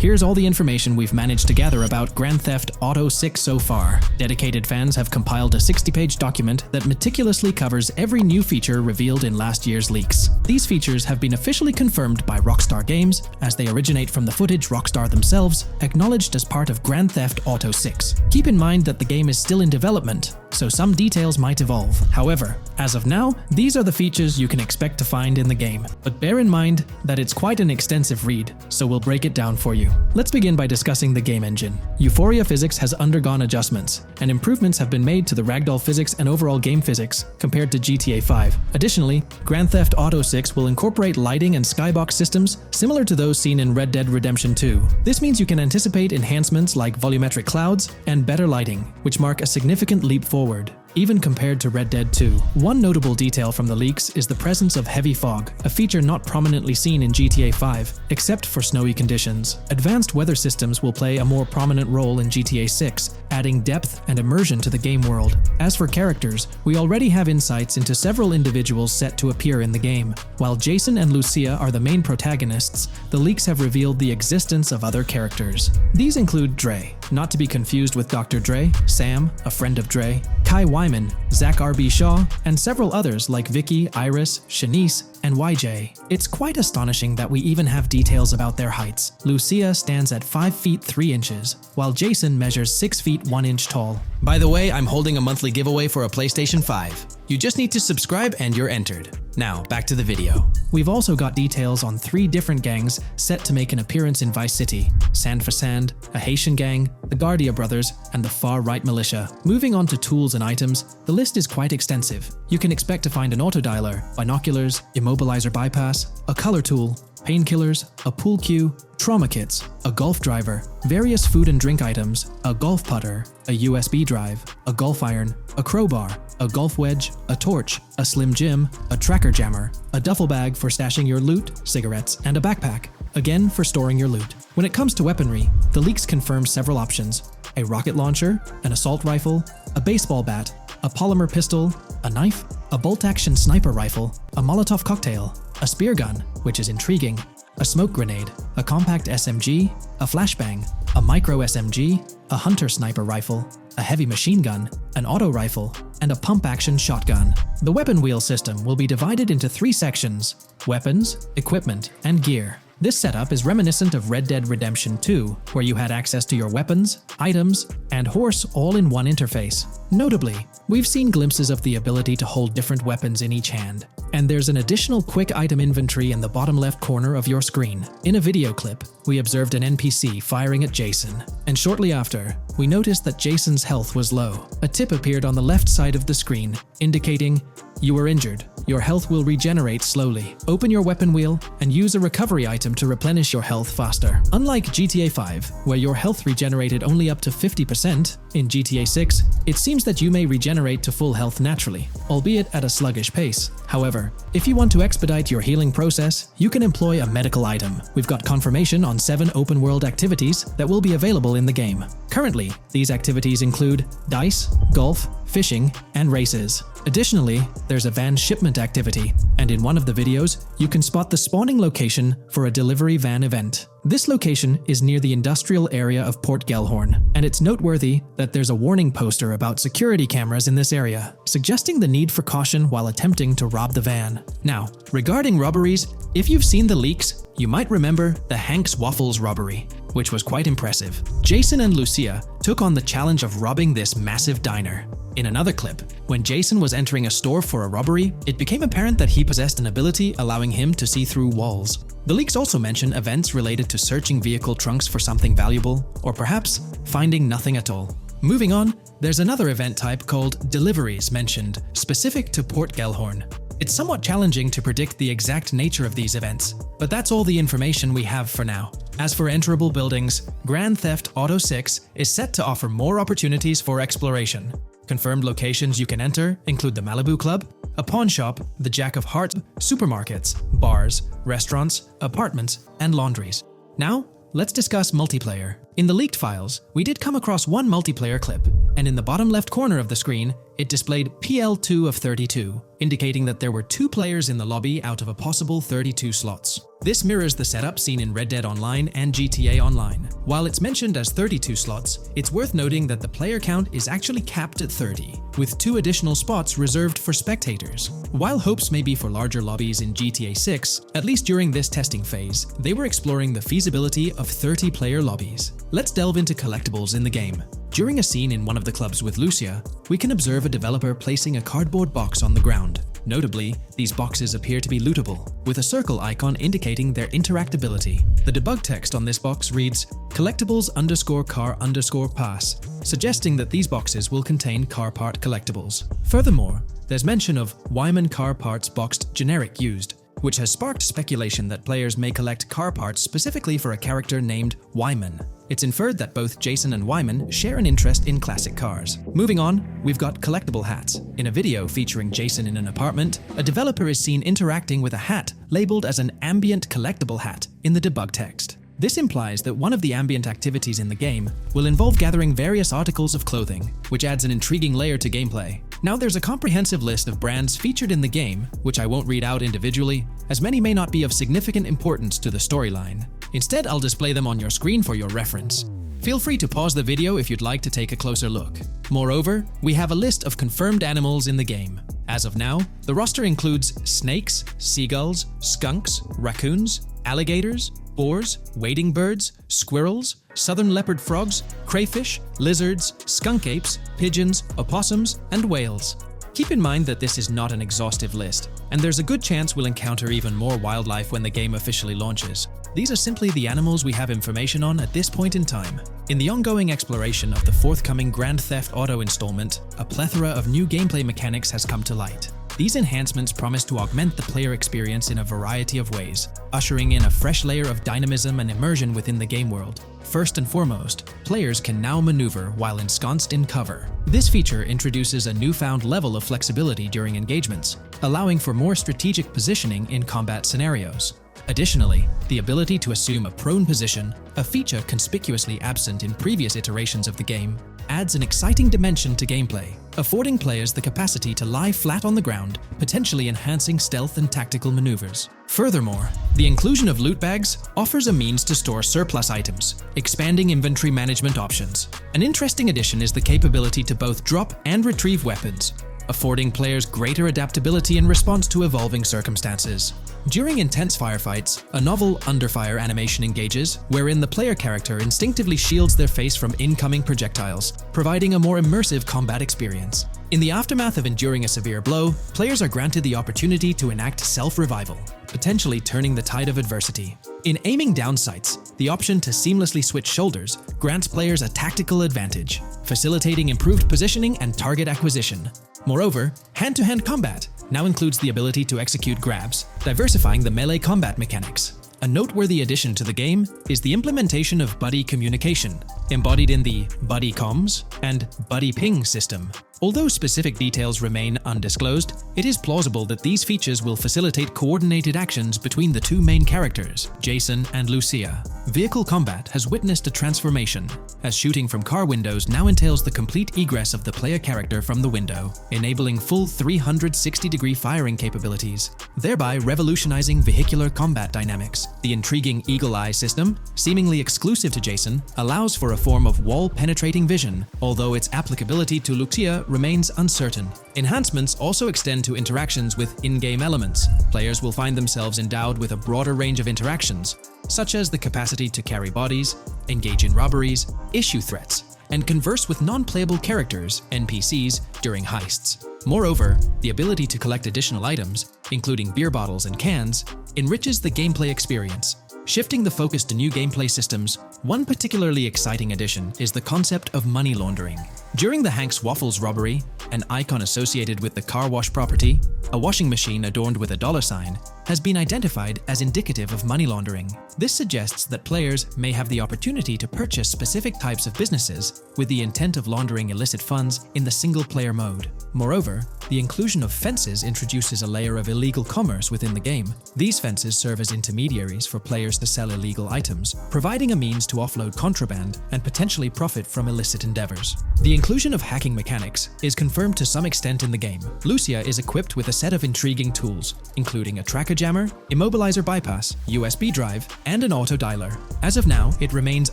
Here's all the information we've managed to gather about Grand Theft Auto 6 so far. Dedicated fans have compiled a 60-page document that meticulously covers every new feature revealed in last year's leaks. These features have been officially confirmed by Rockstar Games, as they originate from the footage Rockstar themselves acknowledged as part of Grand Theft Auto 6. Keep in mind that the game is still in development, so some details might evolve. However, as of now, these are the features you can expect to find in the game. But bear in mind that it's quite an extensive read, so we'll break it down for you. Let's begin by discussing the game engine. Euphoria physics has undergone adjustments, and improvements have been made to the ragdoll physics and overall game physics compared to GTA 5. Additionally, Grand Theft Auto 6 will incorporate lighting and skybox systems similar to those seen in Red Dead Redemption 2. This means you can anticipate enhancements like volumetric clouds and better lighting, which mark a significant leap forward, even compared to Red Dead 2. One notable detail from the leaks is the presence of heavy fog, a feature not prominently seen in GTA 5, except for snowy conditions. Advanced weather systems will play a more prominent role in GTA 6, adding depth and immersion to the game world. As for characters, we already have insights into several individuals set to appear in the game. While Jason and Lucia are the main protagonists, the leaks have revealed the existence of other characters. These include Dre, not to be confused with Dr. Dre, Sam, a friend of Dre, Kai Wyman, Zach R.B. Shaw, and several others like Vicky, Iris, Shanice, and YJ. It's quite astonishing that we even have details about their heights. Lucia stands at 5 feet 3 inches, while Jason measures 6 feet 1 inch tall. By the way, I'm holding a monthly giveaway for a PlayStation 5. You just need to subscribe and you're entered. Now, back to the video. We've also got details on 3 different gangs set to make an appearance in Vice City: Sand for Sand, a Haitian gang, the Guardia Brothers, and the Far Right Militia. Moving on to tools and items, the list is quite extensive. You can expect to find an autodialer, binoculars, immobilizer bypass, a color tool, painkillers, a pool cue, trauma kits, a golf driver, various food and drink items, a golf putter, a USB drive, a golf iron, a crowbar, a golf wedge, a torch, a Slim Jim, a tracker jammer, a duffel bag for stashing your loot, cigarettes, and a backpack, again for storing your loot. When it comes to weaponry, the leaks confirm several options: a rocket launcher, an assault rifle, a baseball bat, a polymer pistol, a knife, a bolt-action sniper rifle, a Molotov cocktail, a spear gun, which is intriguing, a smoke grenade, a compact SMG, a flashbang, a micro SMG, a hunter sniper rifle, a heavy machine gun, an auto rifle, and a pump-action shotgun. The weapon wheel system will be divided into 3 sections: weapons, equipment, and gear. This setup is reminiscent of Red Dead Redemption 2, where you had access to your weapons, items, and horse all in one interface. Notably, we've seen glimpses of the ability to hold different weapons in each hand, and there's an additional quick item inventory in the bottom left corner of your screen. In a video clip, we observed an NPC firing at Jason, and shortly after, we noticed that Jason's health was low. A tip appeared on the left side of the screen, indicating, "You were injured. Your health will regenerate slowly. Open your weapon wheel and use a recovery item to replenish your health faster." Unlike GTA 5, where your health regenerated only up to 50%, in GTA 6, it seems that you may regenerate to full health naturally, albeit at a sluggish pace. However, if you want to expedite your healing process, you can employ a medical item. We've got confirmation on 7 open-world activities that will be available in the game. Currently, these activities include dice, golf, fishing, and races. Additionally, there's a van shipment activity, and in one of the videos, you can spot the spawning location for a delivery van event. This location is near the industrial area of Port Gellhorn, and it's noteworthy that there's a warning poster about security cameras in this area, suggesting the need for caution while attempting to rob the van. Now, regarding robberies, if you've seen the leaks, you might remember the Hank's Waffles robbery, which was quite impressive. Jason and Lucia took on the challenge of robbing this massive diner. In another clip, when Jason was entering a store for a robbery, it became apparent that he possessed an ability allowing him to see through walls. The leaks also mention events related to searching vehicle trunks for something valuable, or perhaps finding nothing at all. Moving on, there's another event type called deliveries mentioned, specific to Port Gellhorn. It's somewhat challenging to predict the exact nature of these events, but that's all the information we have for now. As for enterable buildings, Grand Theft Auto 6 is set to offer more opportunities for exploration. Confirmed locations you can enter include the Malibu Club, a pawn shop, the Jack of Hearts, supermarkets, bars, restaurants, apartments, and laundries. Now, let's discuss multiplayer. In the leaked files, we did come across one multiplayer clip, and in the bottom left corner of the screen, it displayed PL2 of 32, indicating that there were 2 players in the lobby out of a possible 32 slots. This mirrors the setup seen in Red Dead Online and GTA Online. While it's mentioned as 32 slots, it's worth noting that the player count is actually capped at 30, with 2 additional spots reserved for spectators. While hopes may be for larger lobbies in GTA 6, at least during this testing phase, they were exploring the feasibility of 30-player lobbies. Let's delve into collectibles in the game. During a scene in one of the clubs with Lucia, we can observe a developer placing a cardboard box on the ground. Notably, these boxes appear to be lootable, with a circle icon indicating their interactability. The debug text on this box reads, collectibles_car_pass, suggesting that these boxes will contain car part collectibles. Furthermore, there's mention of Wyman car parts boxed generic used, which has sparked speculation that players may collect car parts specifically for a character named Wyman. It's inferred that both Jason and Wyman share an interest in classic cars. Moving on, we've got collectible hats. In a video featuring Jason in an apartment, a developer is seen interacting with a hat labeled as an ambient collectible hat in the debug text. This implies that one of the ambient activities in the game will involve gathering various articles of clothing, which adds an intriguing layer to gameplay. Now there's a comprehensive list of brands featured in the game, which I won't read out individually, as many may not be of significant importance to the storyline. Instead, I'll display them on your screen for your reference. Feel free to pause the video if you'd like to take a closer look. Moreover, we have a list of confirmed animals in the game. As of now, the roster includes snakes, seagulls, skunks, raccoons, alligators, boars, wading birds, squirrels, southern leopard frogs, crayfish, lizards, skunk apes, pigeons, opossums, and whales. Keep in mind that this is not an exhaustive list, and there's a good chance we'll encounter even more wildlife when the game officially launches. These are simply the animals we have information on at this point in time. In the ongoing exploration of the forthcoming Grand Theft Auto installment, a plethora of new gameplay mechanics has come to light. These enhancements promise to augment the player experience in a variety of ways, ushering in a fresh layer of dynamism and immersion within the game world. First and foremost, players can now maneuver while ensconced in cover. This feature introduces a newfound level of flexibility during engagements, allowing for more strategic positioning in combat scenarios. Additionally, the ability to assume a prone position, a feature conspicuously absent in previous iterations of the game, adds an exciting dimension to gameplay, affording players the capacity to lie flat on the ground, potentially enhancing stealth and tactical maneuvers. Furthermore, the inclusion of loot bags offers a means to store surplus items, expanding inventory management options. An interesting addition is the capability to both drop and retrieve weapons, affording players greater adaptability in response to evolving circumstances. During intense firefights, a novel under-fire animation engages, wherein the player character instinctively shields their face from incoming projectiles, providing a more immersive combat experience. In the aftermath of enduring a severe blow, players are granted the opportunity to enact self-revival, potentially turning the tide of adversity. In aiming down sights, the option to seamlessly switch shoulders grants players a tactical advantage, facilitating improved positioning and target acquisition. Moreover, hand-to-hand combat now includes the ability to execute grabs, diversifying the melee combat mechanics. A noteworthy addition to the game is the implementation of buddy communication, embodied in the Buddy Comms and Buddy Ping system. Although specific details remain undisclosed, it is plausible that these features will facilitate coordinated actions between the two main characters, Jason and Lucia. Vehicle combat has witnessed a transformation, as shooting from car windows now entails the complete egress of the player character from the window, enabling full 360-degree firing capabilities, thereby revolutionizing vehicular combat dynamics. The intriguing Eagle Eye system, seemingly exclusive to Jason, allows for a form of wall-penetrating vision, although its applicability to Lucia remains uncertain. Enhancements also extend to interactions with in-game elements. Players will find themselves endowed with a broader range of interactions, such as the capacity to carry bodies, engage in robberies, issue threats, and converse with non-playable characters, NPCs, during heists. Moreover, the ability to collect additional items, including beer bottles and cans, enriches the gameplay experience. Shifting the focus to new gameplay systems, one particularly exciting addition is the concept of money laundering. During the Hank's Waffles robbery, an icon associated with the car wash property, a washing machine adorned with a $sign, has been identified as indicative of money laundering. This suggests that players may have the opportunity to purchase specific types of businesses with the intent of laundering illicit funds in the single-player mode. Moreover, the inclusion of fences introduces a layer of illegal commerce within the game. These fences serve as intermediaries for players to sell illegal items, providing a means to offload contraband and potentially profit from illicit endeavors. The inclusion of hacking mechanics is confirmed to some extent in the game. Lucia is equipped with a set of intriguing tools, including a tracker jammer, immobilizer bypass, USB drive, and an auto dialer. As of now, it remains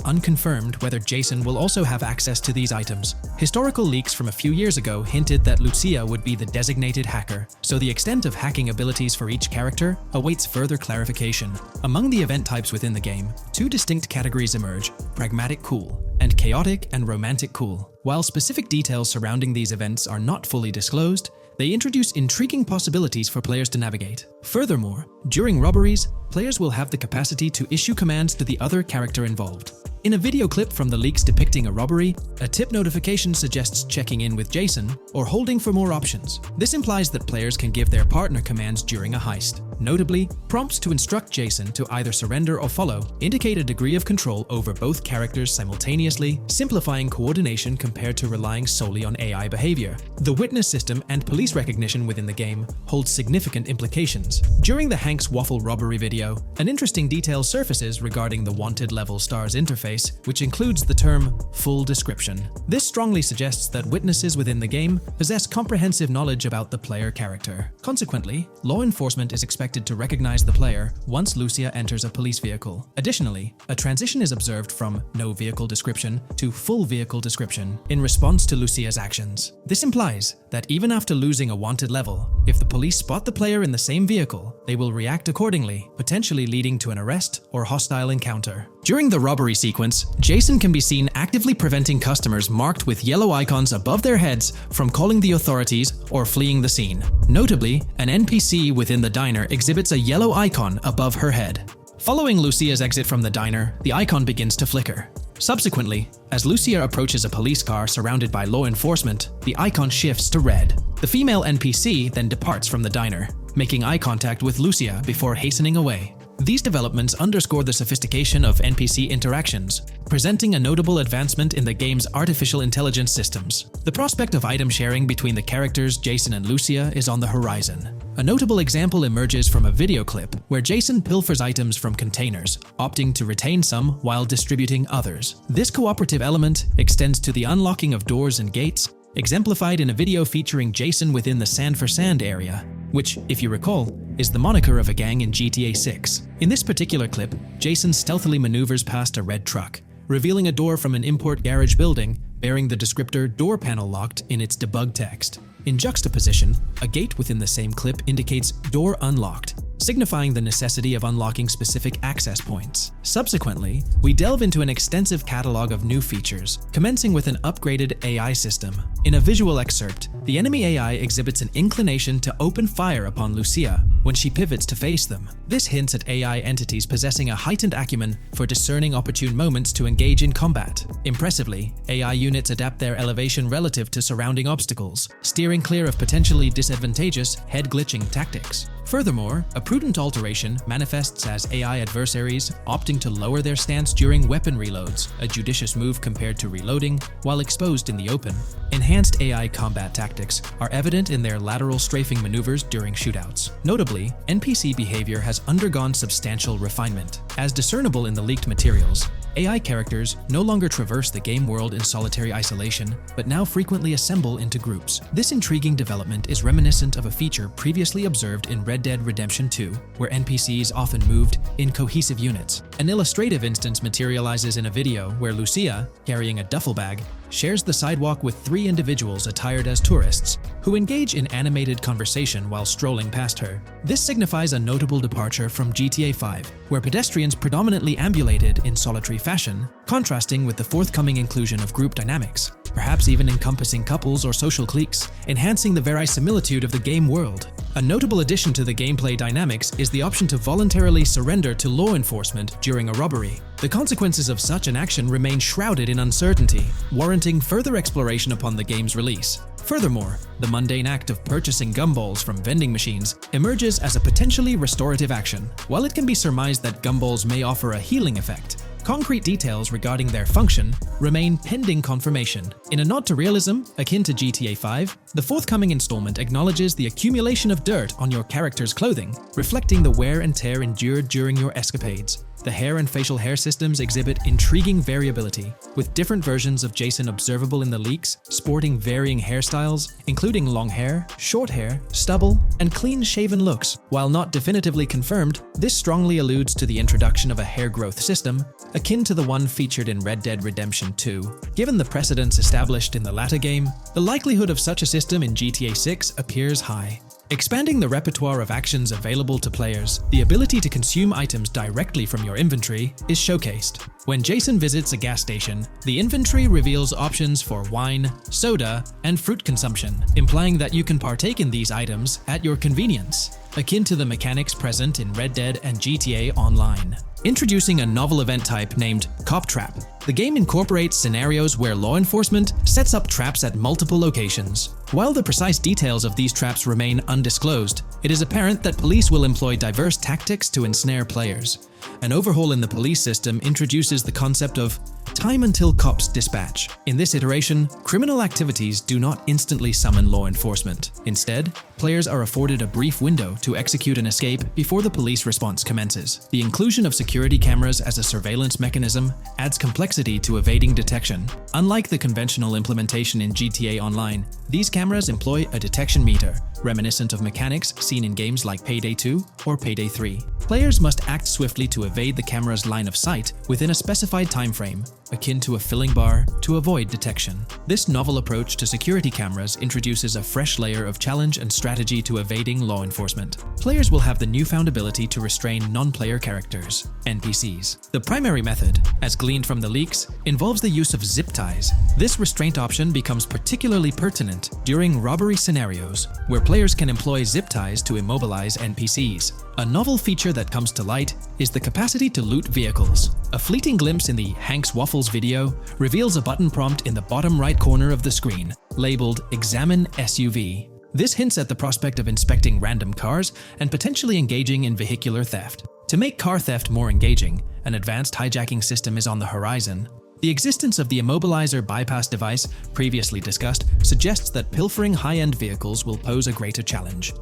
unconfirmed whether Jason will also have access to these items. Historical leaks from a few years ago hinted that Lucia would be the designated hacker, so the extent of hacking abilities for each character awaits further clarification. Among the event types within the game, two distinct categories emerge: pragmatic cool and chaotic and romantic cool. While specific details surrounding these events are not fully disclosed, they introduce intriguing possibilities for players to navigate. Furthermore, during robberies, players will have the capacity to issue commands to the other character involved. In a video clip from the leaks depicting a robbery, a tip notification suggests checking in with Jason or holding for more options. This implies that players can give their partner commands during a heist. Notably, prompts to instruct Jason to either surrender or follow indicate a degree of control over both characters simultaneously, simplifying coordination compared to relying solely on AI behavior. The witness system and police recognition within the game hold significant implications. During the Hank's Waffle robbery video, an interesting detail surfaces regarding the Wanted Level Stars interface, which includes the term full description. This strongly suggests that witnesses within the game possess comprehensive knowledge about the player character. Consequently, law enforcement is expected to recognize the player once Lucia enters a police vehicle. Additionally, a transition is observed from no vehicle description to full vehicle description in response to Lucia's actions. This implies that even after losing a wanted level, if the police spot the player in the same vehicle, they will react accordingly, potentially leading to an arrest or hostile encounter. During the robbery sequence, Jason can be seen actively preventing customers marked with yellow icons above their heads from calling the authorities or fleeing the scene. Notably, an NPC within the diner exhibits a yellow icon above her head. Following Lucia's exit from the diner, the icon begins to flicker. Subsequently, as Lucia approaches a police car surrounded by law enforcement, the icon shifts to red. The female NPC then departs from the diner, making eye contact with Lucia before hastening away. These developments underscore the sophistication of NPC interactions, presenting a notable advancement in the game's artificial intelligence systems. The prospect of item sharing between the characters Jason and Lucia is on the horizon. A notable example emerges from a video clip where Jason pilfers items from containers, opting to retain some while distributing others. This cooperative element extends to the unlocking of doors and gates, exemplified in a video featuring Jason within the Sand for Sand area, which, if you recall, is the moniker of a gang in GTA 6. In this particular clip, Jason stealthily maneuvers past a red truck, revealing a door from an import garage building bearing the descriptor "door panel locked" in its debug text. In juxtaposition, a gate within the same clip indicates "door unlocked," signifying the necessity of unlocking specific access points. Subsequently, we delve into an extensive catalog of new features, commencing with an upgraded AI system. In a visual excerpt, the enemy AI exhibits an inclination to open fire upon Lucia when she pivots to face them. This hints at AI entities possessing a heightened acumen for discerning opportune moments to engage in combat. Impressively, AI units adapt their elevation relative to surrounding obstacles, steering clear of potentially disadvantageous head-glitching tactics. Furthermore, a prudent alteration manifests as AI adversaries opting to lower their stance during weapon reloads, a judicious move compared to reloading while exposed in the open. Enhanced AI combat tactics are evident in their lateral strafing maneuvers during shootouts. Notably, NPC behavior has undergone substantial refinement. As discernible in the leaked materials, AI characters no longer traverse the game world in solitary isolation, but now frequently assemble into groups. This intriguing development is reminiscent of a feature previously observed in Red Dead Redemption 2, where NPCs often moved in cohesive units. An illustrative instance materializes in a video where Lucia, carrying a duffel bag, shares the sidewalk with three individuals attired as tourists, who engage in animated conversation while strolling past her. This signifies a notable departure from GTA 5, where pedestrians predominantly ambulated in solitary fashion, contrasting with the forthcoming inclusion of group dynamics. perhaps even encompassing couples or social cliques, enhancing the verisimilitude of the game world. A notable addition to the gameplay dynamics is the option to voluntarily surrender to law enforcement during a robbery. The consequences of such an action remain shrouded in uncertainty, warranting further exploration upon the game's release. Furthermore, the mundane act of purchasing gumballs from vending machines emerges as a potentially restorative action. While it can be surmised that gumballs may offer a healing effect, concrete details regarding their function remain pending confirmation. In a nod to realism, akin to GTA 5, the forthcoming installment acknowledges the accumulation of dirt on your character's clothing, reflecting the wear and tear endured during your escapades. The hair and facial hair systems exhibit intriguing variability, with different versions of Jason observable in the leaks, sporting varying hairstyles, including long hair, short hair, stubble, and clean-shaven looks. While not definitively confirmed, this strongly alludes to the introduction of a hair growth system, akin to the one featured in Red Dead Redemption 2. Given the precedents established in the latter game, the likelihood of such a system in GTA 6 appears high. Expanding the repertoire of actions available to players, the ability to consume items directly from your inventory is showcased. When Jason visits a gas station, the inventory reveals options for wine, soda, and fruit consumption, implying that you can partake in these items at your convenience, akin to the mechanics present in Red Dead and GTA Online. Introducing a novel event type named Cop Trap, the game incorporates scenarios where law enforcement sets up traps at multiple locations. While the precise details of these traps remain undisclosed, it is apparent that police will employ diverse tactics to ensnare players. An overhaul in the police system introduces the concept of time until cops dispatch. In this iteration, criminal activities do not instantly summon law enforcement. Instead, players are afforded a brief window to execute an escape before the police response commences. The inclusion of security cameras as a surveillance mechanism adds complexity to evading detection. Unlike the conventional implementation in GTA Online, these cameras employ a detection meter, reminiscent of mechanics seen in games like Payday 2 or Payday 3. Players must act swiftly to evade the camera's line of sight within a specified time frame, akin to a filling bar, to avoid detection. This novel approach to security cameras introduces a fresh layer of challenge and strategy to evading law enforcement. Players will have the newfound ability to restrain non-player characters, NPCs. The primary method, as gleaned from the leaks, involves the use of zip ties. This restraint option becomes particularly pertinent during robbery scenarios, where players can employ zip ties to immobilize NPCs. A novel feature that comes to light is the capacity to loot vehicles. A fleeting glimpse in the Hank's Waffles video reveals a button prompt in the bottom right corner of the screen, labeled Examine SUV. This hints at the prospect of inspecting random cars and potentially engaging in vehicular theft. To make car theft more engaging, an advanced hijacking system is on the horizon. The existence of the Immobilizer bypass device, previously discussed, suggests that pilfering high-end vehicles will pose a greater challenge.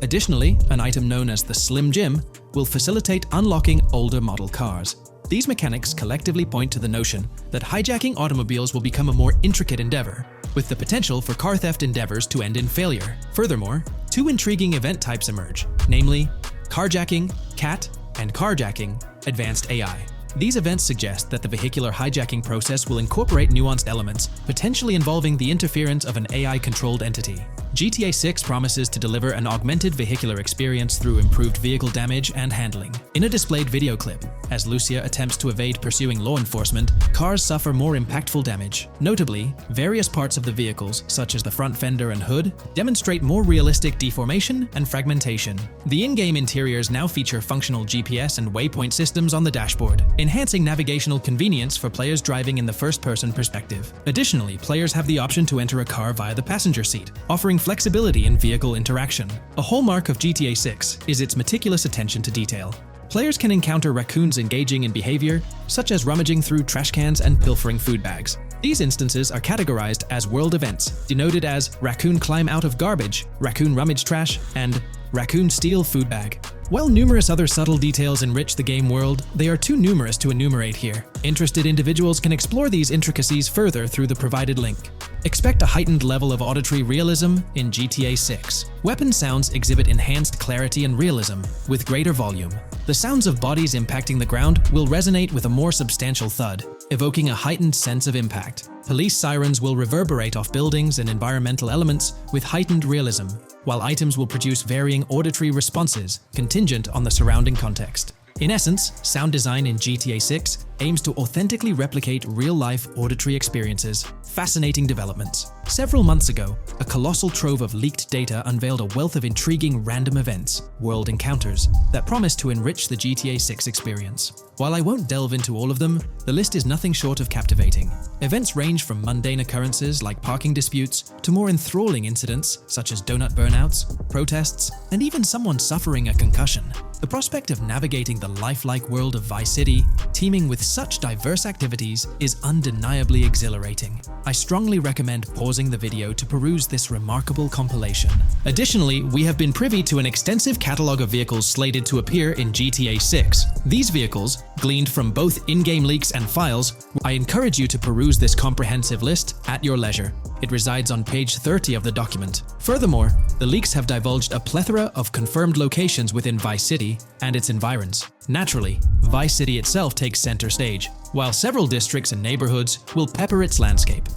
Additionally, an item known as the Slim Jim will facilitate unlocking older model cars. These mechanics collectively point to the notion that hijacking automobiles will become a more intricate endeavor, with the potential for car theft endeavors to end in failure. Furthermore, two intriguing event types emerge, namely carjacking, CAT, and carjacking, advanced AI. These events suggest that the vehicular hijacking process will incorporate nuanced elements, potentially involving the interference of an AI-controlled entity. GTA 6 promises to deliver an augmented vehicular experience through improved vehicle damage and handling. In a displayed video clip, as Lucia attempts to evade pursuing law enforcement, cars suffer more impactful damage. Notably, various parts of the vehicles, such as the front fender and hood, demonstrate more realistic deformation and fragmentation. The in-game interiors now feature functional GPS and waypoint systems on the dashboard, enhancing navigational convenience for players driving in the first-person perspective. Additionally, players have the option to enter a car via the passenger seat, offering flexibility in vehicle interaction. A hallmark of GTA 6 is its meticulous attention to detail. Players can encounter raccoons engaging in behavior, such as rummaging through trash cans and pilfering food bags. These instances are categorized as world events, denoted as raccoon climb out of garbage, raccoon rummage trash, and raccoon steal food bag. While numerous other subtle details enrich the game world, they are too numerous to enumerate here. Interested individuals can explore these intricacies further through the provided link. Expect a heightened level of auditory realism in GTA 6. Weapon sounds exhibit enhanced clarity and realism, with greater volume. The sounds of bodies impacting the ground will resonate with a more substantial thud, evoking a heightened sense of impact. Police sirens will reverberate off buildings and environmental elements with heightened realism, while items will produce varying auditory responses contingent on the surrounding context. In essence, sound design in GTA 6 aims to authentically replicate real-life auditory experiences. Fascinating developments. Several months ago, a colossal trove of leaked data unveiled a wealth of intriguing random events, world encounters, that promise to enrich the GTA 6 experience. While I won't delve into all of them, the list is nothing short of captivating. Events range from mundane occurrences like parking disputes to more enthralling incidents such as donut burnouts, protests, and even someone suffering a concussion. The prospect of navigating the lifelike world of Vice City, teeming with such diverse activities, is undeniably exhilarating. I strongly recommend pausing the video to peruse this remarkable compilation. Additionally, we have been privy to an extensive catalog of vehicles slated to appear in GTA 6. These vehicles, gleaned from both in-game leaks and files, I encourage you to peruse this comprehensive list at your leisure. It resides on page 30 of the document. Furthermore, the leaks have divulged a plethora of confirmed locations within Vice City and its environs. Naturally, Vice City itself takes center stage, while several districts and neighborhoods will pepper its landscape.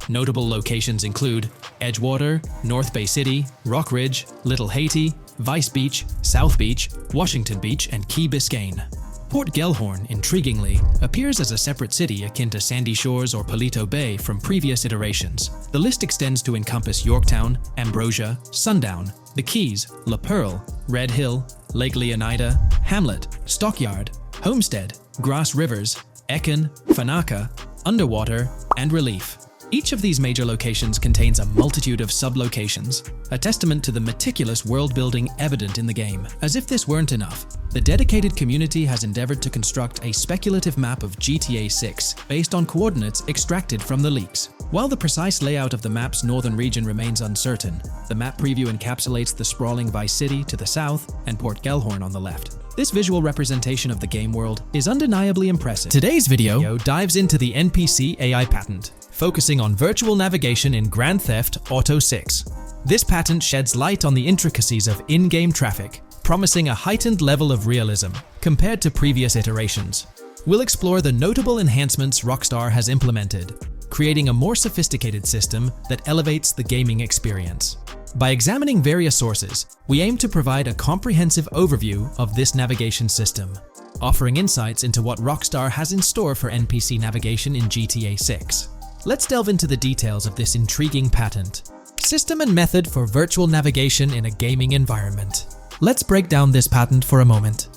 Notable locations include Edgewater, North Bay City, Rock Ridge, Little Haiti, Vice Beach, South Beach, Washington Beach, and Key Biscayne. Port Gellhorn, intriguingly, appears as a separate city akin to Sandy Shores or Paleto Bay from previous iterations. The list extends to encompass Yorktown, Ambrosia, Sundown, the Keys, La Pearl, Red Hill, Lake Leonida, Hamlet, Stockyard, Homestead, Grass Rivers, Ekin, Fanaka, Underwater, and Relief. Each of these major locations contains a multitude of sub-locations, a testament to the meticulous world-building evident in the game. As if this weren't enough, the dedicated community has endeavored to construct a speculative map of GTA 6 based on coordinates extracted from the leaks. While the precise layout of the map's northern region remains uncertain, the map preview encapsulates the sprawling Vice City to the south and Port Gellhorn on the left. This visual representation of the game world is undeniably impressive. Today's video dives into the NPC AI patent, focusing on virtual navigation in Grand Theft Auto 6. This patent sheds light on the intricacies of in-game traffic, promising a heightened level of realism compared to previous iterations. We'll explore the notable enhancements Rockstar has implemented, creating a more sophisticated system that elevates the gaming experience. By examining various sources, we aim to provide a comprehensive overview of this navigation system, offering insights into what Rockstar has in store for NPC navigation in GTA 6. Let's delve into the details of this intriguing patent. System and method for virtual navigation in a gaming environment. Let's break down this patent for a moment.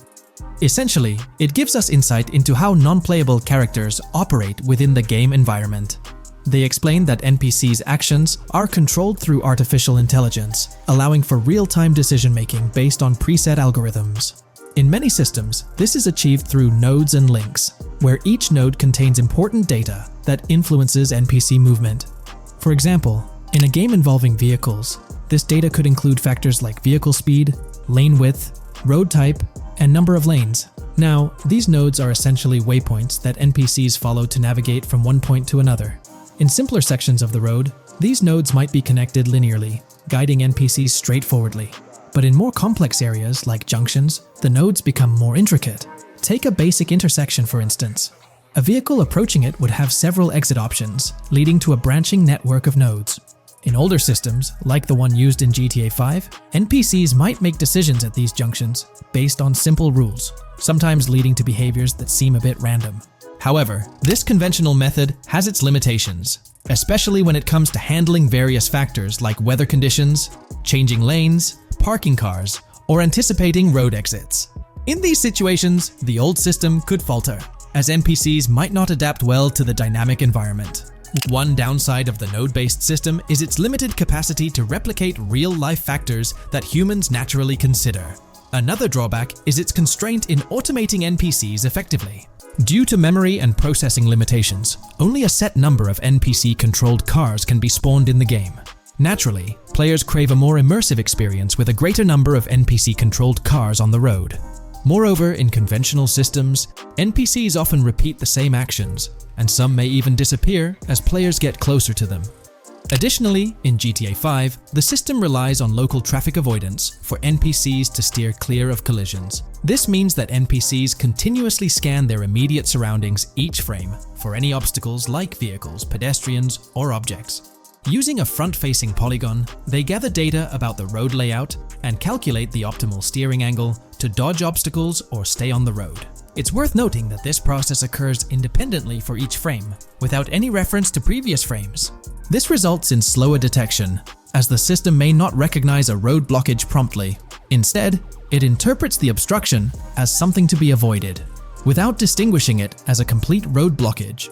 Essentially, it gives us insight into how non-playable characters operate within the game environment. They explain that NPCs' actions are controlled through artificial intelligence, allowing for real-time decision-making based on preset algorithms. In many systems, this is achieved through nodes and links, where each node contains important data that influences NPC movement. For example, in a game involving vehicles, this data could include factors like vehicle speed, lane width, road type, and number of lanes. Now, these nodes are essentially waypoints that NPCs follow to navigate from one point to another. In simpler sections of the road, these nodes might be connected linearly, guiding NPCs straightforwardly. But in more complex areas, like junctions, the nodes become more intricate. Take a basic intersection, for instance. A vehicle approaching it would have several exit options, leading to a branching network of nodes. In older systems, like the one used in GTA 5, NPCs might make decisions at these junctions based on simple rules, sometimes leading to behaviors that seem a bit random. However, this conventional method has its limitations, especially when it comes to handling various factors like weather conditions, changing lanes, parking cars, or anticipating road exits. In these situations, the old system could falter, as NPCs might not adapt well to the dynamic environment. One downside of the node-based system is its limited capacity to replicate real-life factors that humans naturally consider. Another drawback is its constraint in automating NPCs effectively. Due to memory and processing limitations, only a set number of NPC-controlled cars can be spawned in the game. Naturally, players crave a more immersive experience with a greater number of NPC-controlled cars on the road. Moreover, in conventional systems, NPCs often repeat the same actions, and some may even disappear as players get closer to them. Additionally, in GTA 5, the system relies on local traffic avoidance for NPCs to steer clear of collisions. This means that NPCs continuously scan their immediate surroundings each frame for any obstacles like vehicles, pedestrians, or objects. Using a front-facing polygon, they gather data about the road layout and calculate the optimal steering angle to dodge obstacles or stay on the road. It's worth noting that this process occurs independently for each frame, without any reference to previous frames. This results in slower detection, as the system may not recognize a road blockage promptly. Instead, it interprets the obstruction as something to be avoided, without distinguishing it as a complete road blockage.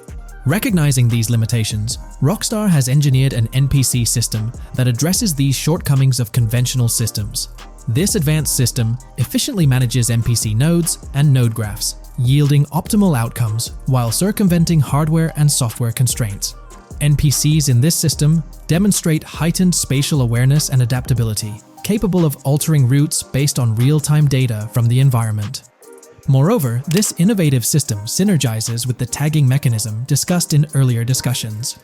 Recognizing these limitations, Rockstar has engineered an NPC system that addresses these shortcomings of conventional systems. This advanced system efficiently manages NPC nodes and node graphs, yielding optimal outcomes while circumventing hardware and software constraints. NPCs in this system demonstrate heightened spatial awareness and adaptability, capable of altering routes based on real-time data from the environment. Moreover, this innovative system synergizes with the tagging mechanism discussed in earlier discussions.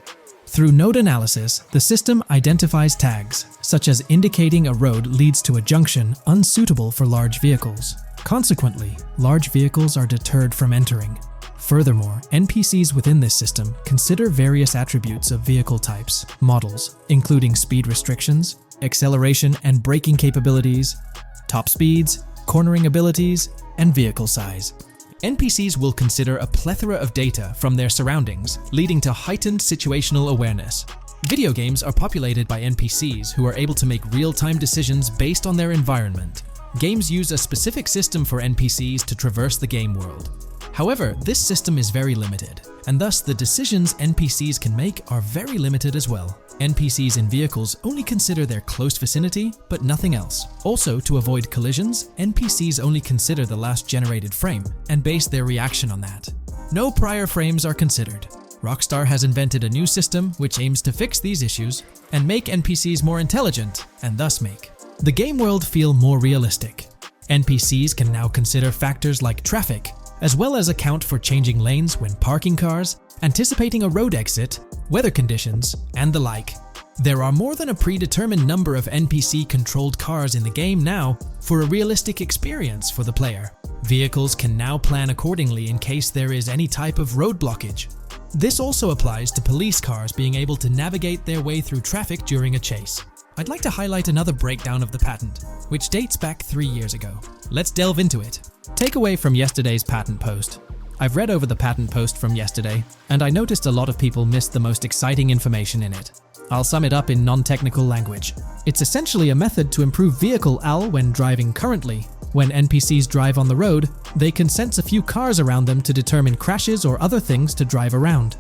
Through node analysis, the system identifies tags, such as indicating a road leads to a junction unsuitable for large vehicles. Consequently, large vehicles are deterred from entering. Furthermore, NPCs within this system consider various attributes of vehicle types, models, including speed restrictions, acceleration and braking capabilities, top speeds, cornering abilities, and vehicle size. NPCs will consider a plethora of data from their surroundings, leading to heightened situational awareness. Video games are populated by NPCs who are able to make real-time decisions based on their environment. Games use a specific system for NPCs to traverse the game world. However, this system is very limited, and thus the decisions NPCs can make are very limited as well. NPCs in vehicles only consider their close vicinity, but nothing else. Also, to avoid collisions, NPCs only consider the last generated frame and base their reaction on that. No prior frames are considered. Rockstar has invented a new system which aims to fix these issues and make NPCs more intelligent, and thus make the game world feel more realistic. NPCs can now consider factors like traffic, as well as account for changing lanes when parking cars, anticipating a road exit, weather conditions, and the like. There are more than a predetermined number of NPC-controlled cars in the game now for a realistic experience for the player. Vehicles can now plan accordingly in case there is any type of road blockage. This also applies to police cars being able to navigate their way through traffic during a chase. I'd like to highlight another breakdown of the patent, which dates back 3 years ago. Let's delve into it. Takeaway from yesterday's patent post. I've read over the patent post from yesterday, and I noticed a lot of people missed the most exciting information in it. I'll sum it up in non-technical language. It's essentially a method to improve vehicle AL when driving currently. When NPCs drive on the road, they can sense a few cars around them to determine crashes or other things to drive around.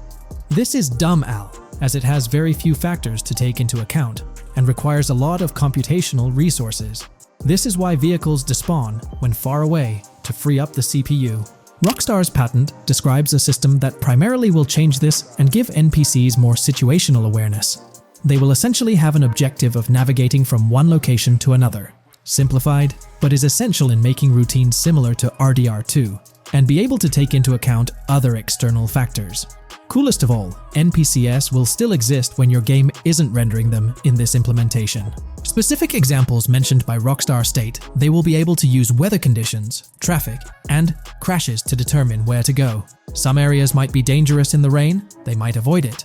This is dumb AL, as it has very few factors to take into account, and requires a lot of computational resources. This is why vehicles despawn when far away to free up the CPU. Rockstar's patent describes a system that primarily will change this and give NPCs more situational awareness. They will essentially have an objective of navigating from one location to another. Simplified, but is essential in making routines similar to RDR2, and be able to take into account other external factors. Coolest of all, NPCs will still exist when your game isn't rendering them in this implementation. Specific examples mentioned by Rockstar state they will be able to use weather conditions, traffic, and crashes to determine where to go. Some areas might be dangerous in the rain, they might avoid it.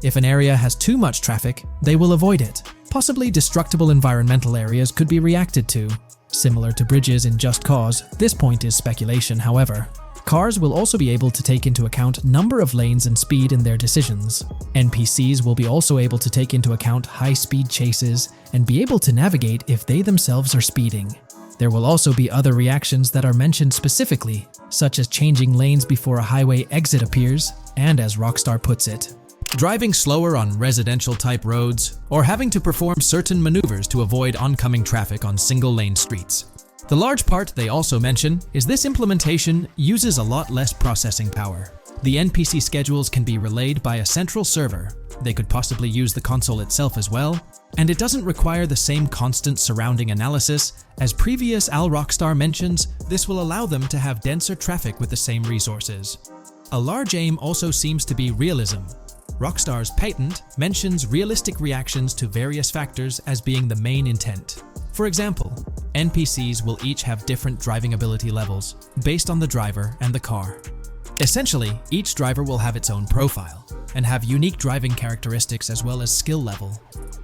If an area has too much traffic, they will avoid it. Possibly destructible environmental areas could be reacted to. Similar to bridges in Just Cause, this point is speculation, however. Cars will also be able to take into account number of lanes and speed in their decisions. NPCs will be also able to take into account high-speed chases and be able to navigate if they themselves are speeding. There will also be other reactions that are mentioned specifically, such as changing lanes before a highway exit appears, and as Rockstar puts it, driving slower on residential-type roads, or having to perform certain maneuvers to avoid oncoming traffic on single-lane streets. The large part they also mention is this implementation uses a lot less processing power. The NPC schedules can be relayed by a central server. They could possibly use the console itself as well, and it doesn't require the same constant surrounding analysis. As previous AL Rockstar mentions, this will allow them to have denser traffic with the same resources. A large aim also seems to be realism. Rockstar's patent mentions realistic reactions to various factors as being the main intent. For example, NPCs will each have different driving ability levels based on the driver and the car. Essentially, each driver will have its own profile. and have unique driving characteristics as well as skill level.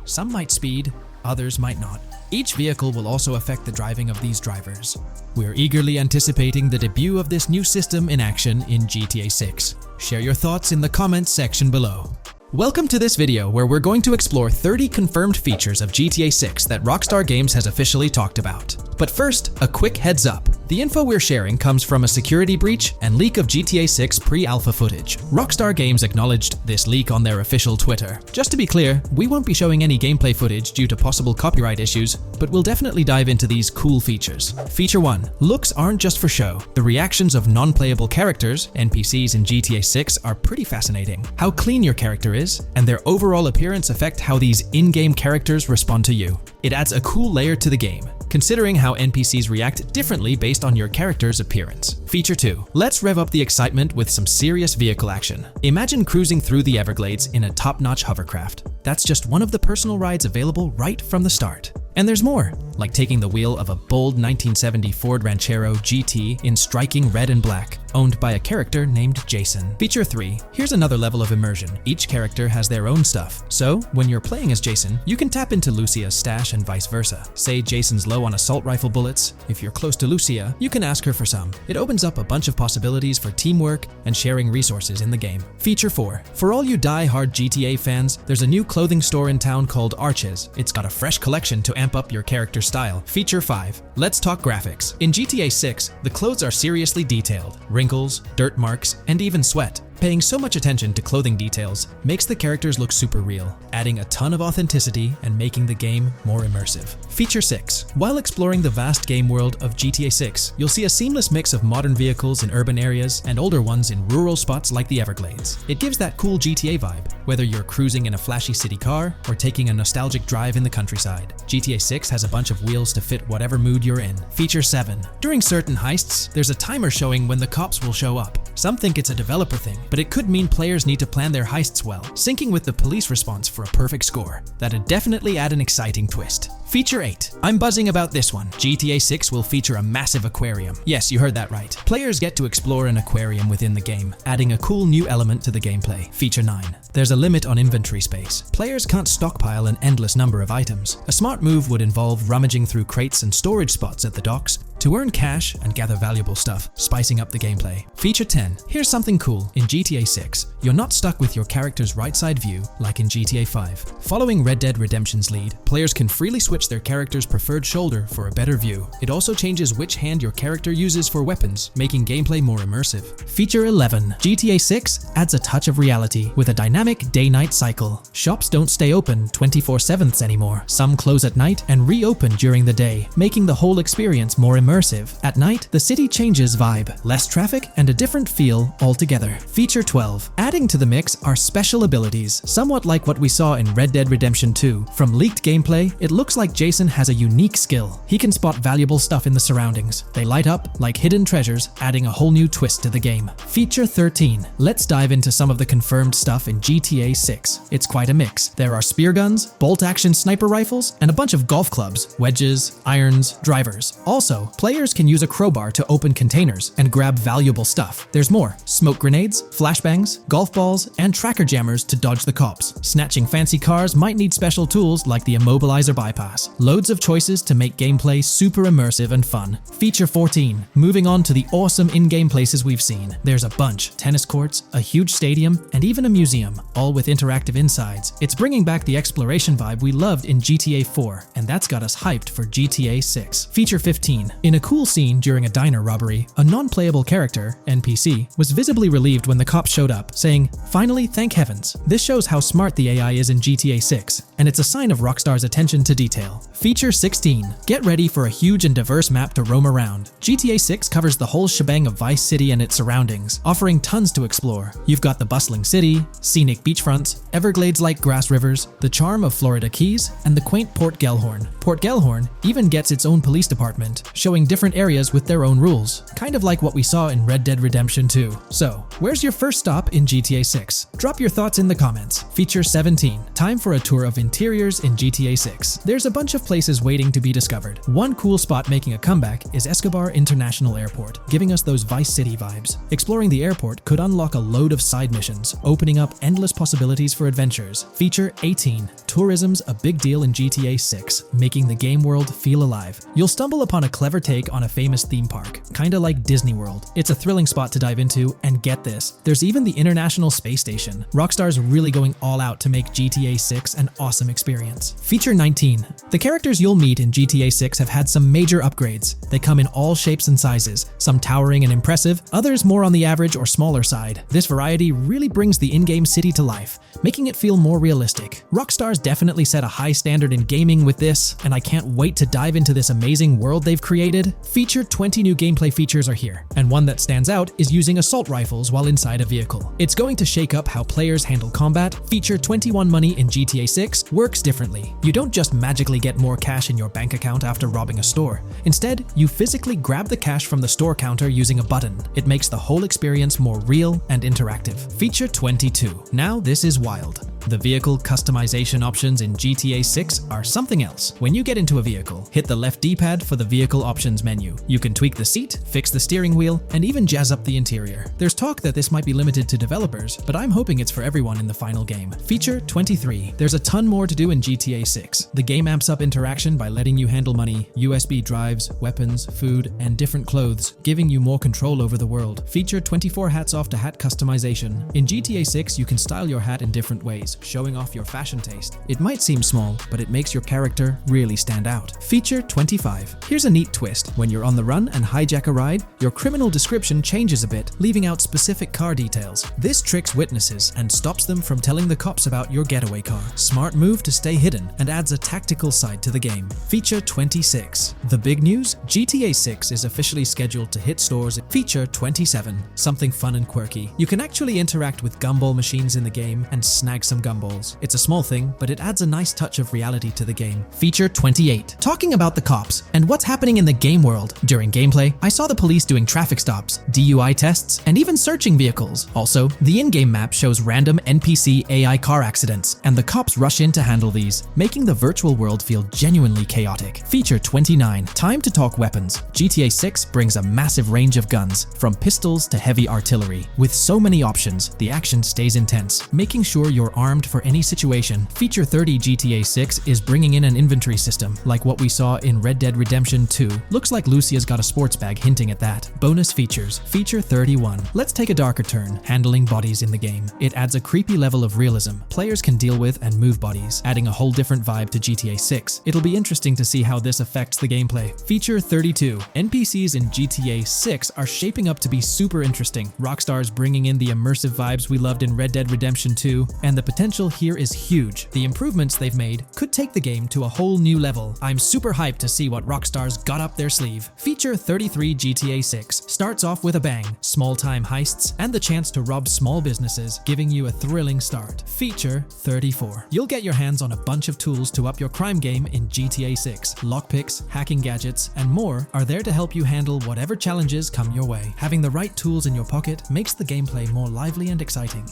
Some might speed, others might not. Each vehicle will also affect the driving of these drivers. We're eagerly anticipating the debut of this new system in action in GTA 6. Share your thoughts in the comments section below. Welcome to this video where we're going to explore 30 confirmed features of GTA 6 that Rockstar Games has officially talked about. But first, a quick heads up. The info we're sharing comes from a security breach and leak of GTA 6 pre-alpha footage. Rockstar Games acknowledged this leak on their official Twitter. Just to be clear, we won't be showing any gameplay footage due to possible copyright issues, but we'll definitely dive into these cool features. Feature 1. Looks aren't just for show. The reactions of non-playable characters, NPCs in GTA 6, are pretty fascinating. How clean your character is, and their overall appearance affect how these in-game characters respond to you. It adds a cool layer to the game, considering how NPCs react differently based on your character's appearance. Feature 2. Let's rev up the excitement with some serious vehicle action. Imagine cruising through the Everglades in a top-notch hovercraft. That's just one of the personal rides available right from the start. And there's more, like taking the wheel of a bold 1970 Ford Ranchero GT in striking red and black, owned by a character named Jason. Feature 3. Here's another level of immersion. Each character has their own stuff, so when you're playing as Jason, you can tap into Lucia's stash and vice versa. Say Jason's low on assault rifle bullets. If you're close to Lucia, you can ask her for some. It opens up a bunch of possibilities for teamwork and sharing resources in the game. Feature 4. For all you die-hard GTA fans, there's a new clothing store in town called Arches. It's got a fresh collection to amp up your character's style. Feature 5. Let's talk graphics. In GTA 6, the clothes are seriously detailed. Wrinkles, dirt marks, and even sweat. Paying so much attention to clothing details makes the characters look super real, adding a ton of authenticity and making the game more immersive. Feature 6. While exploring the vast game world of GTA 6, you'll see a seamless mix of modern vehicles in urban areas and older ones in rural spots like the Everglades. It gives that cool GTA vibe, whether you're cruising in a flashy city car or taking a nostalgic drive in the countryside. GTA 6 has a bunch of wheels to fit whatever mood you're in. Feature 7. During certain heists, there's a timer showing when the cops will show up. Some think it's a developer thing, but it could mean players need to plan their heists well, syncing with the police response for a perfect score. That'd definitely add an exciting twist. Feature 8. I'm buzzing about this one. GTA 6 will feature a massive aquarium. Yes, you heard that right. Players get to explore an aquarium within the game, adding a cool new element to the gameplay. Feature 9. There's a limit on inventory space. Players can't stockpile an endless number of items. A smart move would involve rummaging through crates and storage spots at the docks to earn cash and gather valuable stuff, spicing up the gameplay. Feature 10. Here's something cool. In GTA 6, you're not stuck with your character's right side view like in GTA 5. Following Red Dead Redemption's lead, players can freely switch their character's preferred shoulder for a better view. It also changes which hand your character uses for weapons, making gameplay more immersive. Feature 11. GTA 6 adds a touch of reality with a dynamic day-night cycle. Shops don't stay open 24/7 anymore. Some close at night and reopen during the day, making the whole experience more immersive. At night, the city changes vibe, less traffic, and a different feel altogether. Feature 12. Adding to the mix are special abilities, somewhat like what we saw in Red Dead Redemption 2. From leaked gameplay, it looks like Jason has a unique skill. He can spot valuable stuff in the surroundings. They light up like hidden treasures, adding a whole new twist to the game. Feature 13. Let's dive into some of the confirmed stuff in GTA 6. It's quite a mix. There are spear guns, bolt-action sniper rifles, and a bunch of golf clubs, wedges, irons, drivers. Also, players can use a crowbar to open containers and grab valuable stuff. There's more: smoke grenades, flashbangs, golf balls, and tracker jammers to dodge the cops. Snatching fancy cars might need special tools like the immobilizer bypass. Loads of choices to make gameplay super immersive and fun. Feature 14. Moving on to the awesome in-game places we've seen. There's a bunch: tennis courts, a huge stadium, and even a museum, all with interactive insides. It's bringing back the exploration vibe we loved in GTA 4, and that's got us hyped for GTA 6. Feature 15. In a cool scene during a diner robbery, a non-playable character, NPC, was visibly relieved when the cops showed up, saying, "Finally, thank heavens." This shows how smart the AI is in GTA 6, and it's a sign of Rockstar's attention to detail. Feature 16. Get ready for a huge and diverse map to roam around. GTA 6 covers the whole shebang of Vice City and its surroundings, offering tons to explore. You've got the bustling city, scenic beachfronts, Everglades-like grass rivers, the charm of Florida Keys, and the quaint Port Gellhorn. Port Gellhorn even gets its own police department, showing different areas with their own rules, kind of like what we saw in Red Dead Redemption 2. So, where's your first stop in GTA 6? Drop your thoughts in the comments. Feature 17. Time for a tour of interiors in GTA 6. There's a bunch of places waiting to be discovered. One cool spot making a comeback is Escobar International Airport, giving us those Vice City vibes. Exploring the airport could unlock a load of side missions, opening up endless possibilities for adventures. Feature 18. Tourism's a big deal in GTA 6, making the game world feel alive. You'll stumble upon a clever take on a famous theme park, kinda like Disney World. It's a thrilling spot to dive into, and get this, there's even the International Space Station. Rockstar's really going all out to make GTA 6 an awesome experience. Feature 19. The characters you'll meet in GTA 6 have had some major upgrades. They come in all shapes and sizes, some towering and impressive, others more on the average or smaller side. This variety really brings the in-game city to life, making it feel more realistic. Rockstar's definitely set a high standard in gaming with this, and I can't wait to dive into this amazing world they've created. Feature 20 new gameplay features are here, and one that stands out is using assault rifles while inside a vehicle. It's going to shake up how players handle combat. Feature 21 money in GTA 6 works differently. You don't just magically get more cash in your bank account after robbing a store. Instead, you physically grab the cash from the store counter using a button. It makes the whole experience more real and interactive. Feature 22. Now this is wild. The vehicle customization options in GTA 6 are something else. When you get into a vehicle, hit the left D-pad for the vehicle options menu. You can tweak the seat, fix the steering wheel, and even jazz up the interior. There's talk that this might be limited to developers, but I'm hoping it's for everyone in the final game. Feature 23. There's a ton more to do in GTA 6. The game amps up interaction by letting you handle money, USB drives, weapons, food, and different clothes, giving you more control over the world. Feature 24 hats off to hat customization. In GTA 6, you can style your hat in different ways, showing off your fashion taste. It might seem small, but it makes your character really stand out. Feature 25. Here's a neat twist. When you're on the run and hijack a ride, your criminal description changes a bit, leaving out specific car details. This tricks witnesses and stops them from telling the cops about your getaway car. Smart move to stay hidden and adds a tactical side to the game. Feature 26. The big news? GTA 6 is officially scheduled to hit stores. Feature 27. Something fun and quirky. You can actually interact with gumball machines in the game and snag some gumballs. It's a small thing, but it adds a nice touch of reality to the game. Feature 28. Talking about the cops and what's happening in the game world. During gameplay, I saw the police doing traffic stops, DUI tests, and even searching vehicles. Also, the in-game map shows random NPC AI car accidents, and the cops rush in to handle these, making the virtual world feel genuinely chaotic. Feature 29. Time to talk weapons. GTA 6 brings a massive range of guns, from pistols to heavy artillery. With so many options, the action stays intense, making sure you're armed for any situation. Feature 30 GTA 6 is bringing in an inventory system, like what we saw in Red Dead Redemption 2. Looks like Lucia's got a sports bag hinting at that. Bonus features. Feature 31. Let's take a darker turn, handling bodies in the game. It adds a creepy level of realism players can deal with and move bodies, adding a whole different vibe to GTA 6. It'll be interesting to see how this affects the gameplay. Feature 32. NPCs in GTA 6 are shaping up to be super interesting. Rockstar's bringing in the immersive vibes we loved in Red Dead Redemption 2, and the potential here is huge. The improvements they've made could take the game to a whole new level. I'm super hyped to see what Rockstar's got up their sleeve. Feature 33 GTA 6 starts off with a bang, small-time heists, and the chance to rob small businesses, giving you a thrilling start. Feature 34. You'll get your hands on a bunch of tools to up your crime game in GTA 6. Lockpicks, hacking gadgets, and more are there to help you handle whatever challenges come your way. Having the right tools in your pocket makes the gameplay more lively and exciting.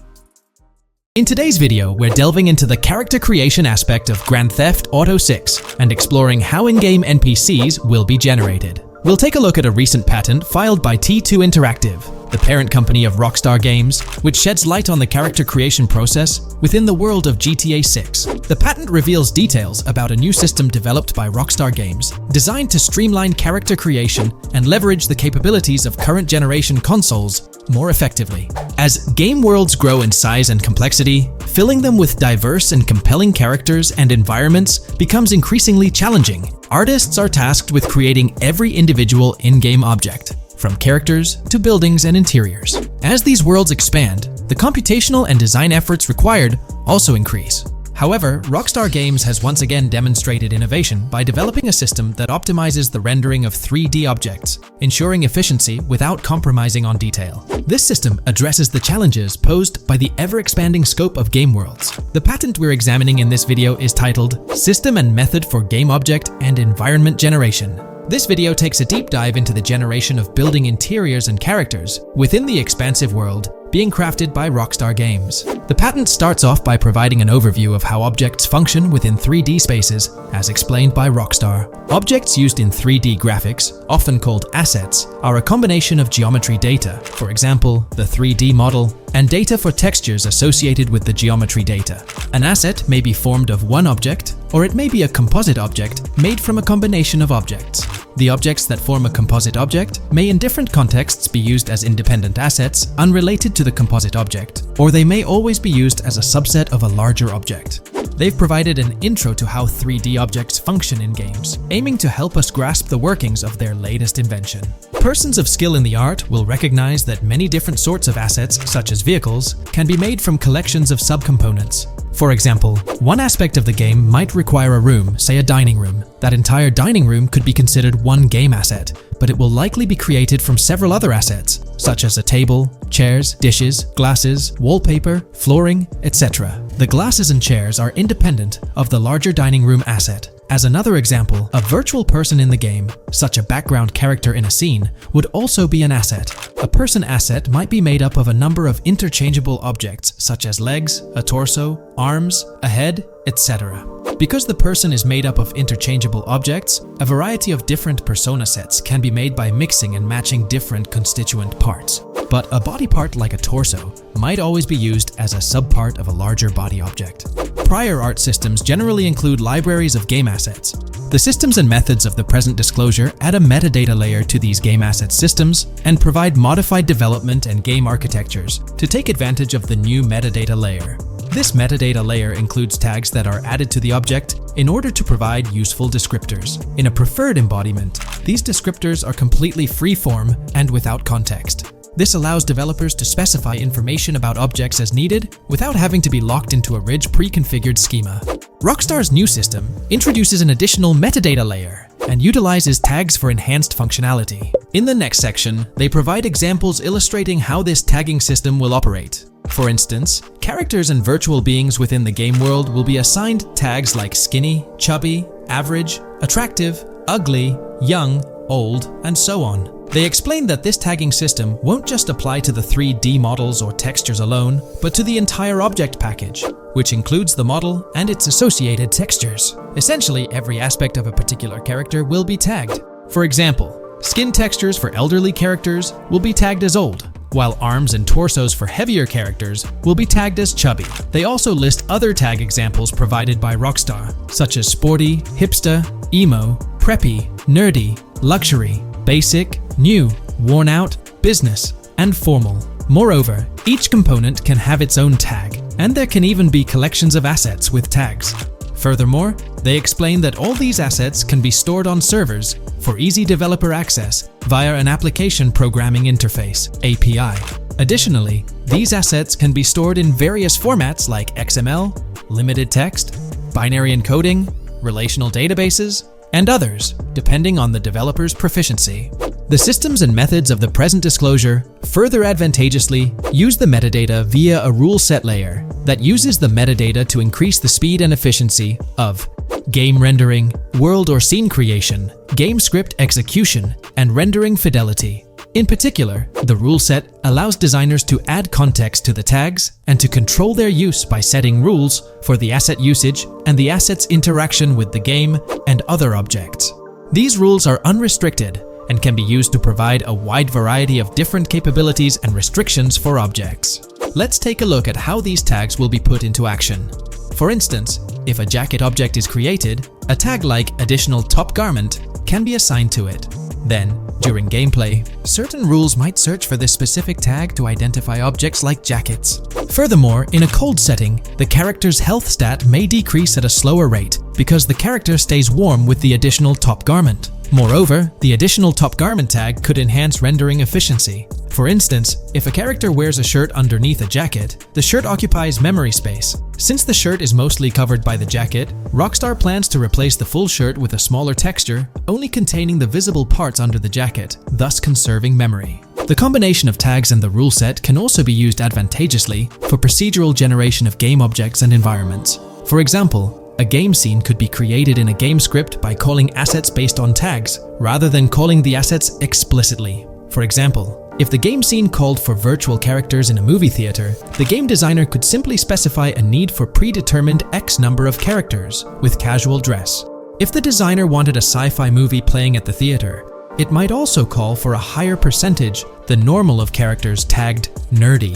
In today's video, we're delving into the character creation aspect of Grand Theft Auto 6 and exploring how in-game NPCs will be generated. We'll take a look at a recent patent filed by T2 Interactive, the parent company of Rockstar Games, which sheds light on the character creation process within the world of GTA 6. The patent reveals details about a new system developed by Rockstar Games, designed to streamline character creation and leverage the capabilities of current generation consoles more effectively. As game worlds grow in size and complexity, filling them with diverse and compelling characters and environments becomes increasingly challenging. Artists are tasked with creating every individual in-game object, from characters to buildings and interiors. As these worlds expand, the computational and design efforts required also increase. However, Rockstar Games has once again demonstrated innovation by developing a system that optimizes the rendering of 3D objects, ensuring efficiency without compromising on detail. This system addresses the challenges posed by the ever-expanding scope of game worlds. The patent we're examining in this video is titled System and Method for Game Object and Environment Generation. This video takes a deep dive into the generation of building interiors and characters within the expansive world being crafted by Rockstar Games. The patent starts off by providing an overview of how objects function within 3D spaces, as explained by Rockstar. Objects used in 3D graphics, often called assets, are a combination of geometry data, for example, the 3D model, and data for textures associated with the geometry data. An asset may be formed of one object, or it may be a composite object made from a combination of objects. The objects that form a composite object may in different contexts be used as independent assets unrelated to the composite object, or they may always be used as a subset of a larger object. They've provided an intro to how 3D objects function in games, aiming to help us grasp the workings of their latest invention. Persons of skill in the art will recognize that many different sorts of assets, such as vehicles, can be made from collections of subcomponents. For example, one aspect of the game might require a room, say a dining room. That entire dining room could be considered one game asset, but it will likely be created from several other assets, such as a table, chairs, dishes, glasses, wallpaper, flooring, etc. The glasses and chairs are independent of the larger dining room asset. As another example, a virtual person in the game, such a background character in a scene, would also be an asset. A person asset might be made up of a number of interchangeable objects, such as legs, a torso, arms, a head, etc. Because the person is made up of interchangeable objects, a variety of different persona sets can be made by mixing and matching different constituent parts. But a body part like a torso might always be used as a subpart of a larger body object. Prior art systems generally include libraries of game assets. The systems and methods of the present disclosure add a metadata layer to these game asset systems and provide modified development and game architectures to take advantage of the new metadata layer. This metadata layer includes tags that are added to the object in order to provide useful descriptors. In a preferred embodiment, these descriptors are completely free-form and without context. This allows developers to specify information about objects as needed without having to be locked into a rich pre-configured schema. Rockstar's new system introduces an additional metadata layer and utilizes tags for enhanced functionality. In the next section, they provide examples illustrating how this tagging system will operate. For instance, characters and virtual beings within the game world will be assigned tags like skinny, chubby, average, attractive, ugly, young, old, and so on. They explain that this tagging system won't just apply to the 3D models or textures alone, but to the entire object package, which includes the model and its associated textures. Essentially, every aspect of a particular character will be tagged. For example, skin textures for elderly characters will be tagged as old, while arms and torsos for heavier characters will be tagged as chubby. They also list other tag examples provided by Rockstar, such as sporty, hipster, emo, preppy, nerdy, luxury, basic, new, worn out, business, and formal. Moreover, each component can have its own tag, and there can even be collections of assets with tags. Furthermore, they explain that all these assets can be stored on servers for easy developer access via an application programming interface (API). Additionally, these assets can be stored in various formats like XML, limited text, binary encoding, relational databases, and others, depending on the developer's proficiency. The systems and methods of the present disclosure further advantageously use the metadata via a rule set layer that uses the metadata to increase the speed and efficiency of game rendering, world or scene creation, game script execution, and rendering fidelity. In particular, the rule set allows designers to add context to the tags and to control their use by setting rules for the asset usage and the asset's interaction with the game and other objects. These rules are unrestricted and can be used to provide a wide variety of different capabilities and restrictions for objects. Let's take a look at how these tags will be put into action. For instance, if a jacket object is created, a tag like additional top garment can be assigned to it. Then, during gameplay, certain rules might search for this specific tag to identify objects like jackets. Furthermore, in a cold setting, the character's health stat may decrease at a slower rate because the character stays warm with the additional top garment. Moreover, the additional top garment tag could enhance rendering efficiency. For instance, if a character wears a shirt underneath a jacket, the shirt occupies memory space. Since the shirt is mostly covered by the jacket, Rockstar plans to replace the full shirt with a smaller texture, only containing the visible parts under the jacket, thus conserving memory. The combination of tags and the rule set can also be used advantageously for procedural generation of game objects and environments. For example, a game scene could be created in a game script by calling assets based on tags, rather than calling the assets explicitly. For example, If the game scene called for virtual characters in a movie theater, the game designer could simply specify a need for predetermined X number of characters with casual dress. If the designer wanted a sci-fi movie playing at the theater, it might also call for a higher percentage than normal of characters tagged nerdy.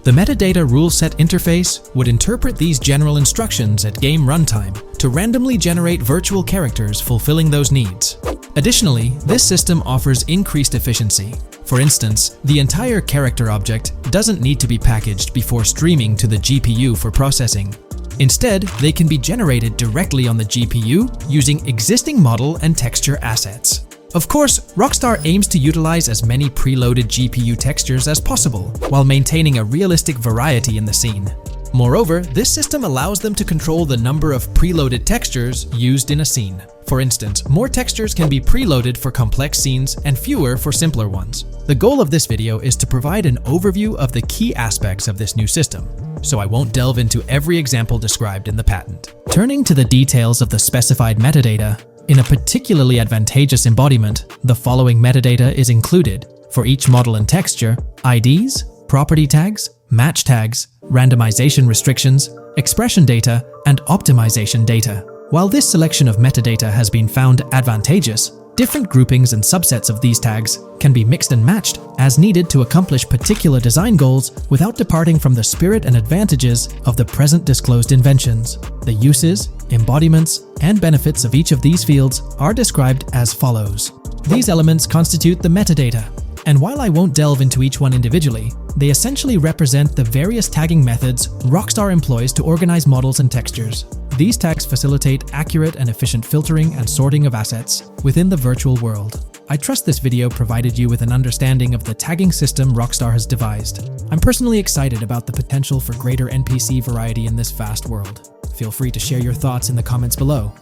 The metadata rule set interface would interpret these general instructions at game runtime to randomly generate virtual characters fulfilling those needs. Additionally, this system offers increased efficiency. For instance, the entire character object doesn't need to be packaged before streaming to the GPU for processing. Instead, they can be generated directly on the GPU using existing model and texture assets. Of course, Rockstar aims to utilize as many preloaded GPU textures as possible, while maintaining a realistic variety in the scene. Moreover, this system allows them to control the number of preloaded textures used in a scene. For instance, more textures can be preloaded for complex scenes and fewer for simpler ones. The goal of this video is to provide an overview of the key aspects of this new system, so I won't delve into every example described in the patent. Turning to the details of the specified metadata, in a particularly advantageous embodiment, the following metadata is included for each model and texture: IDs, property tags, match tags, randomization restrictions, expression data, and optimization data. While this selection of metadata has been found advantageous, different groupings and subsets of these tags can be mixed and matched as needed to accomplish particular design goals without departing from the spirit and advantages of the present disclosed inventions. The uses, embodiments, and benefits of each of these fields are described as follows. These elements constitute the metadata, and while I won't delve into each one individually, they essentially represent the various tagging methods Rockstar employs to organize models and textures. These tags facilitate accurate and efficient filtering and sorting of assets within the virtual world. I trust this video provided you with an understanding of the tagging system Rockstar has devised. I'm personally excited about the potential for greater NPC variety in this vast world. Feel free to share your thoughts in the comments below.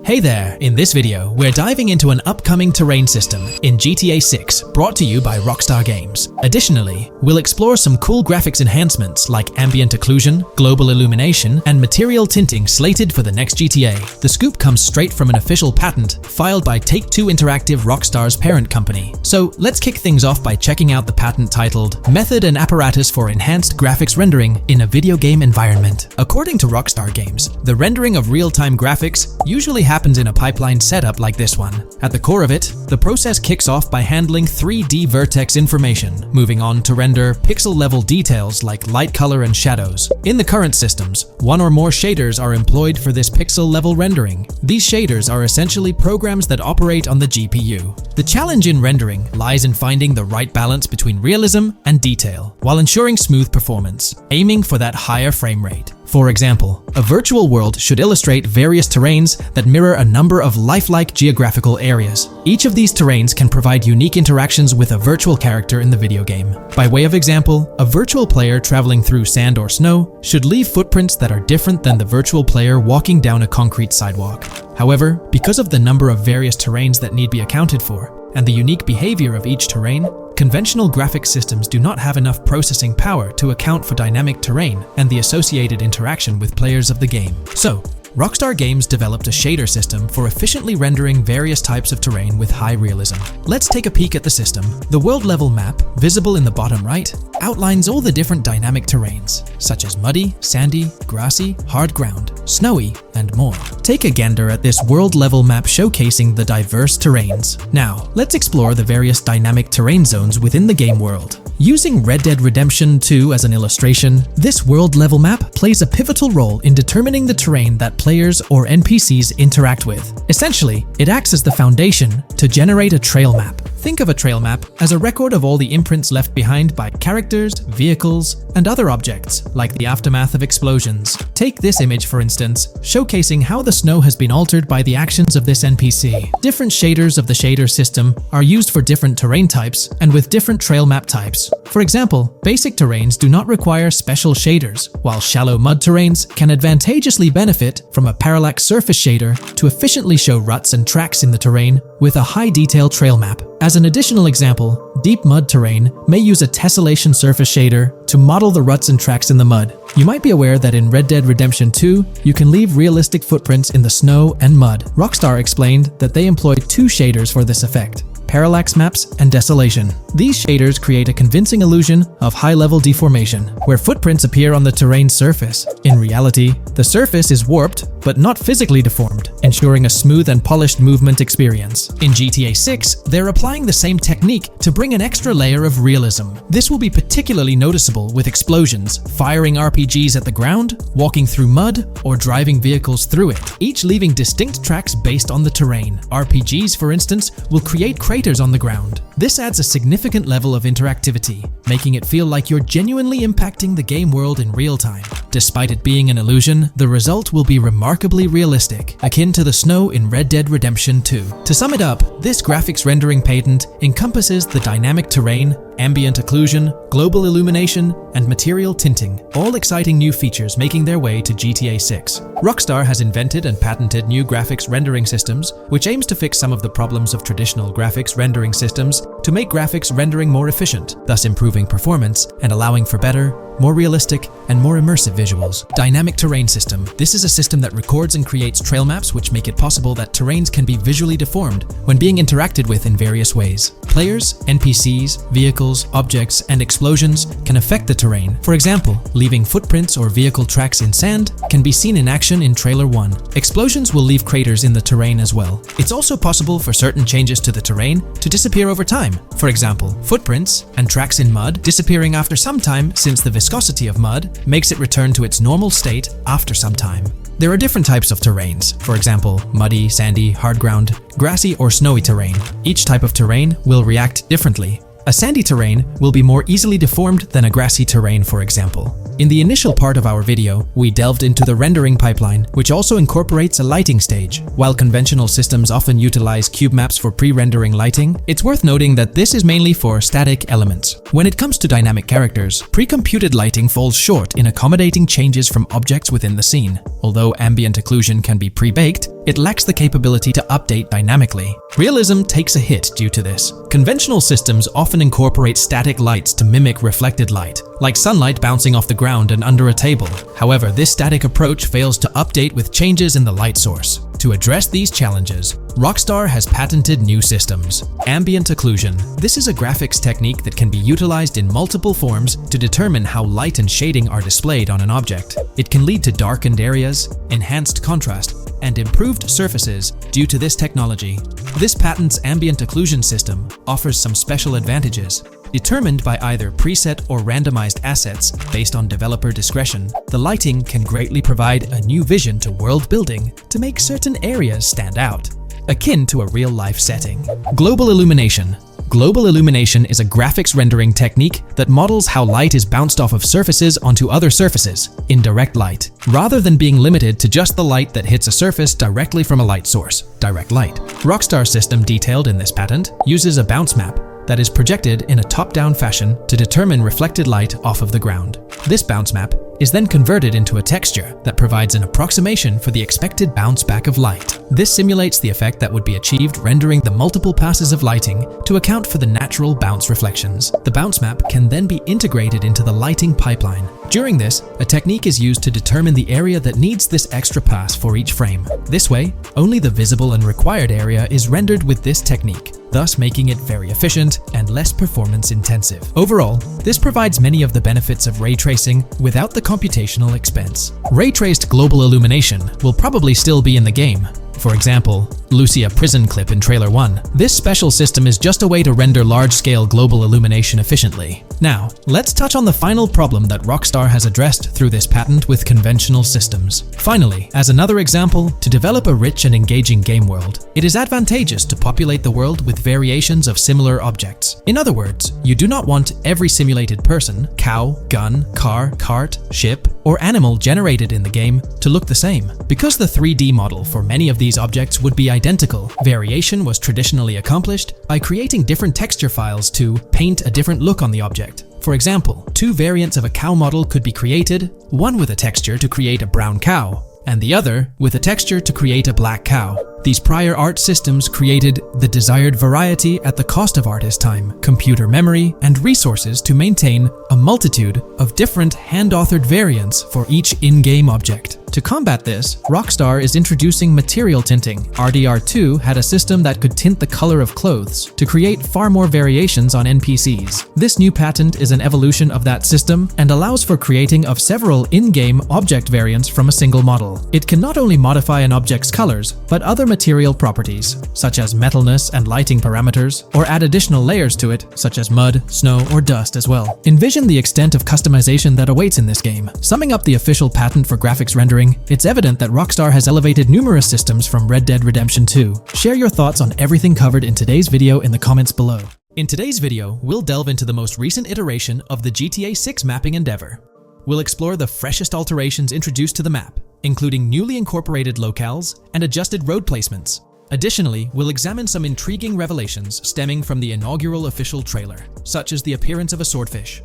Hey there! In this video, we're diving into an upcoming terrain system in GTA 6, brought to you by Rockstar Games. Additionally, we'll explore some cool graphics enhancements like ambient occlusion, global illumination, and material tinting slated for the next GTA. The scoop comes straight from an official patent filed by Take-Two Interactive, Rockstar's parent company. So let's kick things off by checking out the patent titled Method and Apparatus for Enhanced Graphics Rendering in a Video Game Environment. According to Rockstar Games, the rendering of real-time graphics usually happens in a pipeline setup like this one. At the core of it, the process kicks off by handling 3D vertex information, moving on to render pixel-level details like light color and shadows. In the current systems, one or more shaders are employed for this pixel-level rendering. These shaders are essentially programs that operate on the GPU. The challenge in rendering lies in finding the right balance between realism and detail, while ensuring smooth performance, aiming for that higher frame rate. For example, a virtual world should illustrate various terrains that mirror a number of lifelike geographical areas. Each of these terrains can provide unique interactions with a virtual character in the video game. By way of example, a virtual player traveling through sand or snow should leave footprints that are different than the virtual player walking down a concrete sidewalk. However, because of the number of various terrains that need to be accounted for, and the unique behavior of each terrain, conventional graphics systems do not have enough processing power to account for dynamic terrain and the associated interaction with players of the game. So, Rockstar Games developed a shader system for efficiently rendering various types of terrain with high realism. Let's take a peek at the system. The world level map, visible in the bottom right, outlines all the different dynamic terrains, such as muddy, sandy, grassy, hard ground, snowy, and more. Take a gander at this world level map showcasing the diverse terrains. Now, let's explore the various dynamic terrain zones within the game world. Using Red Dead Redemption 2 as an illustration, this world level map plays a pivotal role in determining the terrain that players or NPCs interact with. Essentially, it acts as the foundation to generate a trail map. Think of a trail map as a record of all the imprints left behind by characters, vehicles, and other objects, like the aftermath of explosions. Take this image for instance, showcasing how the snow has been altered by the actions of this NPC. Different shaders of the shader system are used for different terrain types and with different trail map types. For example, basic terrains do not require special shaders, while shallow mud terrains can advantageously benefit from a parallax surface shader to efficiently show ruts and tracks in the terrain with a high detail trail map. As an additional example, deep mud terrain may use a tessellation surface shader to model the ruts and tracks in the mud. You might be aware that in Red Dead Redemption 2, you can leave realistic footprints in the snow and mud. Rockstar explained that they employed two shaders for this effect. parallax maps, and desolation. These shaders create a convincing illusion of high-level deformation, where footprints appear on the terrain's surface. In reality, the surface is warped, but not physically deformed, ensuring a smooth and polished movement experience. In GTA 6, they're applying the same technique to bring an extra layer of realism. This will be particularly noticeable with explosions, firing RPGs at the ground, walking through mud, or driving vehicles through it, each leaving distinct tracks based on the terrain. RPGs, for instance, will create craters on the ground. This adds a significant level of interactivity, making it feel like you're genuinely impacting the game world in real time. Despite it being an illusion, the result will be remarkably realistic, akin to the snow in Red Dead Redemption 2. To sum it up, this graphics rendering patent encompasses the dynamic terrain, ambient occlusion, global illumination, and material tinting, all exciting new features making their way to GTA 6. Rockstar has invented and patented new graphics rendering systems, which aims to fix some of the problems of traditional graphics rendering systems to make graphics rendering more efficient, thus improving performance and allowing for better, more realistic, and more immersive visuals. Dynamic Terrain System. This is a system that records and creates trail maps which make it possible that terrains can be visually deformed when being interacted with in various ways. Players, NPCs, vehicles, objects, and explosions can affect the terrain. For example, leaving footprints or vehicle tracks in sand can be seen in action in Trailer 1. Explosions will leave craters in the terrain as well. It's also possible for certain changes to the terrain to disappear over time. For example, footprints and tracks in mud disappearing after some time, since the viscosity of mud makes it return to its normal state after some time. There are different types of terrains, for example, muddy, sandy, hard ground, grassy, or snowy terrain. Each type of terrain will react differently. A sandy terrain will be more easily deformed than a grassy terrain, for example. In the initial part of our video, we delved into the rendering pipeline, which also incorporates a lighting stage. While conventional systems often utilize cube maps for pre-rendering lighting, it's worth noting that this is mainly for static elements. When it comes to dynamic characters, pre-computed lighting falls short in accommodating changes from objects within the scene. Although ambient occlusion can be pre-baked, it lacks the capability to update dynamically. Realism takes a hit due to this. Conventional systems often incorporate static lights to mimic reflected light, like sunlight bouncing off the ground and under a table. However, this static approach fails to update with changes in the light source. To address these challenges, Rockstar has patented new systems. Ambient occlusion. This is a graphics technique that can be utilized in multiple forms to determine how light and shading are displayed on an object. It can lead to darkened areas, enhanced contrast, and improved surfaces due to this technology. This patent's ambient occlusion system offers some special advantages. Determined by either preset or randomized assets based on developer discretion, the lighting can greatly provide a new vision to world building to make certain areas stand out, akin to a real-life setting. Global illumination. Global illumination is a graphics rendering technique that models how light is bounced off of surfaces onto other surfaces in direct light, rather than being limited to just the light that hits a surface directly from a light source, direct light. Rockstar's system detailed in this patent uses a bounce map that is projected in a top-down fashion to determine reflected light off of the ground. This bounce map is then converted into a texture that provides an approximation for the expected bounce back of light. This simulates the effect that would be achieved rendering the multiple passes of lighting to account for the natural bounce reflections. The bounce map can then be integrated into the lighting pipeline. During this, a technique is used to determine the area that needs this extra pass for each frame. This way, only the visible and required area is rendered with this technique, thus making it very efficient and less performance intensive. Overall, this provides many of the benefits of ray tracing without the computational expense. Ray-traced global illumination will probably still be in the game. For example, Lucia prison clip in Trailer 1. This special system is just a way to render large-scale global illumination efficiently. Now, let's touch on the final problem that Rockstar has addressed through this patent with conventional systems. Finally, as another example, to develop a rich and engaging game world, it is advantageous to populate the world with variations of similar objects. In other words, you do not want every simulated person, cow, gun, car, cart, ship, or animal generated in the game to look the same. Because the 3D model for many of these objects would be identical, variation was traditionally accomplished by creating different texture files to paint a different look on the object. For example, two variants of a cow model could be created, one with a texture to create a brown cow, and the other with a texture to create a black cow. These prior art systems created the desired variety at the cost of artist time, computer memory, and resources to maintain a multitude of different hand-authored variants for each in-game object. To combat this, Rockstar is introducing material tinting. RDR2 had a system that could tint the color of clothes to create far more variations on NPCs. This new patent is an evolution of that system and allows for creating of several in-game object variants from a single model. It can not only modify an object's colors, but other material properties, such as metalness and lighting parameters, or add additional layers to it, such as mud, snow, or dust as well. Envision the extent of customization that awaits in this game. Summing up the official patent for graphics rendering, it's evident that Rockstar has elevated numerous systems from Red Dead Redemption 2. Share your thoughts on everything covered in today's video in the comments below. In today's video, we'll delve into the most recent iteration of the GTA 6 mapping endeavor. We'll explore the freshest alterations introduced to the map, including newly incorporated locales and adjusted road placements. Additionally, we'll examine some intriguing revelations stemming from the inaugural official trailer, such as the appearance of a swordfish.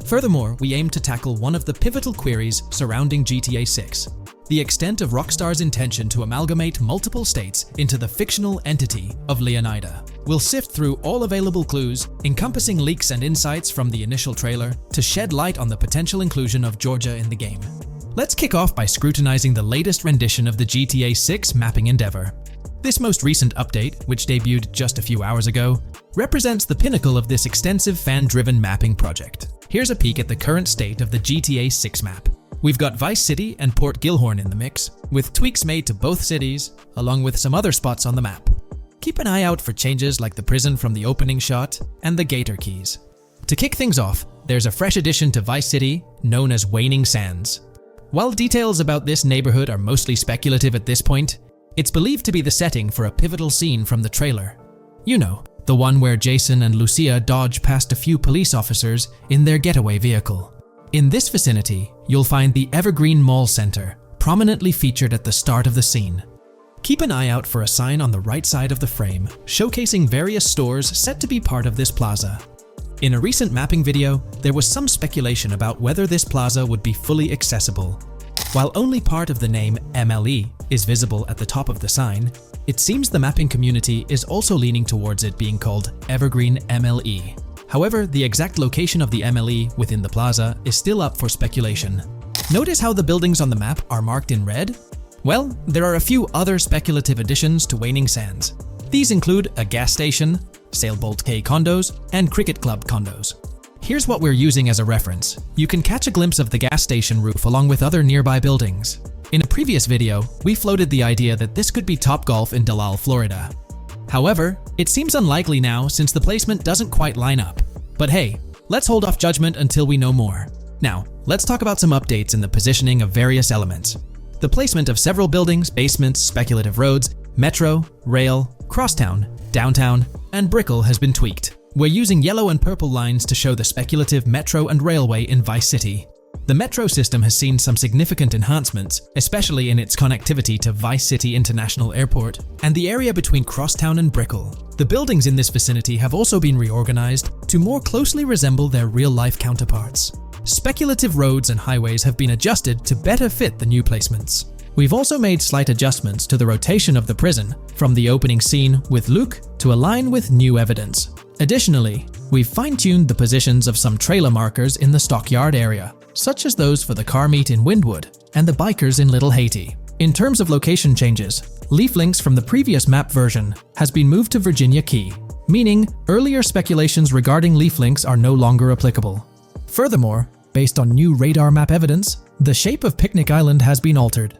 Furthermore, we aim to tackle one of the pivotal queries surrounding GTA 6, the extent of Rockstar's intention to amalgamate multiple states into the fictional entity of Leonida. We'll sift through all available clues, encompassing leaks and insights from the initial trailer, to shed light on the potential inclusion of Georgia in the game. Let's kick off by scrutinizing the latest rendition of the GTA 6 mapping endeavor. This most recent update, which debuted just a few hours ago, represents the pinnacle of this extensive fan-driven mapping project. Here's a peek at the current state of the GTA 6 map. We've got Vice City and Port Gilhorn in the mix, with tweaks made to both cities, along with some other spots on the map. Keep an eye out for changes like the prison from the opening shot and the Gator Keys. To kick things off, there's a fresh addition to Vice City known as Waning Sands. While details about this neighborhood are mostly speculative at this point, it's believed to be the setting for a pivotal scene from the trailer. You know, the one where Jason and Lucia dodge past a few police officers in their getaway vehicle. In this vicinity, you'll find the Evergreen Mall Center, prominently featured at the start of the scene. Keep an eye out for a sign on the right side of the frame, showcasing various stores set to be part of this plaza. In a recent mapping video, there was some speculation about whether this plaza would be fully accessible. While only part of the name MLE is visible at the top of the sign, it seems the mapping community is also leaning towards it being called Evergreen MLE. However, the exact location of the MLE within the plaza is still up for speculation. Notice how the buildings on the map are marked in red? Well, there are a few other speculative additions to Waning Sands. These include a gas station, Sailbolt K condos, and Cricket Club condos. Here's what we're using as a reference. You can catch a glimpse of the gas station roof along with other nearby buildings. In a previous video, we floated the idea that this could be Topgolf in Dalal, Florida. However, it seems unlikely now since the placement doesn't quite line up. But hey, let's hold off judgment until we know more. Now, let's talk about some updates in the positioning of various elements. The placement of several buildings, basements, speculative roads, metro, rail, crosstown, downtown, and Brickell has been tweaked. We're using yellow and purple lines to show the speculative metro and railway in Vice City. The metro system has seen some significant enhancements, especially in its connectivity to Vice City International Airport and the area between Crosstown and Brickell. The buildings in this vicinity have also been reorganized to more closely resemble their real-life counterparts. Speculative roads and highways have been adjusted to better fit the new placements. We've also made slight adjustments to the rotation of the prison from the opening scene with Luke to align with new evidence. Additionally, we've fine-tuned the positions of some trailer markers in the Stockyard area, such as those for the car meet in Wynwood and the bikers in Little Haiti. In terms of location changes, Leaf Links from the previous map version has been moved to Virginia Key, meaning earlier speculations regarding Leaf Links are no longer applicable. Furthermore, based on new radar map evidence, the shape of Picnic Island has been altered.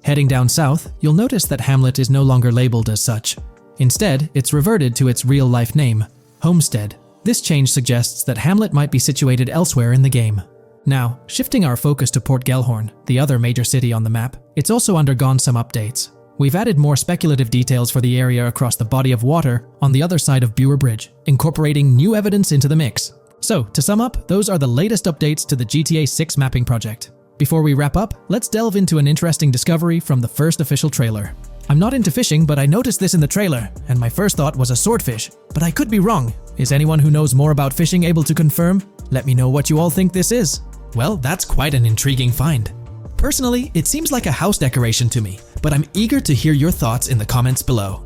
Heading down south, you'll notice that Hamlet is no longer labeled as such. Instead, it's reverted to its real-life name, Homestead. This change suggests that Hamlet might be situated elsewhere in the game. Now, shifting our focus to Port Gellhorn, the other major city on the map, it's also undergone some updates. We've added more speculative details for the area across the body of water on the other side of Bure Bridge, incorporating new evidence into the mix. So, to sum up, those are the latest updates to the GTA 6 mapping project. Before we wrap up, let's delve into an interesting discovery from the first official trailer. I'm not into fishing, but I noticed this in the trailer, and my first thought was a swordfish, but I could be wrong. Is anyone who knows more about fishing able to confirm? Let me know what you all think this is. Well, that's quite an intriguing find. Personally, it seems like a house decoration to me, but I'm eager to hear your thoughts in the comments below.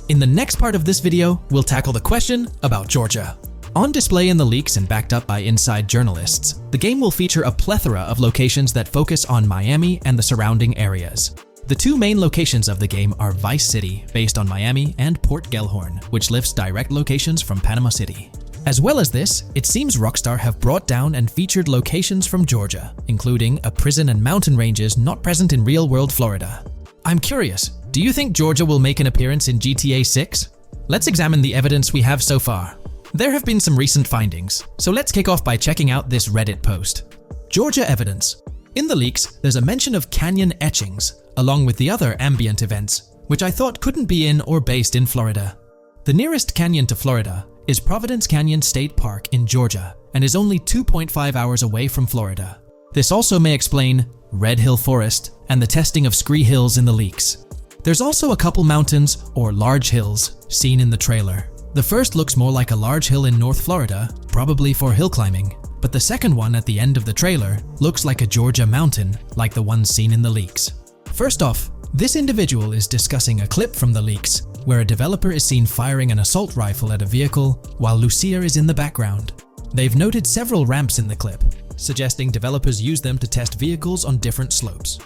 In the next part of this video, we'll tackle the question about Georgia. On display in the leaks and backed up by inside journalists, the game will feature a plethora of locations that focus on Miami and the surrounding areas. The two main locations of the game are Vice City, based on Miami, and Port Gellhorn, which lifts direct locations from Panama City. As well as this, it seems Rockstar have brought down and featured locations from Georgia, including a prison and mountain ranges not present in real-world Florida. I'm curious, do you think Georgia will make an appearance in GTA 6? Let's examine the evidence we have so far. There have been some recent findings, so let's kick off by checking out this Reddit post. Georgia evidence. In the leaks, there's a mention of canyon etchings, along with the other ambient events, which I thought couldn't be in or based in Florida. The nearest canyon to Florida is Providence Canyon State Park in Georgia, and is only 2.5 hours away from Florida. This also may explain Red Hill Forest and the testing of Scree Hills in the leaks. There's also a couple mountains, or large hills, seen in the trailer. The first looks more like a large hill in North Florida, probably for hill climbing, but the second one at the end of the trailer looks like a Georgia mountain, like the one seen in the leaks. First off, this individual is discussing a clip from the leaks, where a developer is seen firing an assault rifle at a vehicle while Lucia is in the background. They've noted several ramps in the clip, suggesting developers use them to test vehicles on different slopes.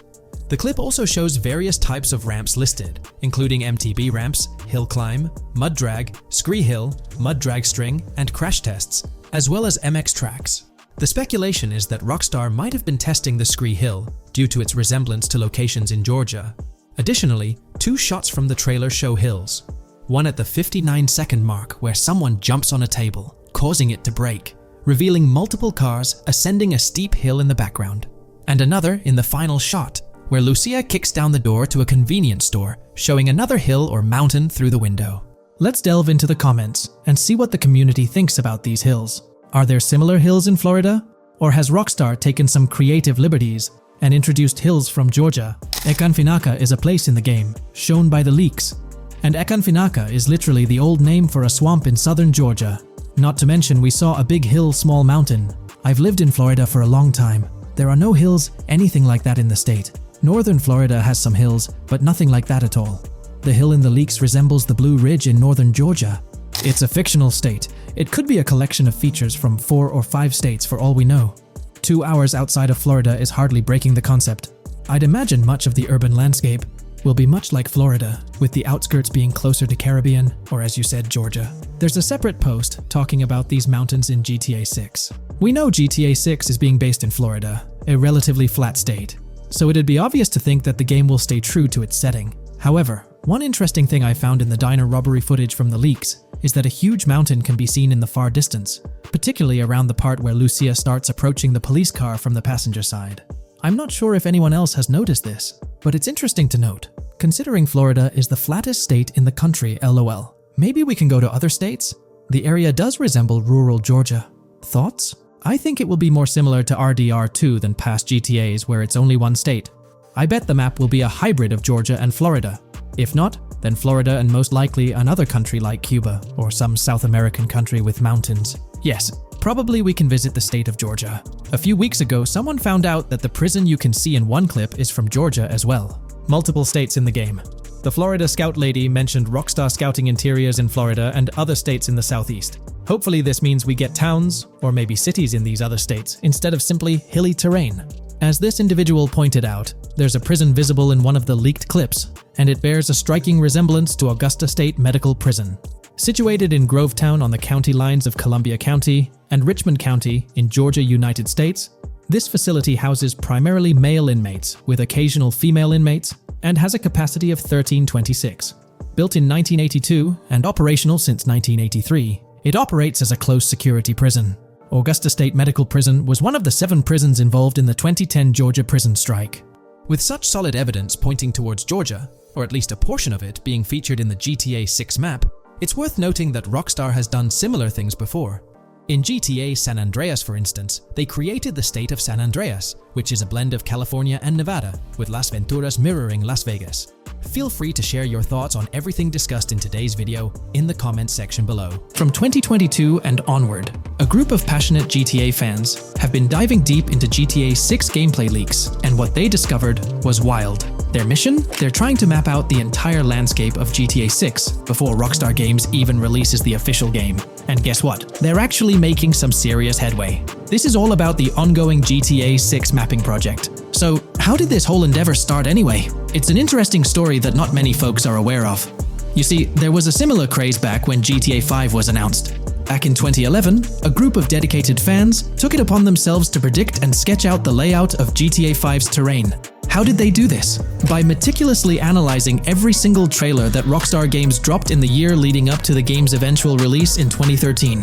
The clip also shows various types of ramps listed, including MTB ramps, hill climb, mud drag, Scree Hill, mud drag string, and crash tests, as well as MX tracks. The speculation is that Rockstar might have been testing the Scree Hill due to its resemblance to locations in Georgia. Additionally, two shots from the trailer show hills. One at the 59-second mark where someone jumps on a table, causing it to break, revealing multiple cars ascending a steep hill in the background. And another in the final shot, where Lucia kicks down the door to a convenience store, showing another hill or mountain through the window. Let's delve into the comments and see what the community thinks about these hills. Are there similar hills in Florida? Or has Rockstar taken some creative liberties and introduced hills from Georgia? Ekanfinaka is a place in the game, shown by the leaks. And Ekanfinaka is literally the old name for a swamp in southern Georgia. Not to mention we saw a big hill, small mountain. I've lived in Florida for a long time. There are no hills, anything like that in the state. Northern Florida has some hills, but nothing like that at all. The hill in the leaks resembles the Blue Ridge in northern Georgia. It's a fictional state. It could be a collection of features from 4 or 5 states for all we know. 2 hours outside of Florida is hardly breaking the concept. I'd imagine much of the urban landscape will be much like Florida, with the outskirts being closer to Caribbean, or as you said, Georgia. There's a separate post talking about these mountains in GTA 6. We know GTA 6 is being based in Florida, a relatively flat state, so it'd be obvious to think that the game will stay true to its setting. However, one interesting thing I found in the diner robbery footage from the leaks is that a huge mountain can be seen in the far distance, particularly around the part where Lucia starts approaching the police car from the passenger side. I'm not sure if anyone else has noticed this, but it's interesting to note, considering Florida is the flattest state in the country, LOL. Maybe we can go to other states? The area does resemble rural Georgia. Thoughts? I think it will be more similar to RDR2 than past GTAs where it's only one state. I bet the map will be a hybrid of Georgia and Florida. If not, then Florida and most likely another country like Cuba or some South American country with mountains. Yes, probably we can visit the state of Georgia. A few weeks ago, someone found out that the prison you can see in one clip is from Georgia as well. Multiple states in the game. The Florida Scout lady mentioned Rockstar scouting interiors in Florida and other states in the southeast. Hopefully this means we get towns, or maybe cities in these other states, instead of simply hilly terrain. As this individual pointed out, there's a prison visible in one of the leaked clips, and it bears a striking resemblance to Augusta State Medical Prison. Situated in Grovetown on the county lines of Columbia County and Richmond County in Georgia, United States, this facility houses primarily male inmates with occasional female inmates and has a capacity of 1326. Built in 1982 and operational since 1983, it operates as a close security prison. Augusta State Medical Prison was one of the 7 prisons involved in the 2010 Georgia prison strike. With such solid evidence pointing towards Georgia, or at least a portion of it being featured in the GTA 6 map, it's worth noting that Rockstar has done similar things before. In GTA San Andreas, for instance, they created the state of San Andreas, which is a blend of California and Nevada, with Las Venturas mirroring Las Vegas. Feel free to share your thoughts on everything discussed in today's video in the comments section below. From 2022 and onward, a group of passionate GTA fans have been diving deep into GTA 6 gameplay leaks, and what they discovered was wild. Their mission? They're trying to map out the entire landscape of GTA 6 before Rockstar Games even releases the official game. And guess what? They're actually making some serious headway. This is all about the ongoing GTA 6 mapping project. So, how did this whole endeavor start anyway? It's an interesting story that not many folks are aware of. You see, there was a similar craze back when GTA 5 was announced. Back in 2011, a group of dedicated fans took it upon themselves to predict and sketch out the layout of GTA 5's terrain. How did they do this? By meticulously analyzing every single trailer that Rockstar Games dropped in the year leading up to the game's eventual release in 2013.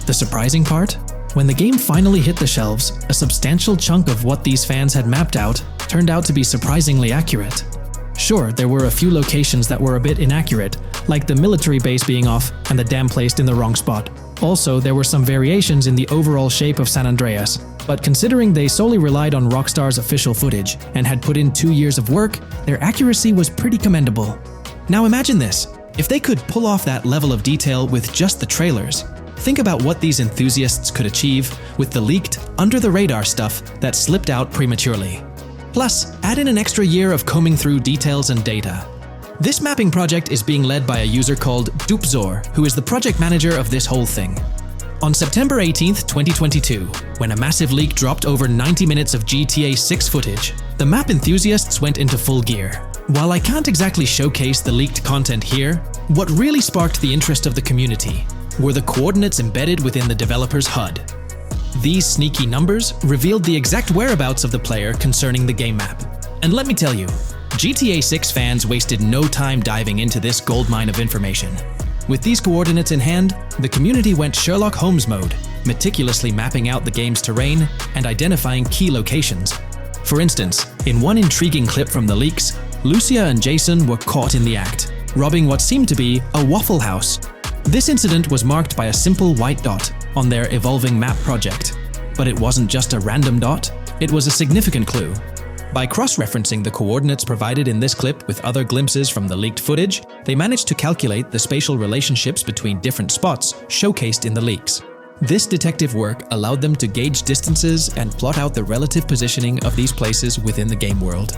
The surprising part? When the game finally hit the shelves, a substantial chunk of what these fans had mapped out turned out to be surprisingly accurate. Sure, there were a few locations that were a bit inaccurate, like the military base being off and the dam placed in the wrong spot. Also, there were some variations in the overall shape of San Andreas, but considering they solely relied on Rockstar's official footage and had put in 2 years of work, their accuracy was pretty commendable. Now imagine this, if they could pull off that level of detail with just the trailers, think about what these enthusiasts could achieve with the leaked, under-the-radar stuff that slipped out prematurely. Plus, add in an extra year of combing through details and data. This mapping project is being led by a user called Dupzor, who is the project manager of this whole thing. On September 18th, 2022, when a massive leak dropped over 90 minutes of GTA 6 footage, the map enthusiasts went into full gear. While I can't exactly showcase the leaked content here, what really sparked the interest of the community were the coordinates embedded within the developer's HUD. These sneaky numbers revealed the exact whereabouts of the player concerning the game map. And let me tell you, GTA 6 fans wasted no time diving into this goldmine of information. With these coordinates in hand, the community went Sherlock Holmes mode, meticulously mapping out the game's terrain and identifying key locations. For instance, in one intriguing clip from the leaks, Lucia and Jason were caught in the act, robbing what seemed to be a Waffle House. This incident was marked by a simple white dot on their evolving map project. But it wasn't just a random dot, it was a significant clue. By cross-referencing the coordinates provided in this clip with other glimpses from the leaked footage, they managed to calculate the spatial relationships between different spots showcased in the leaks. This detective work allowed them to gauge distances and plot out the relative positioning of these places within the game world.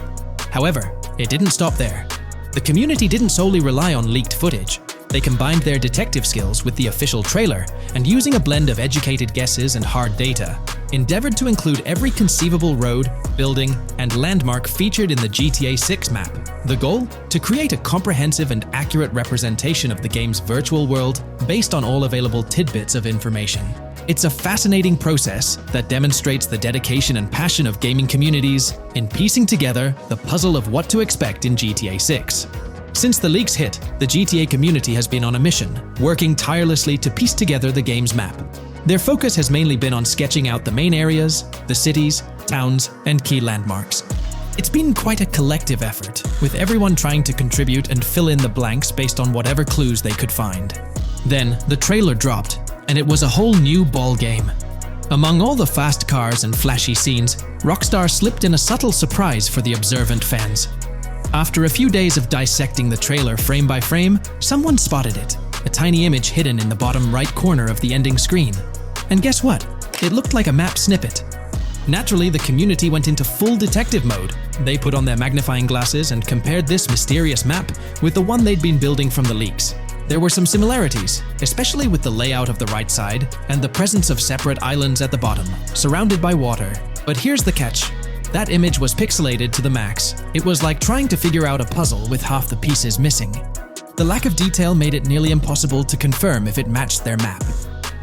However, it didn't stop there. The community didn't solely rely on leaked footage. They combined their detective skills with the official trailer and, using a blend of educated guesses and hard data, endeavored to include every conceivable road, building, and landmark featured in the GTA 6 map. The goal? To create a comprehensive and accurate representation of the game's virtual world based on all available tidbits of information. It's a fascinating process that demonstrates the dedication and passion of gaming communities in piecing together the puzzle of what to expect in GTA 6. Since the leaks hit, the GTA community has been on a mission, working tirelessly to piece together the game's map. Their focus has mainly been on sketching out the main areas, the cities, towns, and key landmarks. It's been quite a collective effort, with everyone trying to contribute and fill in the blanks based on whatever clues they could find. Then, the trailer dropped, and it was a whole new ball game. Among all the fast cars and flashy scenes, Rockstar slipped in a subtle surprise for the observant fans. After a few days of dissecting the trailer frame by frame, someone spotted it, a tiny image hidden in the bottom right corner of the ending screen. And guess what? It looked like a map snippet. Naturally, the community went into full detective mode. They put on their magnifying glasses and compared this mysterious map with the one they'd been building from the leaks. There were some similarities, especially with the layout of the right side and the presence of separate islands at the bottom, surrounded by water. But here's the catch. That image was pixelated to the max. It was like trying to figure out a puzzle with half the pieces missing. The lack of detail made it nearly impossible to confirm if it matched their map.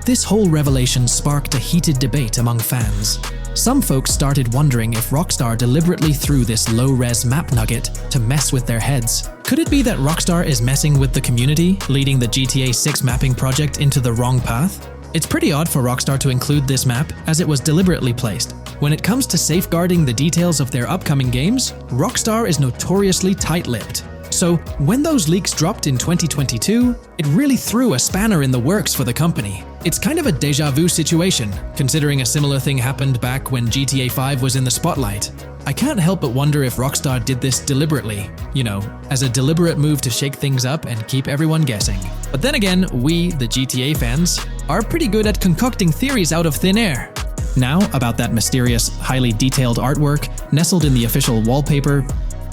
This whole revelation sparked a heated debate among fans. Some folks started wondering if Rockstar deliberately threw this low-res map nugget to mess with their heads. Could it be that Rockstar is messing with the community, leading the GTA 6 mapping project into the wrong path? It's pretty odd for Rockstar to include this map, as it was deliberately placed. When it comes to safeguarding the details of their upcoming games, Rockstar is notoriously tight-lipped. So, when those leaks dropped in 2022, it really threw a spanner in the works for the company. It's kind of a déjà vu situation, considering a similar thing happened back when GTA 5 was in the spotlight. I can't help but wonder if Rockstar did this deliberately, as a deliberate move to shake things up and keep everyone guessing. But then again, we, the GTA fans, are pretty good at concocting theories out of thin air. Now, about that mysterious, highly detailed artwork nestled in the official wallpaper,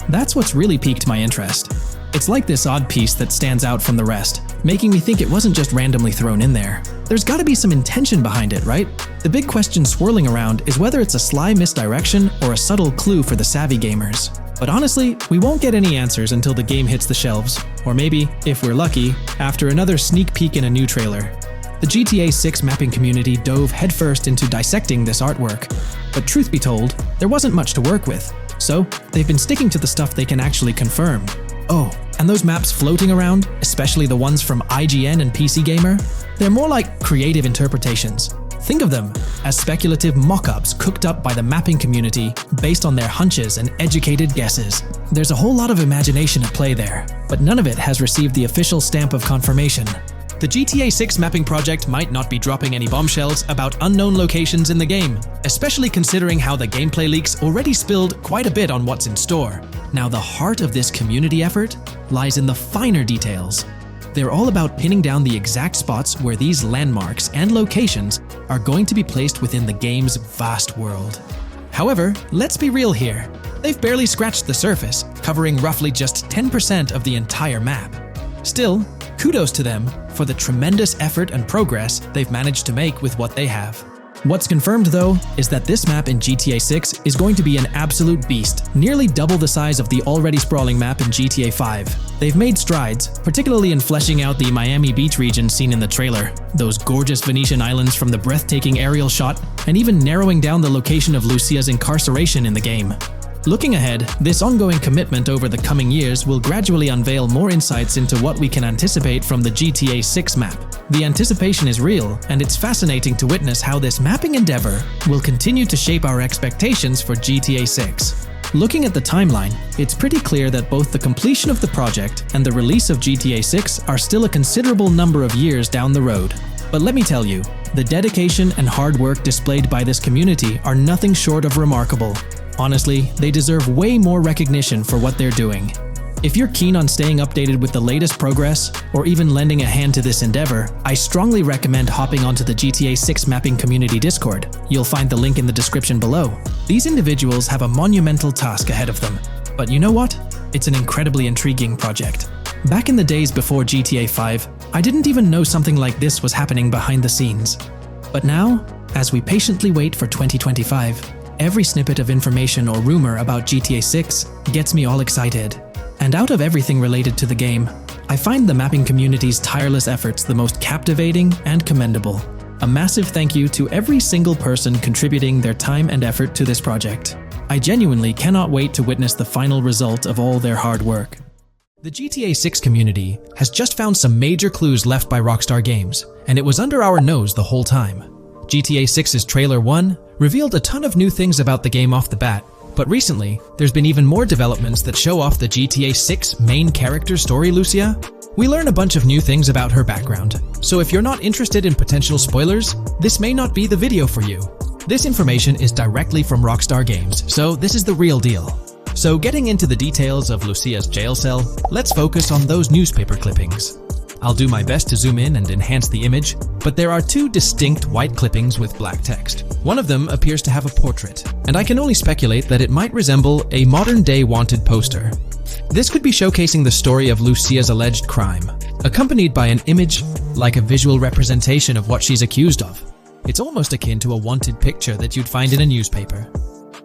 that's what's really piqued my interest. It's like this odd piece that stands out from the rest, making me think it wasn't just randomly thrown in there. There's gotta be some intention behind it, right? The big question swirling around is whether it's a sly misdirection or a subtle clue for the savvy gamers. But honestly, we won't get any answers until the game hits the shelves, or maybe, if we're lucky, after another sneak peek in a new trailer. The GTA 6 mapping community dove headfirst into dissecting this artwork, but truth be told, there wasn't much to work with, so they've been sticking to the stuff they can actually confirm. Oh, and those maps floating around, especially the ones from IGN and PC Gamer, they're more like creative interpretations. Think of them as speculative mock-ups cooked up by the mapping community based on their hunches and educated guesses. There's a whole lot of imagination at play there, but none of it has received the official stamp of confirmation. The GTA 6 mapping project might not be dropping any bombshells about unknown locations in the game, especially considering how the gameplay leaks already spilled quite a bit on what's in store. Now, the heart of this community effort lies in the finer details. They're all about pinning down the exact spots where these landmarks and locations are going to be placed within the game's vast world. However, let's be real here. They've barely scratched the surface, covering roughly just 10% of the entire map. Still, kudos to them for the tremendous effort and progress they've managed to make with what they have. What's confirmed, though, is that this map in GTA 6 is going to be an absolute beast, nearly double the size of the already sprawling map in GTA 5. They've made strides, particularly in fleshing out the Miami Beach region seen in the trailer, those gorgeous Venetian islands from the breathtaking aerial shot, and even narrowing down the location of Lucia's incarceration in the game. Looking ahead, this ongoing commitment over the coming years will gradually unveil more insights into what we can anticipate from the GTA 6 map. The anticipation is real, and it's fascinating to witness how this mapping endeavor will continue to shape our expectations for GTA 6. Looking at the timeline, it's pretty clear that both the completion of the project and the release of GTA 6 are still a considerable number of years down the road. But let me tell you, the dedication and hard work displayed by this community are nothing short of remarkable. Honestly, they deserve way more recognition for what they're doing. If you're keen on staying updated with the latest progress, or even lending a hand to this endeavor, I strongly recommend hopping onto the GTA 6 mapping community Discord. You'll find the link in the description below. These individuals have a monumental task ahead of them. But you know what? It's an incredibly intriguing project. Back in the days before GTA 5, I didn't even know something like this was happening behind the scenes. But now, as we patiently wait for 2025, every snippet of information or rumor about GTA 6 gets me all excited. And out of everything related to the game, I find the mapping community's tireless efforts the most captivating and commendable. A massive thank you to every single person contributing their time and effort to this project. I genuinely cannot wait to witness the final result of all their hard work. The GTA 6 community has just found some major clues left by Rockstar Games, and it was under our nose the whole time. GTA 6's Trailer 1 revealed a ton of new things about the game off the bat, but recently, there's been even more developments that show off the GTA 6 main character story, Lucia. We learn a bunch of new things about her background, so if you're not interested in potential spoilers, this may not be the video for you. This information is directly from Rockstar Games, so this is the real deal. So getting into the details of Lucia's jail cell, let's focus on those newspaper clippings. I'll do my best to zoom in and enhance the image, but there are two distinct white clippings with black text. One of them appears to have a portrait, and I can only speculate that it might resemble a modern-day wanted poster. This could be showcasing the story of Lucia's alleged crime, accompanied by an image like a visual representation of what she's accused of. It's almost akin to a wanted picture that you'd find in a newspaper.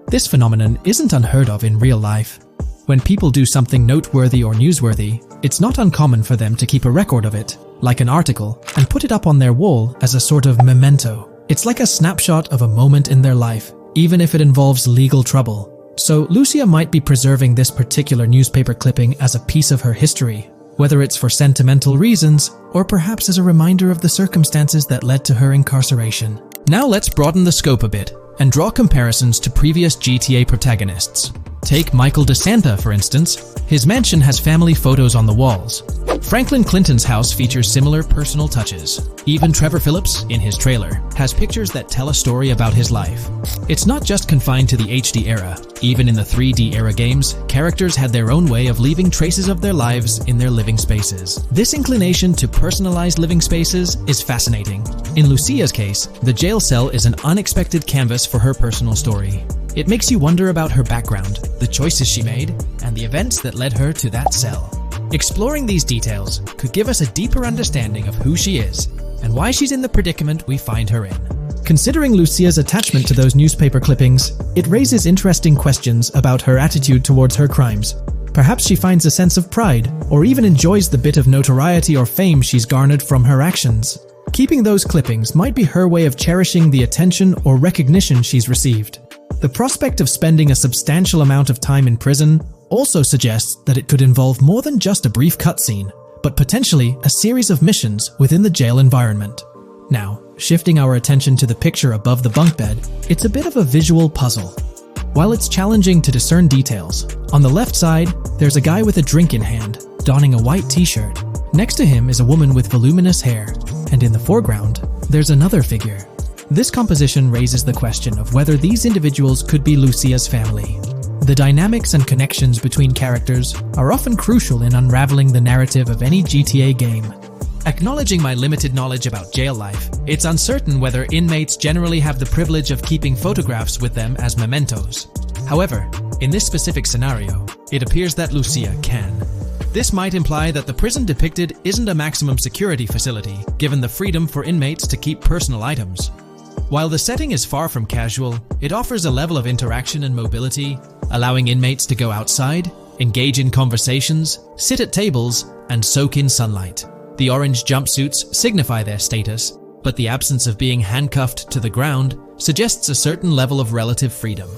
This phenomenon isn't unheard of in real life. When people do something noteworthy or newsworthy, it's not uncommon for them to keep a record of it, like an article, and put it up on their wall as a sort of memento. It's like a snapshot of a moment in their life, even if it involves legal trouble. So Lucia might be preserving this particular newspaper clipping as a piece of her history, whether it's for sentimental reasons, or perhaps as a reminder of the circumstances that led to her incarceration. Now let's broaden the scope a bit, and draw comparisons to previous GTA protagonists. Take Michael DeSanta, for instance. His mansion has family photos on the walls. Franklin Clinton's house features similar personal touches. Even Trevor Phillips, in his trailer, has pictures that tell a story about his life. It's not just confined to the HD era. Even in the 3D era games, characters had their own way of leaving traces of their lives in their living spaces. This inclination to personalized living spaces is fascinating. In Lucia's case, the jail cell is an unexpected canvas for her personal story. It makes you wonder about her background, the choices she made, and the events that led her to that cell. Exploring these details could give us a deeper understanding of who she is and why she's in the predicament we find her in. Considering Lucia's attachment to those newspaper clippings, it raises interesting questions about her attitude towards her crimes. Perhaps she finds a sense of pride, or even enjoys the bit of notoriety or fame she's garnered from her actions. Keeping those clippings might be her way of cherishing the attention or recognition she's received. The prospect of spending a substantial amount of time in prison also suggests that it could involve more than just a brief cutscene, but potentially a series of missions within the jail environment. Now, shifting our attention to the picture above the bunk bed, it's a bit of a visual puzzle. While it's challenging to discern details, on the left side, there's a guy with a drink in hand, donning a white t-shirt. Next to him is a woman with voluminous hair, and in the foreground, there's another figure. This composition raises the question of whether these individuals could be Lucia's family. The dynamics and connections between characters are often crucial in unraveling the narrative of any GTA game. Acknowledging my limited knowledge about jail life, it's uncertain whether inmates generally have the privilege of keeping photographs with them as mementos. However, in this specific scenario, it appears that Lucia can. This might imply that the prison depicted isn't a maximum security facility, given the freedom for inmates to keep personal items. While the setting is far from casual, it offers a level of interaction and mobility, allowing inmates to go outside, engage in conversations, sit at tables, and soak in sunlight. The orange jumpsuits signify their status, but the absence of being handcuffed to the ground suggests a certain level of relative freedom.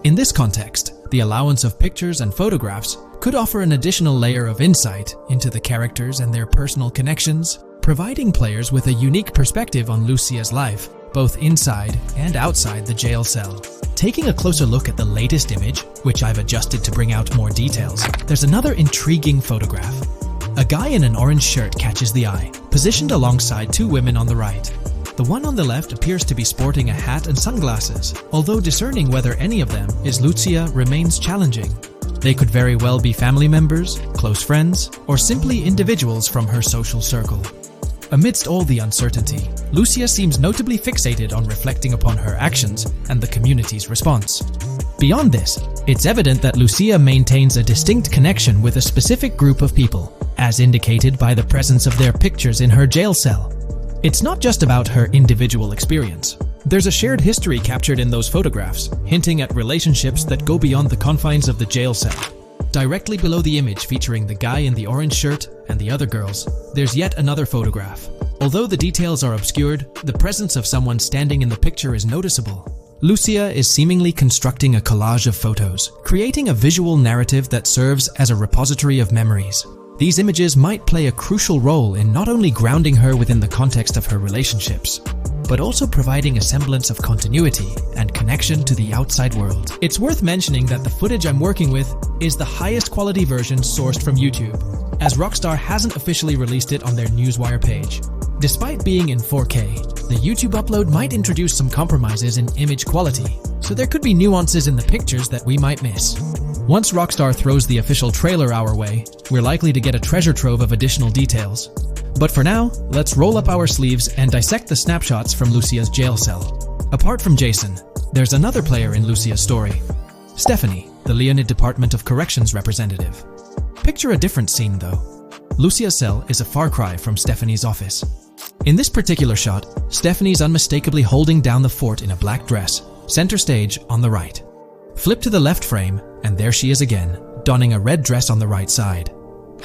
In this context, the allowance of pictures and photographs could offer an additional layer of insight into the characters and their personal connections, providing players with a unique perspective on Lucia's life, both inside and outside the jail cell. Taking a closer look at the latest image, which I've adjusted to bring out more details, there's another intriguing photograph. A guy in an orange shirt catches the eye, positioned alongside two women on the right. The one on the left appears to be sporting a hat and sunglasses, although discerning whether any of them is Lucia remains challenging. They could very well be family members, close friends, or simply individuals from her social circle. Amidst all the uncertainty, Lucia seems notably fixated on reflecting upon her actions and the community's response. Beyond this, it's evident that Lucia maintains a distinct connection with a specific group of people, as indicated by the presence of their pictures in her jail cell. It's not just about her individual experience. There's a shared history captured in those photographs, hinting at relationships that go beyond the confines of the jail cell. Directly below the image featuring the guy in the orange shirt and the other girls, there's yet another photograph. Although the details are obscured, the presence of someone standing in the picture is noticeable. Lucia is seemingly constructing a collage of photos, creating a visual narrative that serves as a repository of memories. These images might play a crucial role in not only grounding her within the context of her relationships, but also providing a semblance of continuity and connection to the outside world. It's worth mentioning that the footage I'm working with is the highest quality version sourced from YouTube, as Rockstar hasn't officially released it on their Newswire page. Despite being in 4K, the YouTube upload might introduce some compromises in image quality, so there could be nuances in the pictures that we might miss. Once Rockstar throws the official trailer our way, we're likely to get a treasure trove of additional details. But for now, let's roll up our sleeves and dissect the snapshots from Lucia's jail cell. Apart from Jason, there's another player in Lucia's story, Stephanie, the Leonid Department of Corrections representative. Picture a different scene though. Lucia's cell is a far cry from Stephanie's office. In this particular shot, Stephanie's unmistakably holding down the fort in a black dress, center stage on the right. Flip to the left frame, and there she is again, donning a red dress on the right side.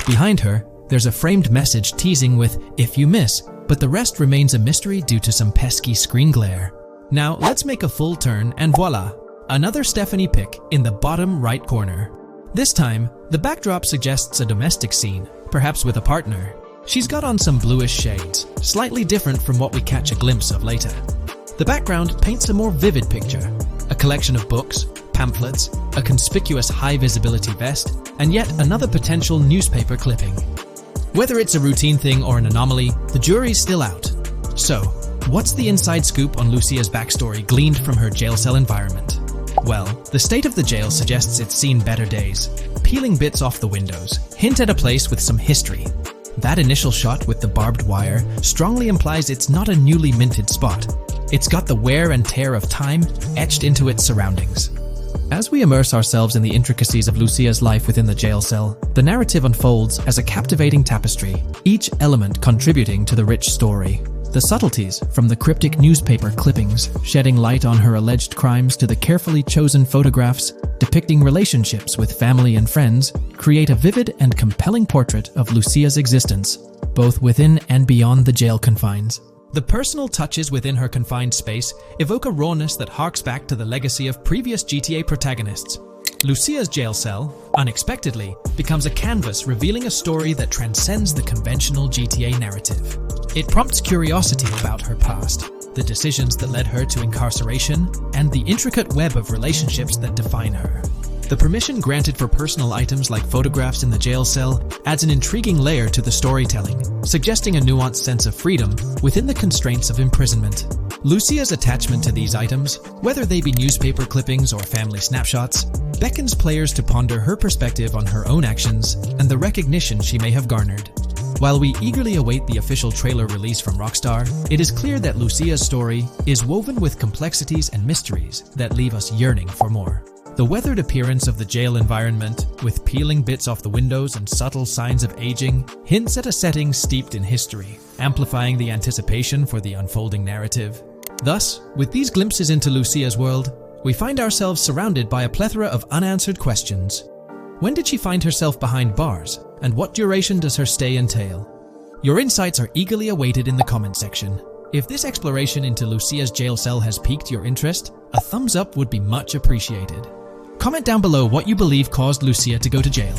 Behind her, there's a framed message teasing with "if you miss," but the rest remains a mystery due to some pesky screen glare. Now let's make a full turn and voila, another Stephanie pic in the bottom right corner. This time, the backdrop suggests a domestic scene, perhaps with a partner. She's got on some bluish shades, slightly different from what we catch a glimpse of later. The background paints a more vivid picture, a collection of books, pamphlets, a conspicuous high-visibility vest, and yet another potential newspaper clipping. Whether it's a routine thing or an anomaly, the jury's still out. So, what's the inside scoop on Lucia's backstory gleaned from her jail cell environment? Well, the state of the jail suggests it's seen better days. Peeling bits off the windows hint at a place with some history. That initial shot with the barbed wire strongly implies it's not a newly minted spot. It's got the wear and tear of time etched into its surroundings. As we immerse ourselves in the intricacies of Lucia's life within the jail cell, the narrative unfolds as a captivating tapestry, each element contributing to the rich story. The subtleties, from the cryptic newspaper clippings shedding light on her alleged crimes to the carefully chosen photographs depicting relationships with family and friends, create a vivid and compelling portrait of Lucia's existence, both within and beyond the jail confines. The personal touches within her confined space evoke a rawness that harks back to the legacy of previous GTA protagonists. Lucia's jail cell, unexpectedly, becomes a canvas revealing a story that transcends the conventional GTA narrative. It prompts curiosity about her past, the decisions that led her to incarceration, and the intricate web of relationships that define her. The permission granted for personal items like photographs in the jail cell adds an intriguing layer to the storytelling, suggesting a nuanced sense of freedom within the constraints of imprisonment. Lucia's attachment to these items, whether they be newspaper clippings or family snapshots, beckons players to ponder her perspective on her own actions and the recognition she may have garnered. While we eagerly await the official trailer release from Rockstar, it is clear that Lucia's story is woven with complexities and mysteries that leave us yearning for more. The weathered appearance of the jail environment, with peeling bits off the windows and subtle signs of aging, hints at a setting steeped in history, amplifying the anticipation for the unfolding narrative. Thus, with these glimpses into Lucia's world, we find ourselves surrounded by a plethora of unanswered questions. When did she find herself behind bars, and what duration does her stay entail? Your insights are eagerly awaited in the comment section. If this exploration into Lucia's jail cell has piqued your interest, a thumbs up would be much appreciated. Comment down below what you believe caused Lucia to go to jail.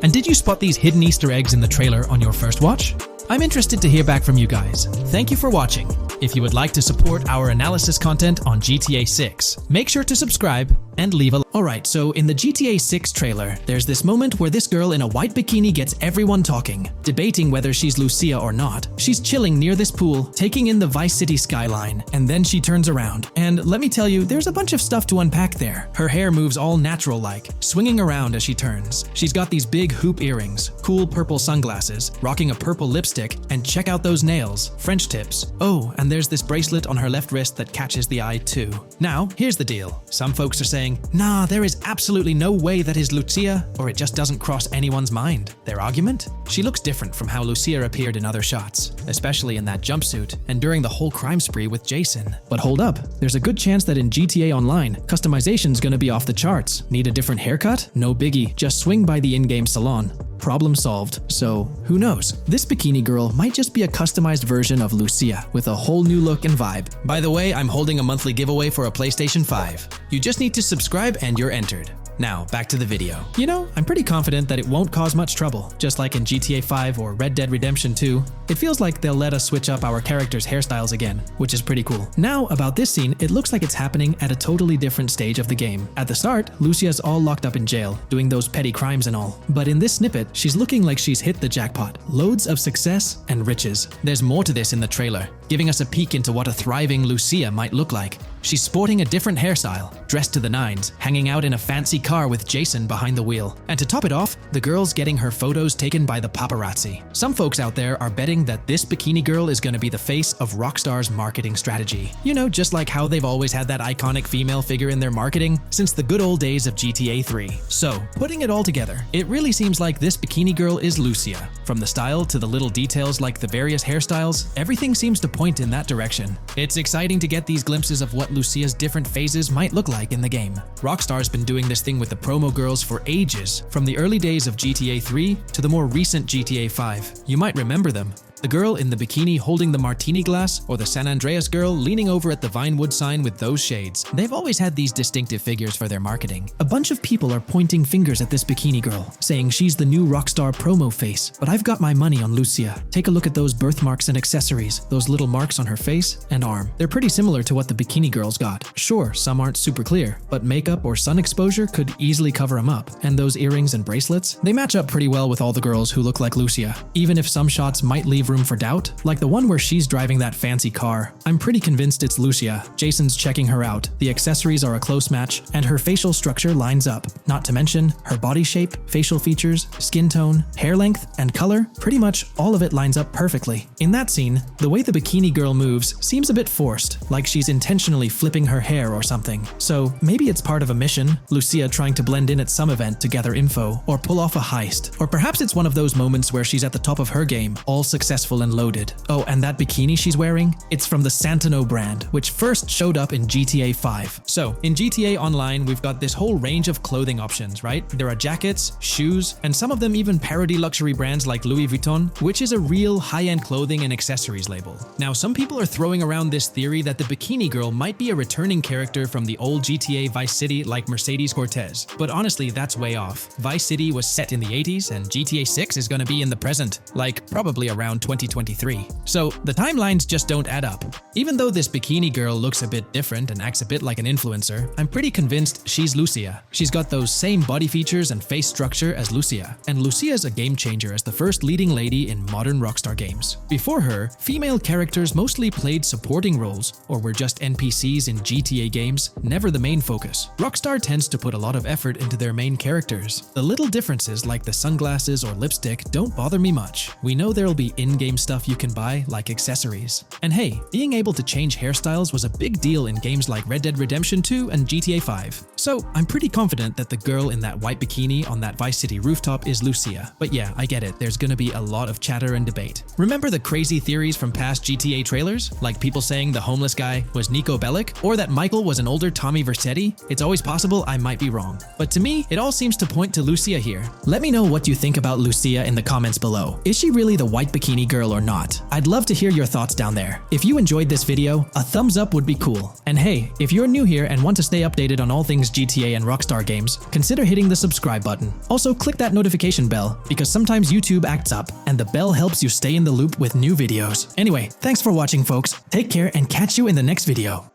And did you spot these hidden Easter eggs in the trailer on your first watch? I'm interested to hear back from you guys. Thank you for watching. If you would like to support our analysis content on GTA 6, make sure to subscribe and leave a... Alright, so in the GTA 6 trailer, there's this moment where this girl in a white bikini gets everyone talking, debating whether she's Lucia or not. She's chilling near this pool, taking in the Vice City skyline, and then she turns around. And let me tell you, there's a bunch of stuff to unpack there. Her hair moves all natural-like, swinging around as she turns. She's got these big hoop earrings, cool purple sunglasses, rocking a purple lipstick, and check out those nails, French tips. Oh, and there's this bracelet on her left wrist that catches the eye too. Now, here's the deal. Some folks are saying, nah, there is absolutely no way that is Lucia, or it just doesn't cross anyone's mind. Their argument? She looks different from how Lucia appeared in other shots, especially in that jumpsuit and during the whole crime spree with Jason. But hold up, there's a good chance that in GTA Online, customization's gonna be off the charts. Need a different haircut? No biggie, just swing by the in-game salon. Problem solved. So, who knows? This bikini girl might just be a customized version of Lucia with a whole new look and vibe. By the way, I'm holding a monthly giveaway for a PlayStation 5. You just need to subscribe and you're entered. Now, back to the video. You know, I'm pretty confident that it won't cause much trouble, just like in GTA 5 or Red Dead Redemption 2. It feels like they'll let us switch up our characters' hairstyles again, which is pretty cool. Now, about this scene, it looks like it's happening at a totally different stage of the game. At the start, Lucia's all locked up in jail, doing those petty crimes and all. But in this snippet, she's looking like she's hit the jackpot. Loads of success and riches. There's more to this in the trailer, giving us a peek into what a thriving Lucia might look like. She's sporting a different hairstyle, dressed to the nines, hanging out in a fancy car with Jason behind the wheel. And to top it off, the girl's getting her photos taken by the paparazzi. Some folks out there are betting that this bikini girl is gonna be the face of Rockstar's marketing strategy. You know, just like how they've always had that iconic female figure in their marketing since the good old days of GTA 3. So, putting it all together, it really seems like this bikini girl is Lucia. From the style to the little details like the various hairstyles, everything seems to point in that direction. It's exciting to get these glimpses of what Lucia's different phases might look like in the game. Rockstar's been doing this thing with the promo girls for ages, from the early days of GTA 3 to the more recent GTA 5. You might remember them. The girl in the bikini holding the martini glass, or the San Andreas girl leaning over at the Vinewood sign with those shades. They've always had these distinctive figures for their marketing. A bunch of people are pointing fingers at this bikini girl, saying she's the new Rockstar promo face, but I've got my money on Lucia. Take a look at those birthmarks and accessories, those little marks on her face and arm. They're pretty similar to what the bikini girl's got. Sure, some aren't super clear, but makeup or sun exposure could easily cover them up. And those earrings and bracelets, they match up pretty well with all the girls who look like Lucia, even if some shots might leave of room for doubt, like the one where she's driving that fancy car. I'm pretty convinced it's Lucia. Jason's checking her out, the accessories are a close match, and her facial structure lines up. Not to mention, her body shape, facial features, skin tone, hair length, and color, pretty much all of it lines up perfectly. In that scene, the way the bikini girl moves seems a bit forced, like she's intentionally flipping her hair or something. So maybe it's part of a mission, Lucia trying to blend in at some event to gather info, or pull off a heist. Or perhaps it's one of those moments where she's at the top of her game, all successful and loaded. Oh, and that bikini she's wearing? It's from the Santino brand, which first showed up in GTA 5. So, in GTA Online, we've got this whole range of clothing options, right? There are jackets, shoes, and some of them even parody luxury brands like Louis Vuitton, which is a real high-end clothing and accessories label. Now, some people are throwing around this theory that the bikini girl might be a returning character from the old GTA Vice City like Mercedes Cortez, but honestly, that's way off. Vice City was set in the 80s, and GTA 6 is gonna be in the present, like probably around 2023. So the timelines just don't add up. Even though this bikini girl looks a bit different and acts a bit like an influencer, I'm pretty convinced she's Lucia. She's got those same body features and face structure as Lucia, and Lucia's a game changer as the first leading lady in modern Rockstar games. Before her, female characters mostly played supporting roles or were just NPCs in GTA games, never the main focus. Rockstar tends to put a lot of effort into their main characters. The little differences like the sunglasses or lipstick don't bother me much. We know there'll be in-game stuff you can buy, like accessories. And hey, being able to change hairstyles was a big deal in games like Red Dead Redemption 2 and GTA 5. So I'm pretty confident that the girl in that white bikini on that Vice City rooftop is Lucia. But yeah, I get it, there's gonna be a lot of chatter and debate. Remember the crazy theories from past GTA trailers? Like people saying the homeless guy was Nico Bellic, or that Michael was an older Tommy Vercetti? It's always possible I might be wrong. But to me, it all seems to point to Lucia here. Let me know what you think about Lucia in the comments below. Is she really the white bikini girl or not? I'd love to hear your thoughts down there. If you enjoyed this video, a thumbs up would be cool. And hey, if you're new here and want to stay updated on all things GTA and Rockstar games, consider hitting the subscribe button. Also, click that notification bell, because sometimes YouTube acts up, and the bell helps you stay in the loop with new videos. Anyway, thanks for watching, folks. Take care and catch you in the next video.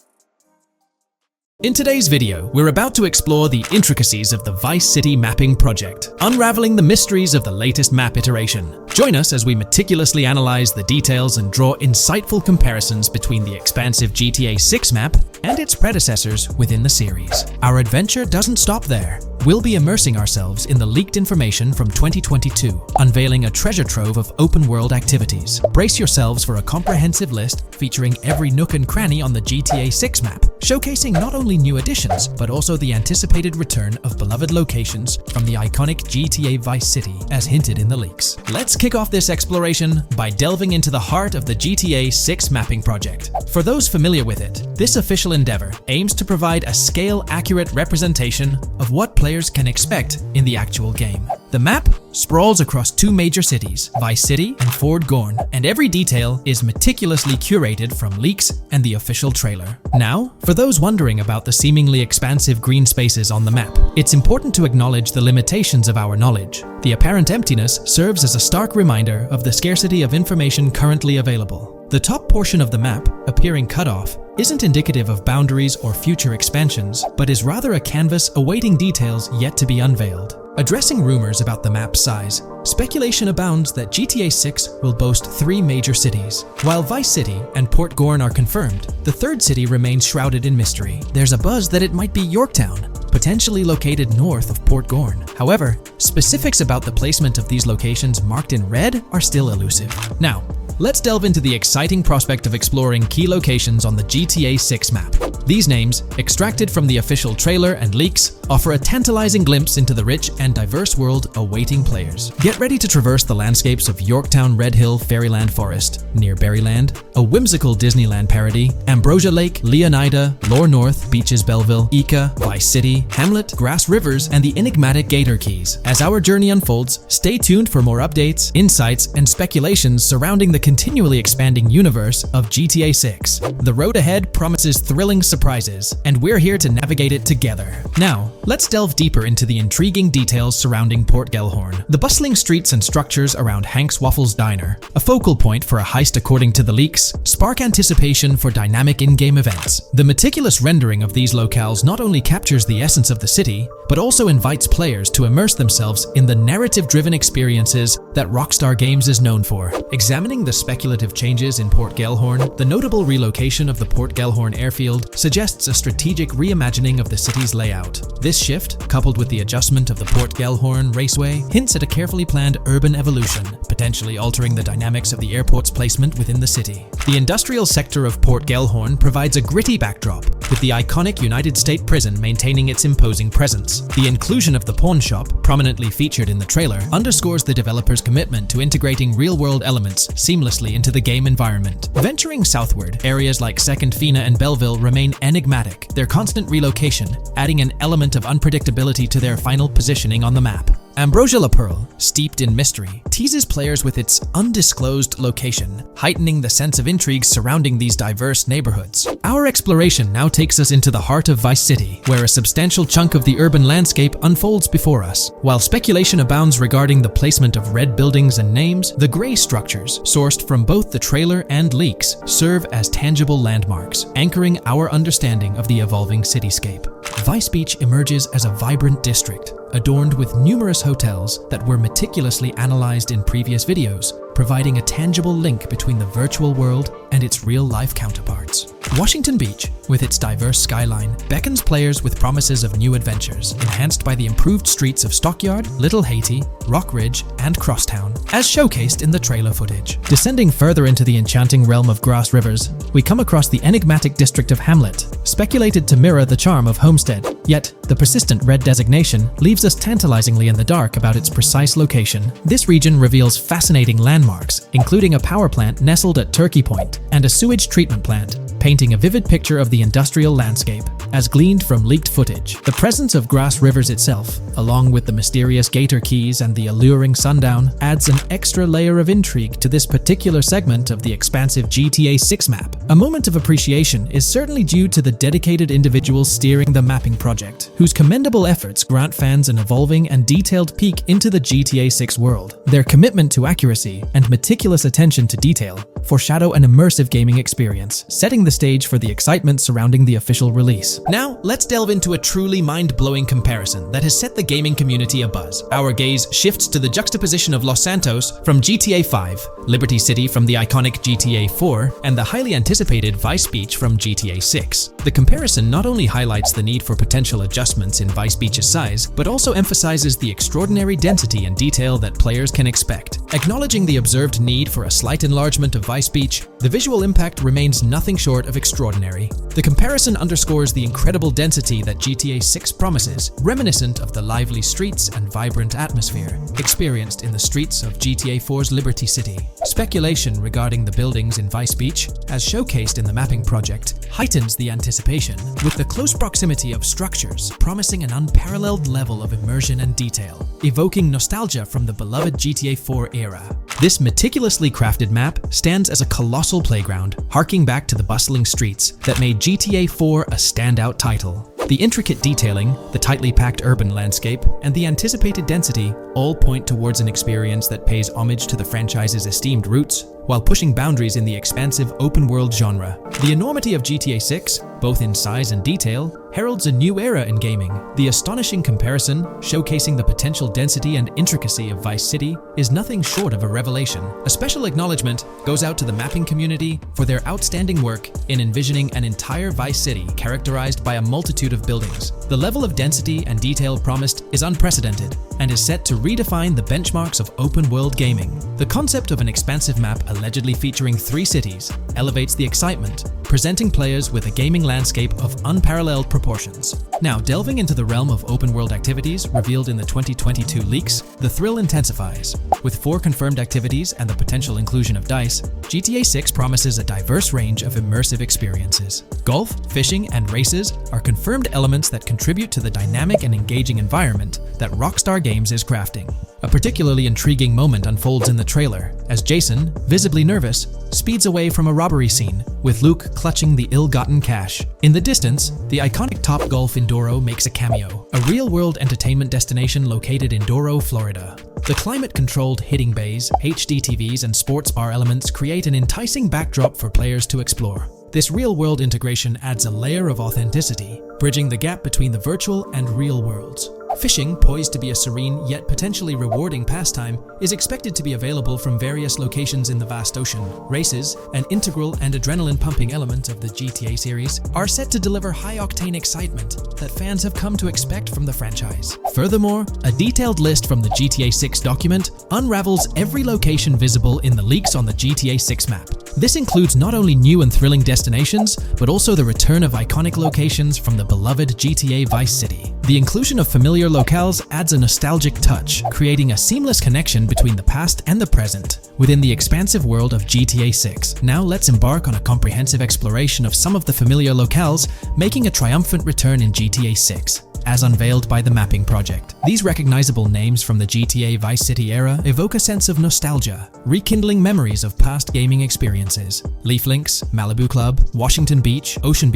In today's video, we're about to explore the intricacies of the Vice City mapping project, unraveling the mysteries of the latest map iteration. Join us as we meticulously analyze the details and draw insightful comparisons between the expansive GTA 6 map and its predecessors within the series. Our adventure doesn't stop there. We'll be immersing ourselves in the leaked information from 2022, unveiling a treasure trove of open-world activities. Brace yourselves for a comprehensive list featuring every nook and cranny on the GTA 6 map, showcasing not only new additions, but also the anticipated return of beloved locations from the iconic GTA Vice City, as hinted in the leaks. Let's kick off this exploration by delving into the heart of the GTA 6 mapping project. For those familiar with it, this official endeavor aims to provide a scale-accurate representation of what players can expect in the actual game. The map sprawls across two major cities, Vice City and Fort Gorn, and every detail is meticulously curated from leaks and the official trailer. Now, for those wondering about the seemingly expansive green spaces on the map, it's important to acknowledge the limitations of our knowledge. The apparent emptiness serves as a stark reminder of the scarcity of information currently available. The top portion of the map, appearing cut off, isn't indicative of boundaries or future expansions, but is rather a canvas awaiting details yet to be unveiled. Addressing rumors about the map's size, speculation abounds that GTA 6 will boast 3 major cities. While Vice City and Port Gorn are confirmed, the third city remains shrouded in mystery. There's a buzz that it might be Yorktown, potentially located north of Port Gorn. However, specifics about the placement of these locations marked in red are still elusive. Now, let's delve into the exciting prospect of exploring key locations on the GTA 6 map. These names, extracted from the official trailer and leaks, offer a tantalizing glimpse into the rich and diverse world awaiting players. Get ready to traverse the landscapes of Yorktown Red Hill Fairyland Forest, near Berryland, a whimsical Disneyland parody, Ambrosia Lake, Leonida, Lore North, Beaches Belleville, Ica, Vice City, Hamlet, Grass Rivers, and the enigmatic Gator Keys. As our journey unfolds, stay tuned for more updates, insights, and speculations surrounding the continually expanding universe of GTA 6. The road ahead promises thrilling surprises, and we're here to navigate it together. Now, let's delve deeper into the intriguing details surrounding Port Gellhorn. The bustling streets and structures around Hank's Waffles Diner, a focal point for a heist according to the leaks, spark anticipation for dynamic in-game events. The meticulous rendering of these locales not only captures the essence of the city, but also invites players to immerse themselves in the narrative-driven experiences that Rockstar Games is known for. Examining the speculative changes in Port Gellhorn, the notable relocation of the Port Gellhorn airfield suggests a strategic reimagining of the city's layout. This shift, coupled with the adjustment of the Port Gellhorn Raceway, hints at a carefully planned urban evolution, potentially altering the dynamics of the airport's placement within the city. The industrial sector of Port Gellhorn provides a gritty backdrop, with the iconic United States Prison maintaining its imposing presence. The inclusion of the pawn shop, prominently featured in the trailer, underscores the developer's commitment to integrating real-world elements seamlessly into the game environment. Venturing southward, areas like Second Fina and Belleville remain enigmatic, their constant relocation adding an element of unpredictability to their final positioning on the map. Ambrosia La Pearl, steeped in mystery, teases players with its undisclosed location, heightening the sense of intrigue surrounding these diverse neighborhoods. Our exploration now takes us into the heart of Vice City, where a substantial chunk of the urban landscape unfolds before us. While speculation abounds regarding the placement of red buildings and names, the gray structures, sourced from both the trailer and leaks, serve as tangible landmarks, anchoring our understanding of the evolving cityscape. Vice Beach emerges as a vibrant district, adorned with numerous hotels that were meticulously analyzed in previous videos, providing a tangible link between the virtual world and its real-life counterparts. Washington Beach, with its diverse skyline, beckons players with promises of new adventures, enhanced by the improved streets of Stockyard, Little Haiti, Rock Ridge, and Crosstown, as showcased in the trailer footage. Descending further into the enchanting realm of Grass Rivers, we come across the enigmatic district of Hamlet, speculated to mirror the charm of Homestead. Yet, the persistent red designation leaves us tantalizingly in the dark about its precise location. This region reveals fascinating landmarks, including a power plant nestled at Turkey Point and a sewage treatment plant, painting a vivid picture of the industrial landscape, as gleaned from leaked footage. The presence of Grass Rivers itself, along with the mysterious Gator Keys and the alluring sundown, adds an extra layer of intrigue to this particular segment of the expansive GTA 6 map. A moment of appreciation is certainly due to the dedicated individuals steering the mapping project, whose commendable efforts grant fans an evolving and detailed peek into the GTA 6 world. Their commitment to accuracy and meticulous attention to detail foreshadow an immersive gaming experience, setting the stage for the excitement surrounding the official release. Now, let's delve into a truly mind-blowing comparison that has set the gaming community abuzz. Our gaze shifts to the juxtaposition of Los Santos from GTA 5, Liberty City from the iconic GTA 4, and the highly anticipated Vice Beach from GTA 6. The comparison not only highlights the need for potential adjustments in Vice Beach's size, but also emphasizes the extraordinary density and detail that players can expect. Acknowledging the observed need for a slight enlargement of Vice Beach, the visual impact remains nothing short of extraordinary. The comparison underscores the incredible density that GTA 6 promises, reminiscent of the lively streets and vibrant atmosphere experienced in the streets of GTA 4's Liberty City. Speculation regarding the buildings in Vice Beach, as showcased in the mapping project, heightens the anticipation, with the close proximity of structures promising an unparalleled level of immersion and detail, evoking nostalgia from the beloved GTA 4 era. This meticulously crafted map stands as a colossal playground, harking back to the bustling streets that made GTA 4 a standout title. The intricate detailing, the tightly packed urban landscape, and the anticipated density all point towards an experience that pays homage to the franchise's esteemed roots, while pushing boundaries in the expansive open-world genre. The enormity of GTA 6, both in size and detail, heralds a new era in gaming. The astonishing comparison, showcasing the potential density and intricacy of Vice City, is nothing short of a revelation. A special acknowledgement goes out to the mapping community for their outstanding work in envisioning an entire Vice City characterized by a multitude of buildings. The level of density and detail promised is unprecedented and is set to redefine the benchmarks of open-world gaming. The concept of an expansive map allegedly featuring 3 cities elevates the excitement, presenting players with a gaming landscape of unparalleled proportions. Now, delving into the realm of open-world activities revealed in the 2022 leaks, the thrill intensifies. With 4 confirmed activities and the potential inclusion of DICE, GTA 6 promises a diverse range of immersive experiences. Golf, fishing, and races are confirmed elements that contribute to the dynamic and engaging environment that Rockstar Games is crafting. A particularly intriguing moment unfolds in the trailer, as Jason, visibly nervous, speeds away from a robbery scene, with Luke clutching the ill-gotten cash. In the distance, the iconic Topgolf in Douro makes a cameo, a real-world entertainment destination located in Douro, Florida. The climate-controlled hitting bays, HD TVs, and sports bar elements create an enticing backdrop for players to explore. This real-world integration adds a layer of authenticity, bridging the gap between the virtual and real worlds. Fishing, poised to be a serene yet potentially rewarding pastime, is expected to be available from various locations in the vast ocean. Races, an integral and adrenaline-pumping element of the GTA series, are set to deliver high-octane excitement that fans have come to expect from the franchise. Furthermore, a detailed list from the GTA 6 document unravels every location visible in the leaks on the GTA 6 map. This includes not only new and thrilling destinations, but also the return of iconic locations from the beloved GTA Vice City. The inclusion of familiar locales adds a nostalgic touch, creating a seamless connection between the past and the present within the expansive world of GTA 6. Now let's embark on a comprehensive exploration of some of the familiar locales, making a triumphant return in GTA 6. As unveiled by the Mapping Project. These recognizable names from the GTA Vice City era evoke a sense of nostalgia, rekindling memories of past gaming experiences. Leaf Links, Malibu Club, Washington Beach, Ocean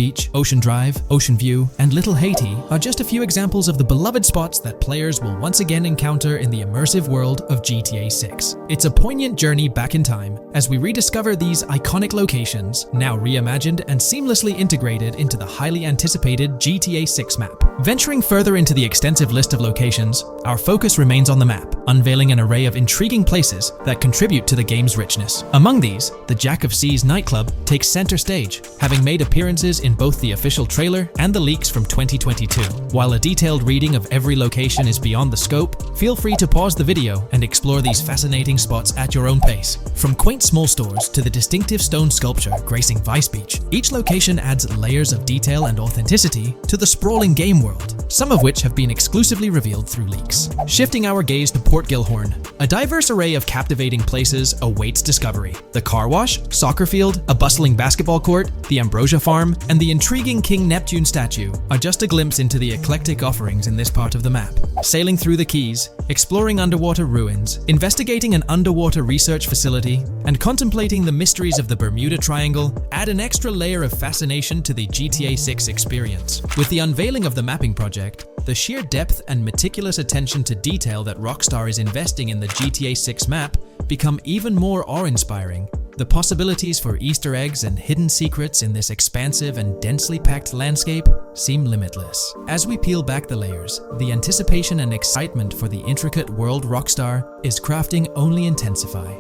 Drive, Ocean View, and Little Haiti are just a few examples of the beloved spots that players will once again encounter in the immersive world of GTA 6. It's a poignant journey back in time as we rediscover these iconic locations, now reimagined and seamlessly integrated into the highly anticipated GTA 6 map. Venturing further into the extensive list of locations, our focus remains on the map, unveiling an array of intriguing places that contribute to the game's richness. Among these, the Jack of Seas nightclub takes center stage, having made appearances in both the official trailer and the leaks from 2022. While a detailed reading of every location is beyond the scope, feel free to pause the video and explore these fascinating spots at your own pace. From quaint small stores to the distinctive stone sculpture gracing Vice Beach, each location adds layers of detail and authenticity to the sprawling game world, some of which have been exclusively revealed through leaks. Shifting our gaze to Port Gilhorn, a diverse array of captivating places awaits discovery. The car wash, soccer field, a bustling basketball court, the Ambrosia Farm, and the intriguing King Neptune statue are just a glimpse into the eclectic offerings in this part of the map. Sailing through the Keys, exploring underwater ruins, investigating an underwater research facility, and contemplating the mysteries of the Bermuda Triangle add an extra layer of fascination to the GTA 6 experience. With the unveiling of the Mapping Project, the sheer depth and meticulous attention to detail that Rockstar is investing in the GTA 6 map become even more awe-inspiring. The possibilities for Easter eggs and hidden secrets in this expansive and densely packed landscape seem limitless. As we peel back the layers, the anticipation and excitement for the intricate world Rockstar is crafting only intensify.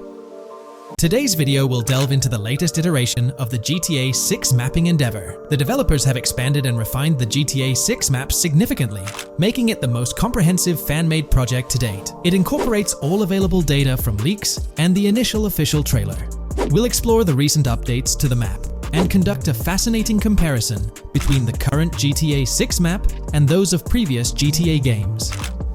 Today's video will delve into the latest iteration of the GTA 6 mapping endeavor. The developers have expanded and refined the GTA 6 map significantly, making it the most comprehensive fan-made project to date. It incorporates all available data from leaks and the initial official trailer. We'll explore the recent updates to the map and conduct a fascinating comparison between the current GTA 6 map and those of previous GTA games.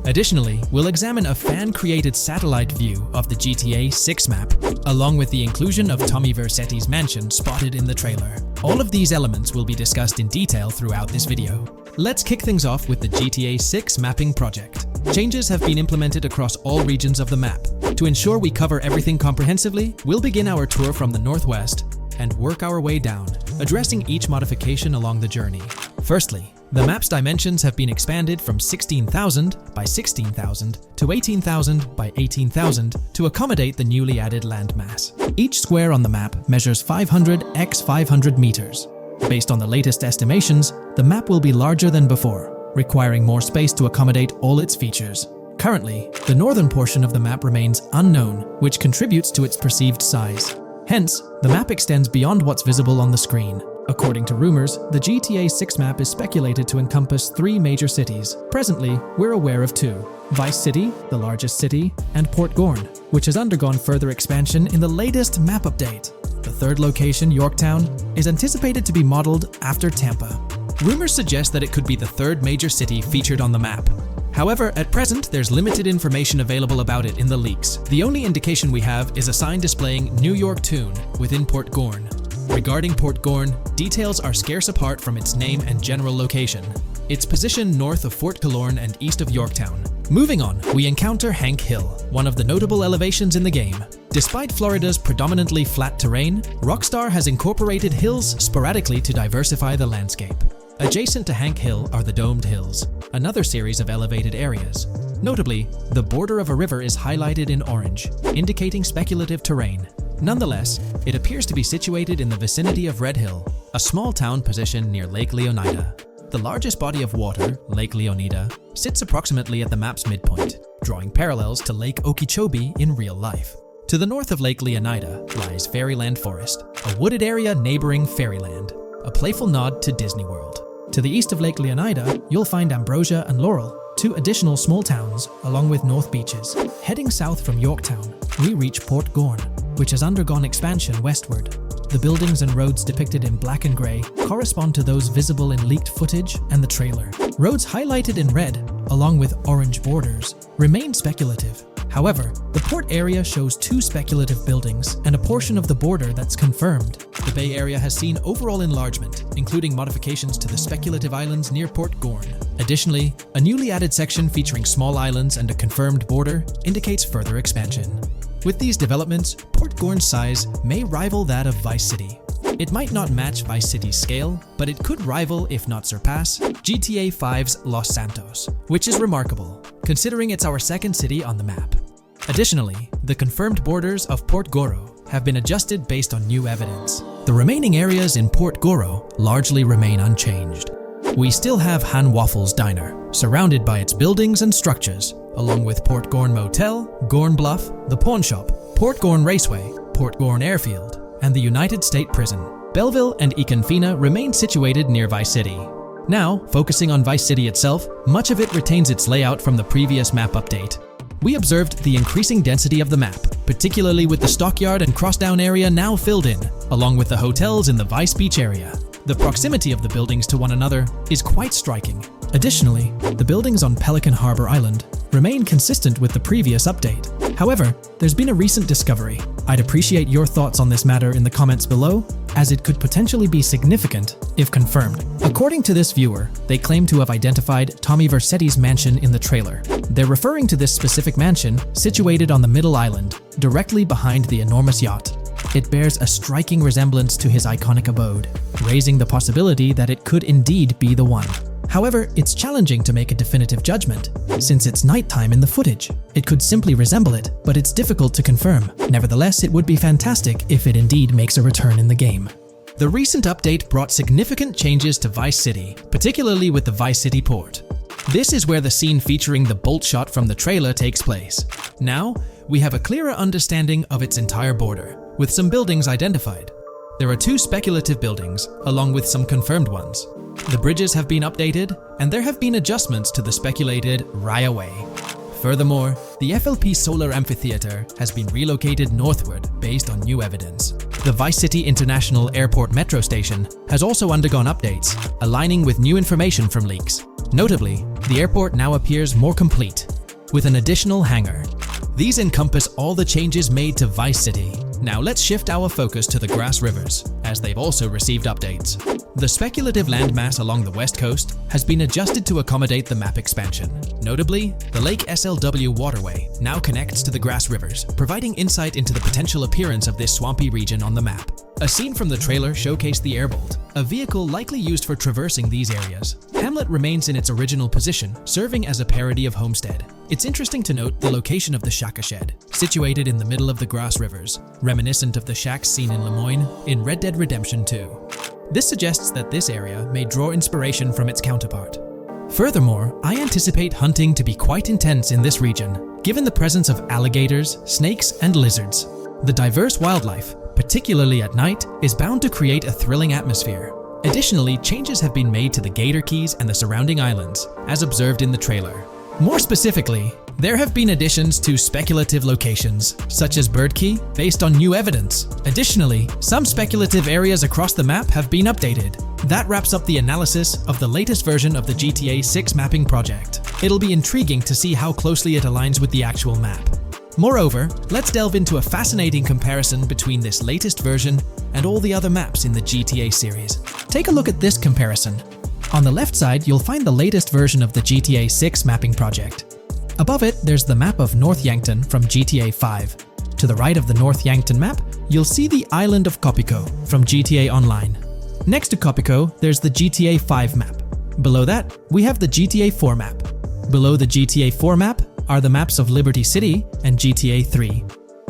Additionally, we'll examine a fan-created satellite view of the GTA 6 map, along with the inclusion of Tommy Vercetti's mansion spotted in the trailer. All of these elements will be discussed in detail throughout this video. Let's kick things off with the GTA 6 mapping project. Changes have been implemented across all regions of the map. To ensure we cover everything comprehensively, we'll begin our tour from the northwest and work our way down, addressing each modification along the journey. Firstly, the map's dimensions have been expanded from 16,000 by 16,000 to 18,000 by 18,000 to accommodate the newly added landmass. Each square on the map measures 500 x 500 meters. Based on the latest estimations, the map will be larger than before, requiring more space to accommodate all its features. Currently, the northern portion of the map remains unknown, which contributes to its perceived size. Hence, the map extends beyond what's visible on the screen. According to rumors, the GTA 6 map is speculated to encompass 3 major cities. Presently, we're aware of 2. Vice City, the largest city, and Port Gorn, which has undergone further expansion in the latest map update. The third location, Yorktown, is anticipated to be modeled after Tampa. Rumors suggest that it could be the third major city featured on the map. However, at present, there's limited information available about it in the leaks. The only indication we have is a sign displaying New York Tune within Port Gorn. Regarding Port Gorn, details are scarce apart from its name and general location. It's positioned north of Fort Killorn and east of Yorktown, Moving on, we encounter Hank Hill, one of the notable elevations in the game. Despite Florida's predominantly flat terrain, Rockstar has incorporated hills sporadically to diversify the landscape. Adjacent to Hank Hill are the Domed Hills, another series of elevated areas. Notably, the border of a river is highlighted in orange, indicating speculative terrain. Nonetheless, it appears to be situated in the vicinity of Red Hill, a small town positioned near Lake Leonida. The largest body of water, Lake Leonida, sits approximately at the map's midpoint, drawing parallels to Lake Okeechobee in real life. To the north of Lake Leonida lies Fairyland Forest, a wooded area neighboring Fairyland, a playful nod to Disney World. To the east of Lake Leonida, you'll find Ambrosia and Laurel, two additional small towns, along with North Beaches. Heading south from Yorktown, we reach Port Gorn, which has undergone expansion westward. The buildings and roads depicted in black and grey correspond to those visible in leaked footage and the trailer. Roads highlighted in red, along with orange borders, remain speculative. However, the port area shows two speculative buildings and a portion of the border that's confirmed. The Bay Area has seen overall enlargement, including modifications to the speculative islands near Port Gorn. Additionally, a newly added section featuring small islands and a confirmed border indicates further expansion. With these developments, Port Gorn's size may rival that of Vice City. It might not match Vice City's scale, but it could rival, if not surpass, GTA 5's Los Santos, which is remarkable, considering it's our second city on the map. Additionally, the confirmed borders of Port Goro have been adjusted based on new evidence. The remaining areas in Port Goro largely remain unchanged. We still have Han Waffles Diner, surrounded by its buildings and structures, along with Port Gorn Motel, Gorn Bluff, the Pawn Shop, Port Gorn Raceway, Port Gorn Airfield, and the United State Prison. Belleville and Econfina remain situated near Vice City. Now, focusing on Vice City itself, much of it retains its layout from the previous map update. We observed the increasing density of the map, particularly with the Stockyard and Crossdown area now filled in, along with the hotels in the Vice Beach area. The proximity of the buildings to one another is quite striking. Additionally, the buildings on Pelican Harbor Island remain consistent with the previous update. However, there's been a recent discovery. I'd appreciate your thoughts on this matter in the comments below, as it could potentially be significant if confirmed. According to this viewer, they claim to have identified Tommy Vercetti's mansion in the trailer. They're referring to this specific mansion situated on the middle island, directly behind the enormous yacht. It bears a striking resemblance to his iconic abode, raising the possibility that it could indeed be the one. However, it's challenging to make a definitive judgment, since it's nighttime in the footage. It could simply resemble it, but it's difficult to confirm. Nevertheless, it would be fantastic if it indeed makes a return in the game. The recent update brought significant changes to Vice City, particularly with the Vice City port. This is where the scene featuring the bolt shot from the trailer takes place. Now, we have a clearer understanding of its entire border, with some buildings identified. There are two speculative buildings, along with some confirmed ones. The bridges have been updated, and there have been adjustments to the speculated Raya Way. Furthermore, the FLP Solar Amphitheater has been relocated northward based on new evidence. The Vice City International Airport metro station has also undergone updates, aligning with new information from leaks. Notably, the airport now appears more complete, with an additional hangar. These encompass all the changes made to Vice City. Now let's shift our focus to the Grass Rivers, as they've also received updates. The speculative landmass along the west coast has been adjusted to accommodate the map expansion. Notably, the Lake SLW waterway now connects to the Grass Rivers, providing insight into the potential appearance of this swampy region on the map. A scene from the trailer showcased the Airbolt, a vehicle likely used for traversing these areas. Hamlet remains in its original position, serving as a parody of Homestead. It's interesting to note the location of the Shaka Shed, situated in the middle of the Grass Rivers, reminiscent of the shacks seen in Lemoyne in Red Dead Redemption 2. This suggests that this area may draw inspiration from its counterpart. Furthermore, I anticipate hunting to be quite intense in this region, given the presence of alligators, snakes, and lizards. The diverse wildlife, particularly at night, is bound to create a thrilling atmosphere. Additionally, changes have been made to the Gator Keys and the surrounding islands, as observed in the trailer. More specifically, there have been additions to speculative locations, such as Bird Key, based on new evidence. Additionally, some speculative areas across the map have been updated. That wraps up the analysis of the latest version of the GTA 6 mapping project. It'll be intriguing to see how closely it aligns with the actual map. Moreover, let's delve into a fascinating comparison between this latest version and all the other maps in the GTA series. Take a look at this comparison. On the left side, you'll find the latest version of the GTA 6 mapping project. Above it, there's the map of North Yankton from GTA 5. To the right of the North Yankton map, you'll see the island of Copico from GTA Online. Next to Copico, there's the GTA 5 map. Below that, we have the GTA 4 map. Below the GTA 4 map are the maps of Liberty City and GTA 3.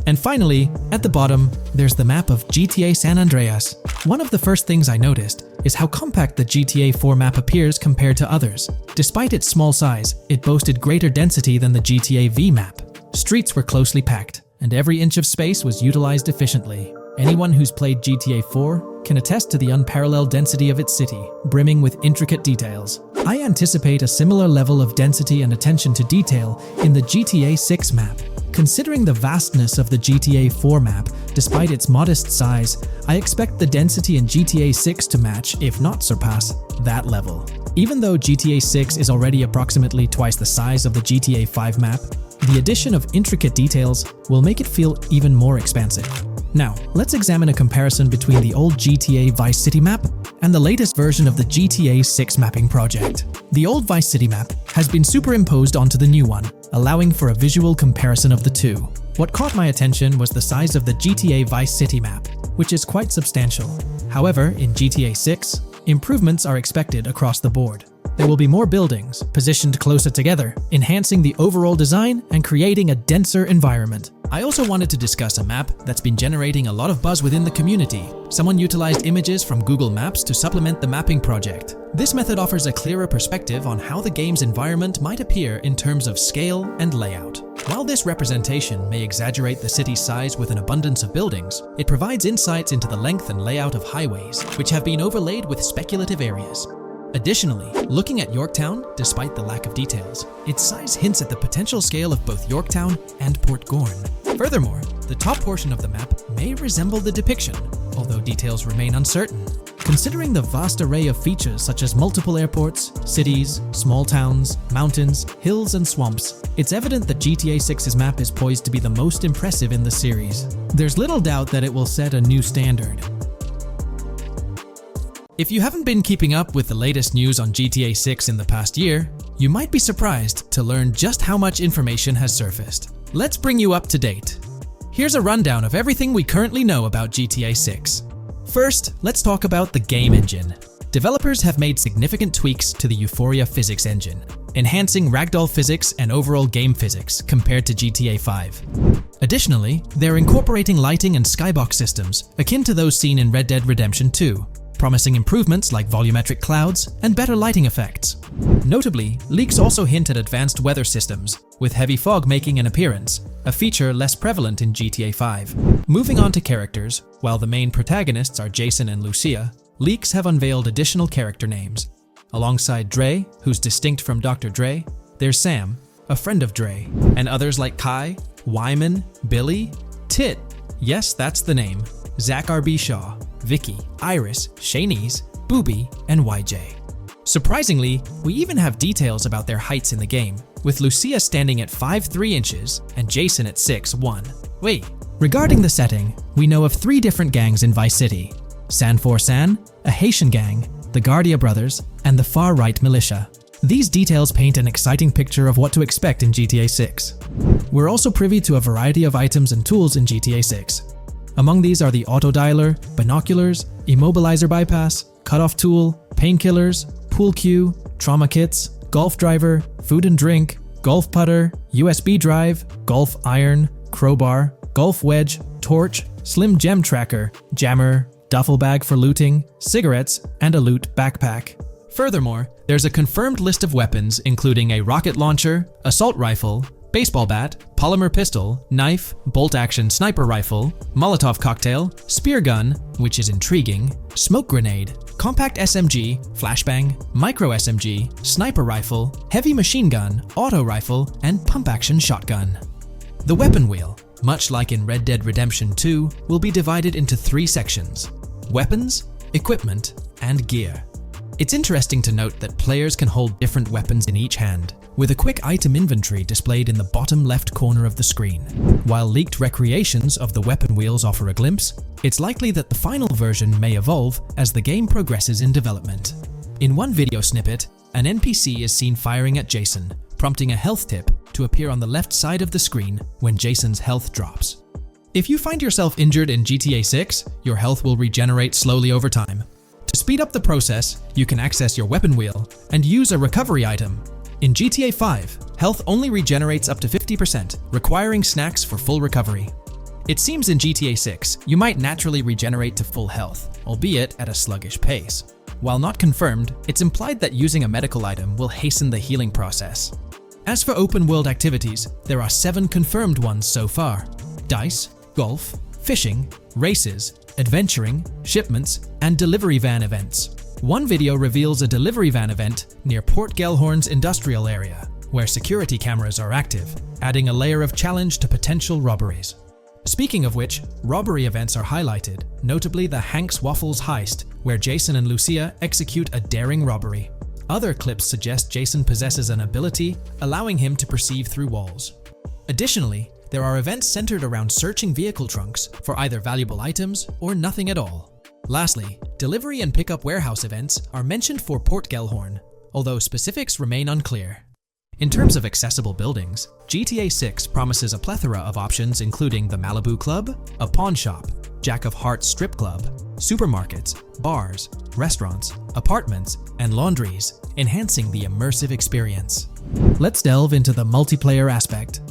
And finally, at the bottom, there's the map of GTA San Andreas. One of the first things I noticed is how compact the GTA 4 map appears compared to others. Despite its small size, it boasted greater density than the GTA V map. Streets were closely packed, and every inch of space was utilized efficiently. Anyone who's played GTA 4 can attest to the unparalleled density of its city, brimming with intricate details. I anticipate a similar level of density and attention to detail in the GTA 6 map. Considering the vastness of the GTA 4 map, despite its modest size, I expect the density in GTA 6 to match, if not surpass, that level. Even though GTA 6 is already approximately twice the size of the GTA 5 map, the addition of intricate details will make it feel even more expansive. Now, let's examine a comparison between the old GTA Vice City map and the latest version of the GTA 6 mapping project. The old Vice City map has been superimposed onto the new one, allowing for a visual comparison of the two. What caught my attention was the size of the GTA Vice City map, which is quite substantial. However, in GTA 6, improvements are expected across the board. There will be more buildings, positioned closer together, enhancing the overall design and creating a denser environment. I also wanted to discuss a map that's been generating a lot of buzz within the community. Someone utilized images from Google Maps to supplement the mapping project. This method offers a clearer perspective on how the game's environment might appear in terms of scale and layout. While this representation may exaggerate the city's size with an abundance of buildings, it provides insights into the length and layout of highways, which have been overlaid with speculative areas. Additionally, looking at Yorktown, despite the lack of details, its size hints at the potential scale of both Yorktown and Port Gorn. Furthermore, the top portion of the map may resemble the depiction, although details remain uncertain. Considering the vast array of features such as multiple airports, cities, small towns, mountains, hills, and swamps, it's evident that GTA 6's map is poised to be the most impressive in the series. There's little doubt that it will set a new standard. If you haven't been keeping up with the latest news on GTA 6 in the past year, you might be surprised to learn just how much information has surfaced. Let's bring you up to date. Here's a rundown of everything we currently know about GTA 6. First, let's talk about the game engine. Developers have made significant tweaks to the Euphoria physics engine, enhancing ragdoll physics and overall game physics compared to GTA 5. Additionally, they're incorporating lighting and skybox systems akin to those seen in Red Dead Redemption 2, promising improvements like volumetric clouds and better lighting effects. Notably, leaks also hint at advanced weather systems, with heavy fog making an appearance, a feature less prevalent in GTA 5. Moving on to characters, while the main protagonists are Jason and Lucia, leaks have unveiled additional character names. Alongside Dre, who's distinct from Dr. Dre, there's Sam, a friend of Dre, and others like Kai, Wyman, Billy, Tit, yes, that's the name, Zach R.B. Shaw, Vicky, Iris, Shanice, Booby, and YJ. Surprisingly, we even have details about their heights in the game, with Lucia standing at 5'3" inches and Jason at 6'1". Wait. Regarding the setting, we know of 3 different gangs in Vice City: San For San, a Haitian gang, the Guardia Brothers, and the Far-Right Militia. These details paint an exciting picture of what to expect in GTA 6. We're also privy to a variety of items and tools in GTA 6. Among these are the auto dialer, binoculars, immobilizer bypass, cutoff tool, painkillers, pool cue, trauma kits, golf driver, food and drink, golf putter, USB drive, golf iron, crowbar, golf wedge, torch, slim gem tracker, jammer, duffel bag for looting, cigarettes, and a loot backpack. Furthermore, there's a confirmed list of weapons including a rocket launcher, assault rifle, baseball bat, polymer pistol, knife, bolt-action sniper rifle, Molotov cocktail, spear gun, which is intriguing, smoke grenade, compact SMG, flashbang, micro SMG, sniper rifle, heavy machine gun, auto rifle, and pump-action shotgun. The weapon wheel, much like in Red Dead Redemption 2, will be divided into 3 sections: weapons, equipment, and gear. It's interesting to note that players can hold different weapons in each hand, with a quick item inventory displayed in the bottom left corner of the screen. While leaked recreations of the weapon wheels offer a glimpse, it's likely that the final version may evolve as the game progresses in development. In one video snippet, an NPC is seen firing at Jason, prompting a health tip to appear on the left side of the screen when Jason's health drops. If you find yourself injured in GTA 6, your health will regenerate slowly over time. To speed up the process, you can access your weapon wheel and use a recovery item. In GTA 5, health only regenerates up to 50%, requiring snacks for full recovery. It seems in GTA 6, you might naturally regenerate to full health, albeit at a sluggish pace. While not confirmed, it's implied that using a medical item will hasten the healing process. As for open-world activities, there are 7 confirmed ones so far: dice, golf, fishing, races, adventuring, shipments, and delivery van events. One video reveals a delivery van event near Port Gellhorn's industrial area, where security cameras are active, adding a layer of challenge to potential robberies. Speaking of which, robbery events are highlighted, notably the Hank's Waffles heist, where Jason and Lucia execute a daring robbery. Other clips suggest Jason possesses an ability allowing him to perceive through walls. Additionally, there are events centered around searching vehicle trunks for either valuable items or nothing at all. Lastly, delivery and pickup warehouse events are mentioned for Port Gellhorn, although specifics remain unclear. In terms of accessible buildings, GTA 6 promises a plethora of options including the Malibu Club, a pawn shop, Jack of Hearts strip club, supermarkets, bars, restaurants, apartments, and laundries, enhancing the immersive experience. Let's delve into the multiplayer aspect.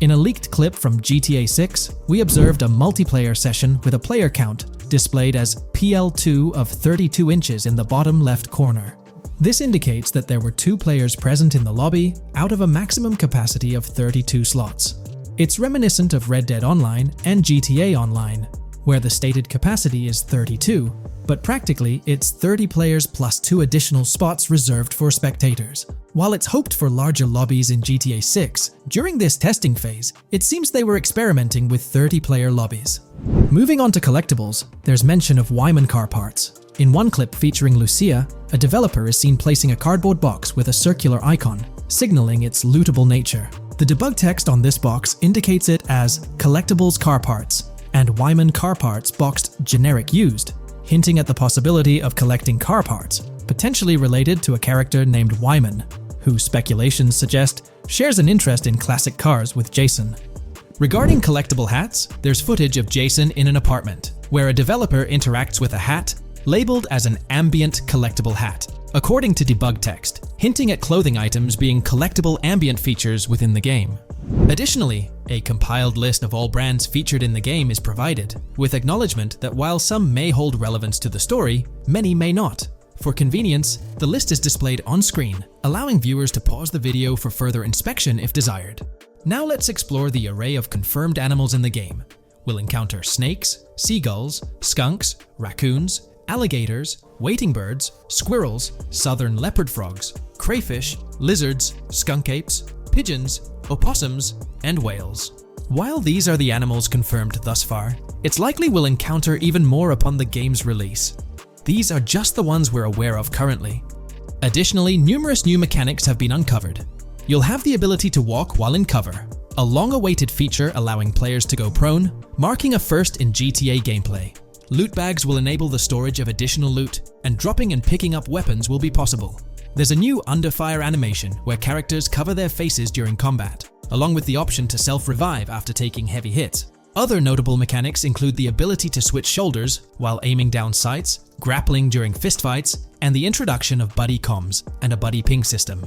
In a leaked clip from GTA 6, we observed a multiplayer session with a player count displayed as PL2 of 32 inches in the bottom left corner. This indicates that there were 2 players present in the lobby out of a maximum capacity of 32 slots. It's reminiscent of Red Dead Online and GTA Online, where the stated capacity is 32, but practically it's 30 players plus 2 additional spots reserved for spectators. While it's hoped for larger lobbies in GTA 6, during this testing phase, it seems they were experimenting with 30-player lobbies. Moving on to collectibles, there's mention of Wyman car parts. In one clip featuring Lucia, a developer is seen placing a cardboard box with a circular icon, signaling its lootable nature. The debug text on this box indicates it as Collectibles Car Parts and Wyman Car Parts boxed Generic Used, hinting at the possibility of collecting car parts, potentially related to a character named Wyman, who speculations suggest shares an interest in classic cars with Jason. Regarding collectible hats, there's footage of Jason in an apartment, where a developer interacts with a hat labeled as an ambient collectible hat, according to debug text, hinting at clothing items being collectible ambient features within the game. Additionally, a compiled list of all brands featured in the game is provided, with acknowledgement that while some may hold relevance to the story, many may not. For convenience, the list is displayed on screen, allowing viewers to pause the video for further inspection if desired. Now let's explore the array of confirmed animals in the game. We'll encounter snakes, seagulls, skunks, raccoons, alligators, wading birds, squirrels, southern leopard frogs, crayfish, lizards, skunk apes, pigeons, opossums, and whales. While these are the animals confirmed thus far, it's likely we'll encounter even more upon the game's release. These are just the ones we're aware of currently. Additionally, numerous new mechanics have been uncovered. You'll have the ability to walk while in cover, a long-awaited feature allowing players to go prone, marking a first in GTA gameplay. Loot bags will enable the storage of additional loot, and dropping and picking up weapons will be possible. There's a new under fire animation where characters cover their faces during combat, along with the option to self-revive after taking heavy hits. Other notable mechanics include the ability to switch shoulders while aiming down sights, grappling during fistfights, and the introduction of buddy comms and a buddy ping system.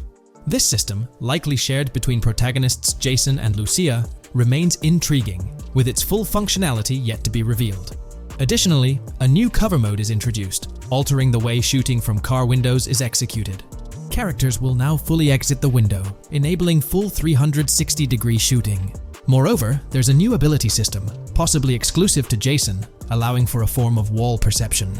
This system, likely shared between protagonists Jason and Lucia, remains intriguing, with its full functionality yet to be revealed. Additionally, a new cover mode is introduced, altering the way shooting from car windows is executed. Characters will now fully exit the window, enabling full 360-degree shooting. Moreover, there's a new ability system, possibly exclusive to Jason, allowing for a form of wall perception.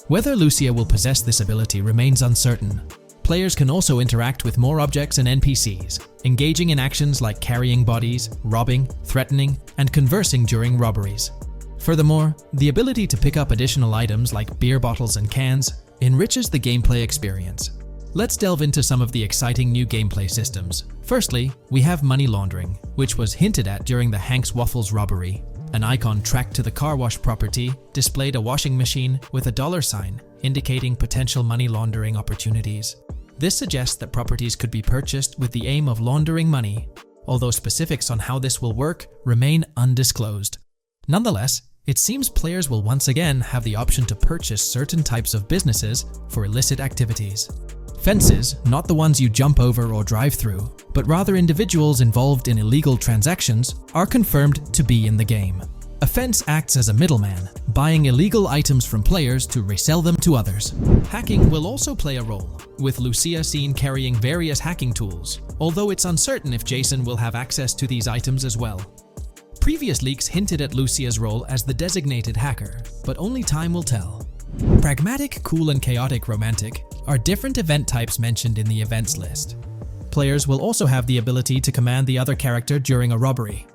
Whether Lucia will possess this ability remains uncertain. Players can also interact with more objects and NPCs, engaging in actions like carrying bodies, robbing, threatening, and conversing during robberies. Furthermore, the ability to pick up additional items like beer bottles and cans enriches the gameplay experience. Let's delve into some of the exciting new gameplay systems. Firstly, we have money laundering, which was hinted at during the Hank's Waffles robbery. An icon tracked to the car wash property displayed a washing machine with a $sign, indicating potential money laundering opportunities. This suggests that properties could be purchased with the aim of laundering money. although specifics on how this will work remain undisclosed. Nonetheless, it seems players will once again have the option to purchase certain types of businesses for illicit activities. Fences, not the ones you jump over or drive through, but rather individuals involved in illegal transactions, are confirmed to be in the game. A fence acts as a middleman, buying illegal items from players to resell them to others. Hacking will also play a role, with Lucia seen carrying various hacking tools, although it's uncertain if Jason will have access to these items as well. Previous leaks hinted at Lucia's role as the designated hacker, but only time will tell. Pragmatic, cool, and chaotic romantic are different event types mentioned in the events list. Players will also have the ability to command the other character during a robbery.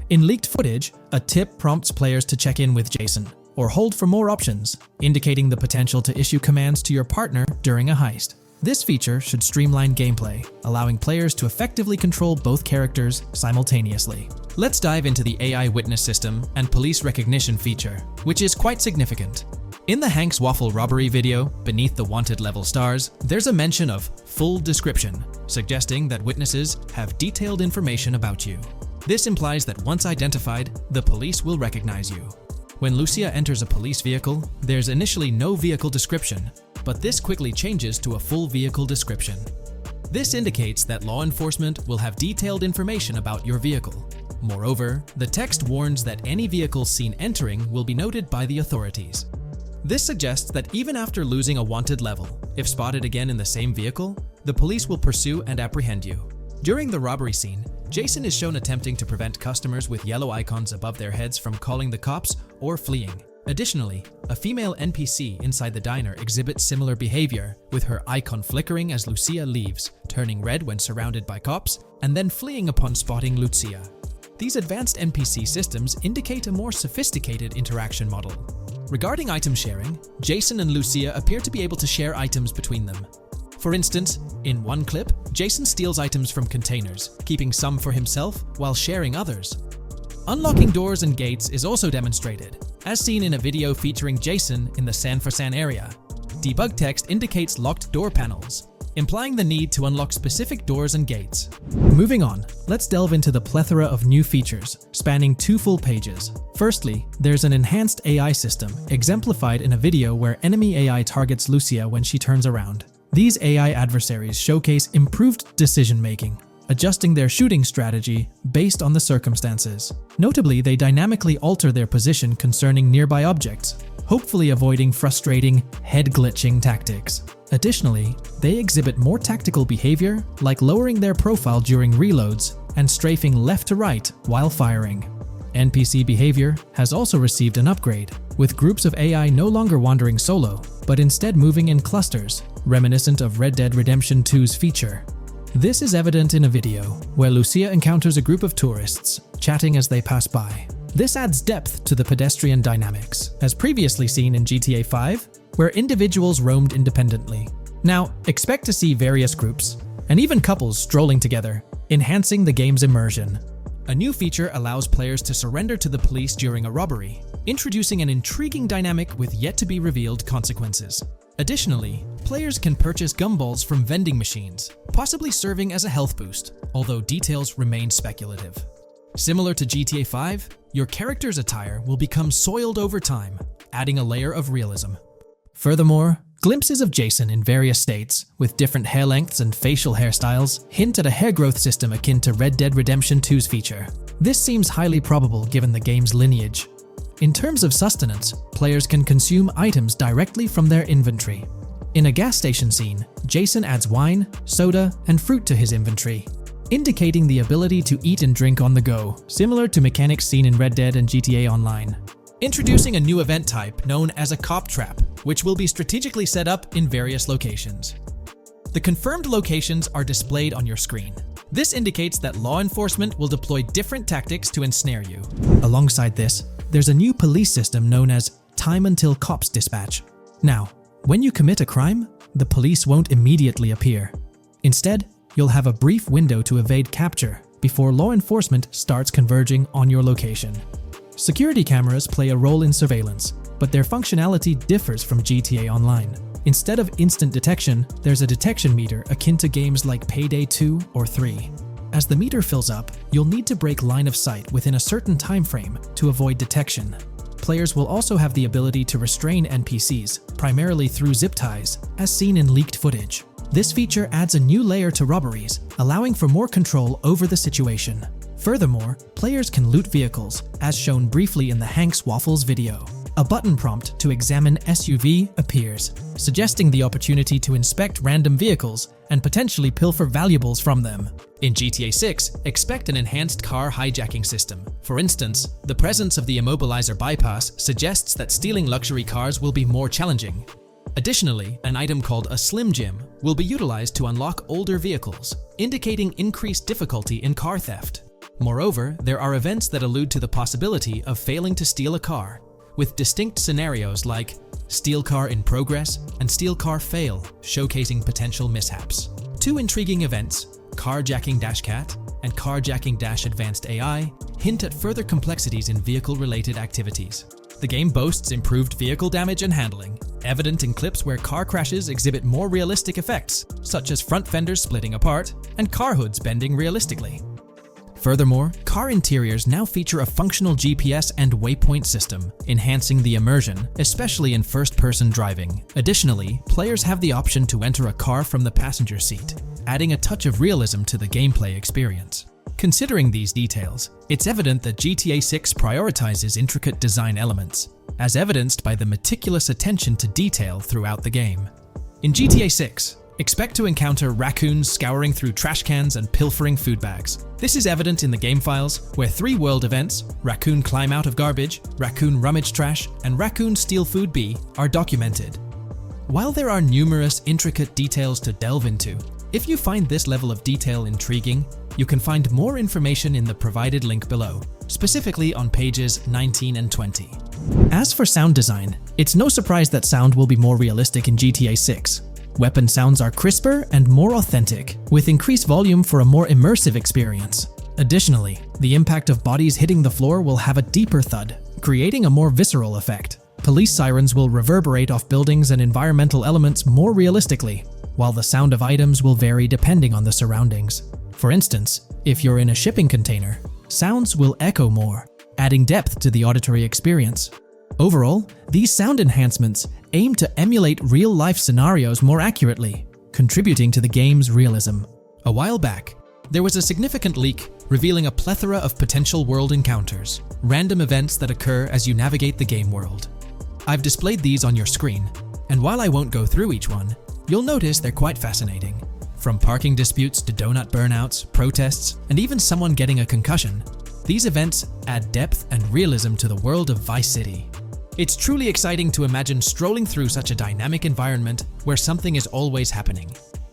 In leaked footage, a tip prompts players to check in with Jason, or hold for more options, indicating the potential to issue commands to your partner during a heist. This feature should streamline gameplay, allowing players to effectively control both characters simultaneously. Let's dive into the AI witness system and police recognition feature, which is quite significant. In the Hank's Waffle robbery video, beneath the wanted level stars, there's a mention of full description, suggesting that witnesses have detailed information about you. This implies that once identified, the police will recognize you. When Lucia enters a police vehicle, there's initially no vehicle description, but this quickly changes to a full vehicle description. This indicates that law enforcement will have detailed information about your vehicle. Moreover, the text warns that any vehicle seen entering will be noted by the authorities. This suggests that even after losing a wanted level, if spotted again in the same vehicle, the police will pursue and apprehend you. During the robbery scene, Jason is shown attempting to prevent customers with yellow icons above their heads from calling the cops or fleeing. Additionally, a female NPC inside the diner exhibits similar behavior, with her icon flickering as Lucia leaves, turning red when surrounded by cops, and then fleeing upon spotting Lucia. These advanced NPC systems indicate a more sophisticated interaction model. Regarding item sharing, Jason and Lucia appear to be able to share items between them. For instance, in one clip, Jason steals items from containers, keeping some for himself while sharing others. Unlocking doors and gates is also demonstrated, as seen in a video featuring Jason in the San Fran area. Debug text indicates locked door panels, implying the need to unlock specific doors and gates. Moving on, let's delve into the plethora of new features, spanning 2 full pages. Firstly, there's an enhanced AI system, exemplified in a video where enemy AI targets Lucia when she turns around. These AI adversaries showcase improved decision-making, adjusting their shooting strategy based on the circumstances. Notably, they dynamically alter their position concerning nearby objects, hopefully avoiding frustrating, head-glitching tactics. Additionally, they exhibit more tactical behavior, like lowering their profile during reloads and strafing left to right while firing. NPC behavior has also received an upgrade, with groups of AI no longer wandering solo, but instead moving in clusters, reminiscent of Red Dead Redemption 2's feature. This is evident in a video where Lucia encounters a group of tourists, chatting as they pass by. This adds depth to the pedestrian dynamics, as previously seen in GTA 5, where individuals roamed independently. Now, expect to see various groups, and even couples strolling together, enhancing the game's immersion. A new feature allows players to surrender to the police during a robbery, introducing an intriguing dynamic with yet-to-be-revealed consequences. Additionally, players can purchase gumballs from vending machines, possibly serving as a health boost, although details remain speculative. Similar to GTA 5, your character's attire will become soiled over time, adding a layer of realism. Furthermore, glimpses of Jason in various states, with different hair lengths and facial hairstyles, hint at a hair growth system akin to Red Dead Redemption 2's feature. This seems highly probable given the game's lineage. In terms of sustenance, players can consume items directly from their inventory. In a gas station scene, Jason adds wine, soda, and fruit to his inventory, indicating the ability to eat and drink on the go, similar to mechanics seen in Red Dead and GTA Online. Introducing a new event type known as a cop trap, which will be strategically set up in various locations. The confirmed locations are displayed on your screen. This indicates that law enforcement will deploy different tactics to ensnare you. Alongside this, there's a new police system known as Time Until Cops Dispatch. Now, when you commit a crime, the police won't immediately appear. Instead, you'll have a brief window to evade capture before law enforcement starts converging on your location. Security cameras play a role in surveillance, but their functionality differs from GTA Online. Instead of instant detection, there's a detection meter akin to games like Payday 2 or 3. As the meter fills up, you'll need to break line of sight within a certain time frame to avoid detection. Players will also have the ability to restrain NPCs, primarily through zip ties, as seen in leaked footage. This feature adds a new layer to robberies, allowing for more control over the situation. Furthermore, players can loot vehicles, as shown briefly in the Hank's Waffles video. A button prompt to examine SUV appears, suggesting the opportunity to inspect random vehicles and potentially pilfer valuables from them. In GTA 6, expect an enhanced car hijacking system. For instance, the presence of the immobilizer bypass suggests that stealing luxury cars will be more challenging. Additionally, an item called a Slim Jim will be utilized to unlock older vehicles, indicating increased difficulty in car theft. Moreover, there are events that allude to the possibility of failing to steal a car, with distinct scenarios like Steal Car in Progress and Steal Car Fail, showcasing potential mishaps. Two intriguing events, Carjacking-Cat and Carjacking-Advanced AI, hint at further complexities in vehicle-related activities. The game boasts improved vehicle damage and handling, evident in clips where car crashes exhibit more realistic effects, such as front fenders splitting apart and car hoods bending realistically. Furthermore, car interiors now feature a functional GPS and waypoint system, enhancing the immersion, especially in first-person driving. Additionally, players have the option to enter a car from the passenger seat, adding a touch of realism to the gameplay experience. Considering these details, it's evident that GTA 6 prioritizes intricate design elements, as evidenced by the meticulous attention to detail throughout the game. In GTA 6, expect to encounter raccoons scouring through trash cans and pilfering food bags. This is evident in the game files, where 3 world events, Raccoon Climb Out of Garbage, Raccoon Rummage Trash, and Raccoon Steal Food B, are documented. While there are numerous intricate details to delve into, if you find this level of detail intriguing, you can find more information in the provided link below, specifically on pages 19 and 20. As for sound design, it's no surprise that sound will be more realistic in GTA 6. Weapon sounds are crisper and more authentic, with increased volume for a more immersive experience. Additionally, the impact of bodies hitting the floor will have a deeper thud, creating a more visceral effect. Police sirens will reverberate off buildings and environmental elements more realistically, while the sound of items will vary depending on the surroundings. For instance, if you're in a shipping container, sounds will echo more, adding depth to the auditory experience. Overall, these sound enhancements aim to emulate real-life scenarios more accurately, contributing to the game's realism. A while back, there was a significant leak revealing a plethora of potential world encounters, random events that occur as you navigate the game world. I've displayed these on your screen, and while I won't go through each one, you'll notice they're quite fascinating. From parking disputes to donut burnouts, protests, and even someone getting a concussion, these events add depth and realism to the world of Vice City. It's truly exciting to imagine strolling through such a dynamic environment where something is always happening.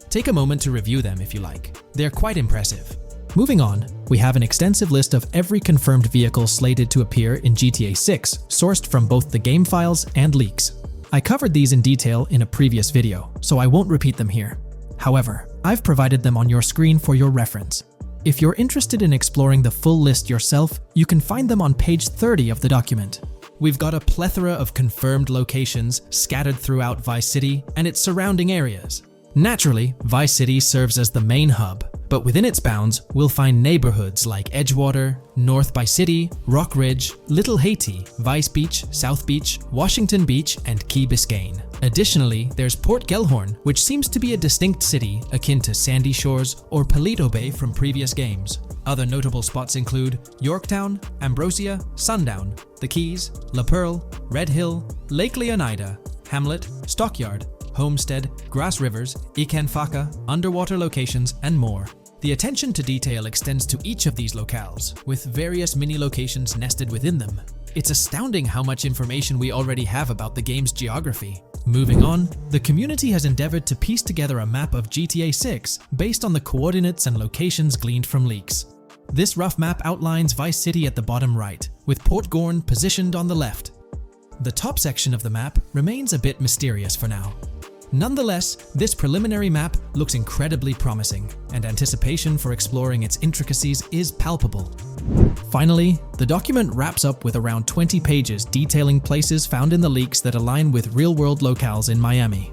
Take a moment to review them if you like. They're quite impressive. Moving on, we have an extensive list of every confirmed vehicle slated to appear in GTA 6, sourced from both the game files and leaks. I covered these in detail in a previous video, so I won't repeat them here. However, I've provided them on your screen for your reference. If you're interested in exploring the full list yourself, you can find them on page 30 of the document. We've got a plethora of confirmed locations scattered throughout Vice City and its surrounding areas. Naturally, Vice City serves as the main hub, but within its bounds, we'll find neighborhoods like Edgewater, North Vice City, Rock Ridge, Little Haiti, Vice Beach, South Beach, Washington Beach, and Key Biscayne. Additionally, there's Port Gellhorn, which seems to be a distinct city akin to Sandy Shores or Paleto Bay from previous games. Other notable spots include Yorktown, Ambrosia, Sundown, The Keys, La Pearl, Red Hill, Lake Leonida, Hamlet, Stockyard, Homestead, Grass Rivers, Ikanfaka, underwater locations, and more. The attention to detail extends to each of these locales, with various mini-locations nested within them. It's astounding how much information we already have about the game's geography. Moving on, the community has endeavored to piece together a map of GTA 6 based on the coordinates and locations gleaned from leaks. This rough map outlines Vice City at the bottom right, with Port Gorn positioned on the left. The top section of the map remains a bit mysterious for now. Nonetheless, this preliminary map looks incredibly promising, and anticipation for exploring its intricacies is palpable. Finally, the document wraps up with around 20 pages detailing places found in the leaks that align with real-world locales in Miami.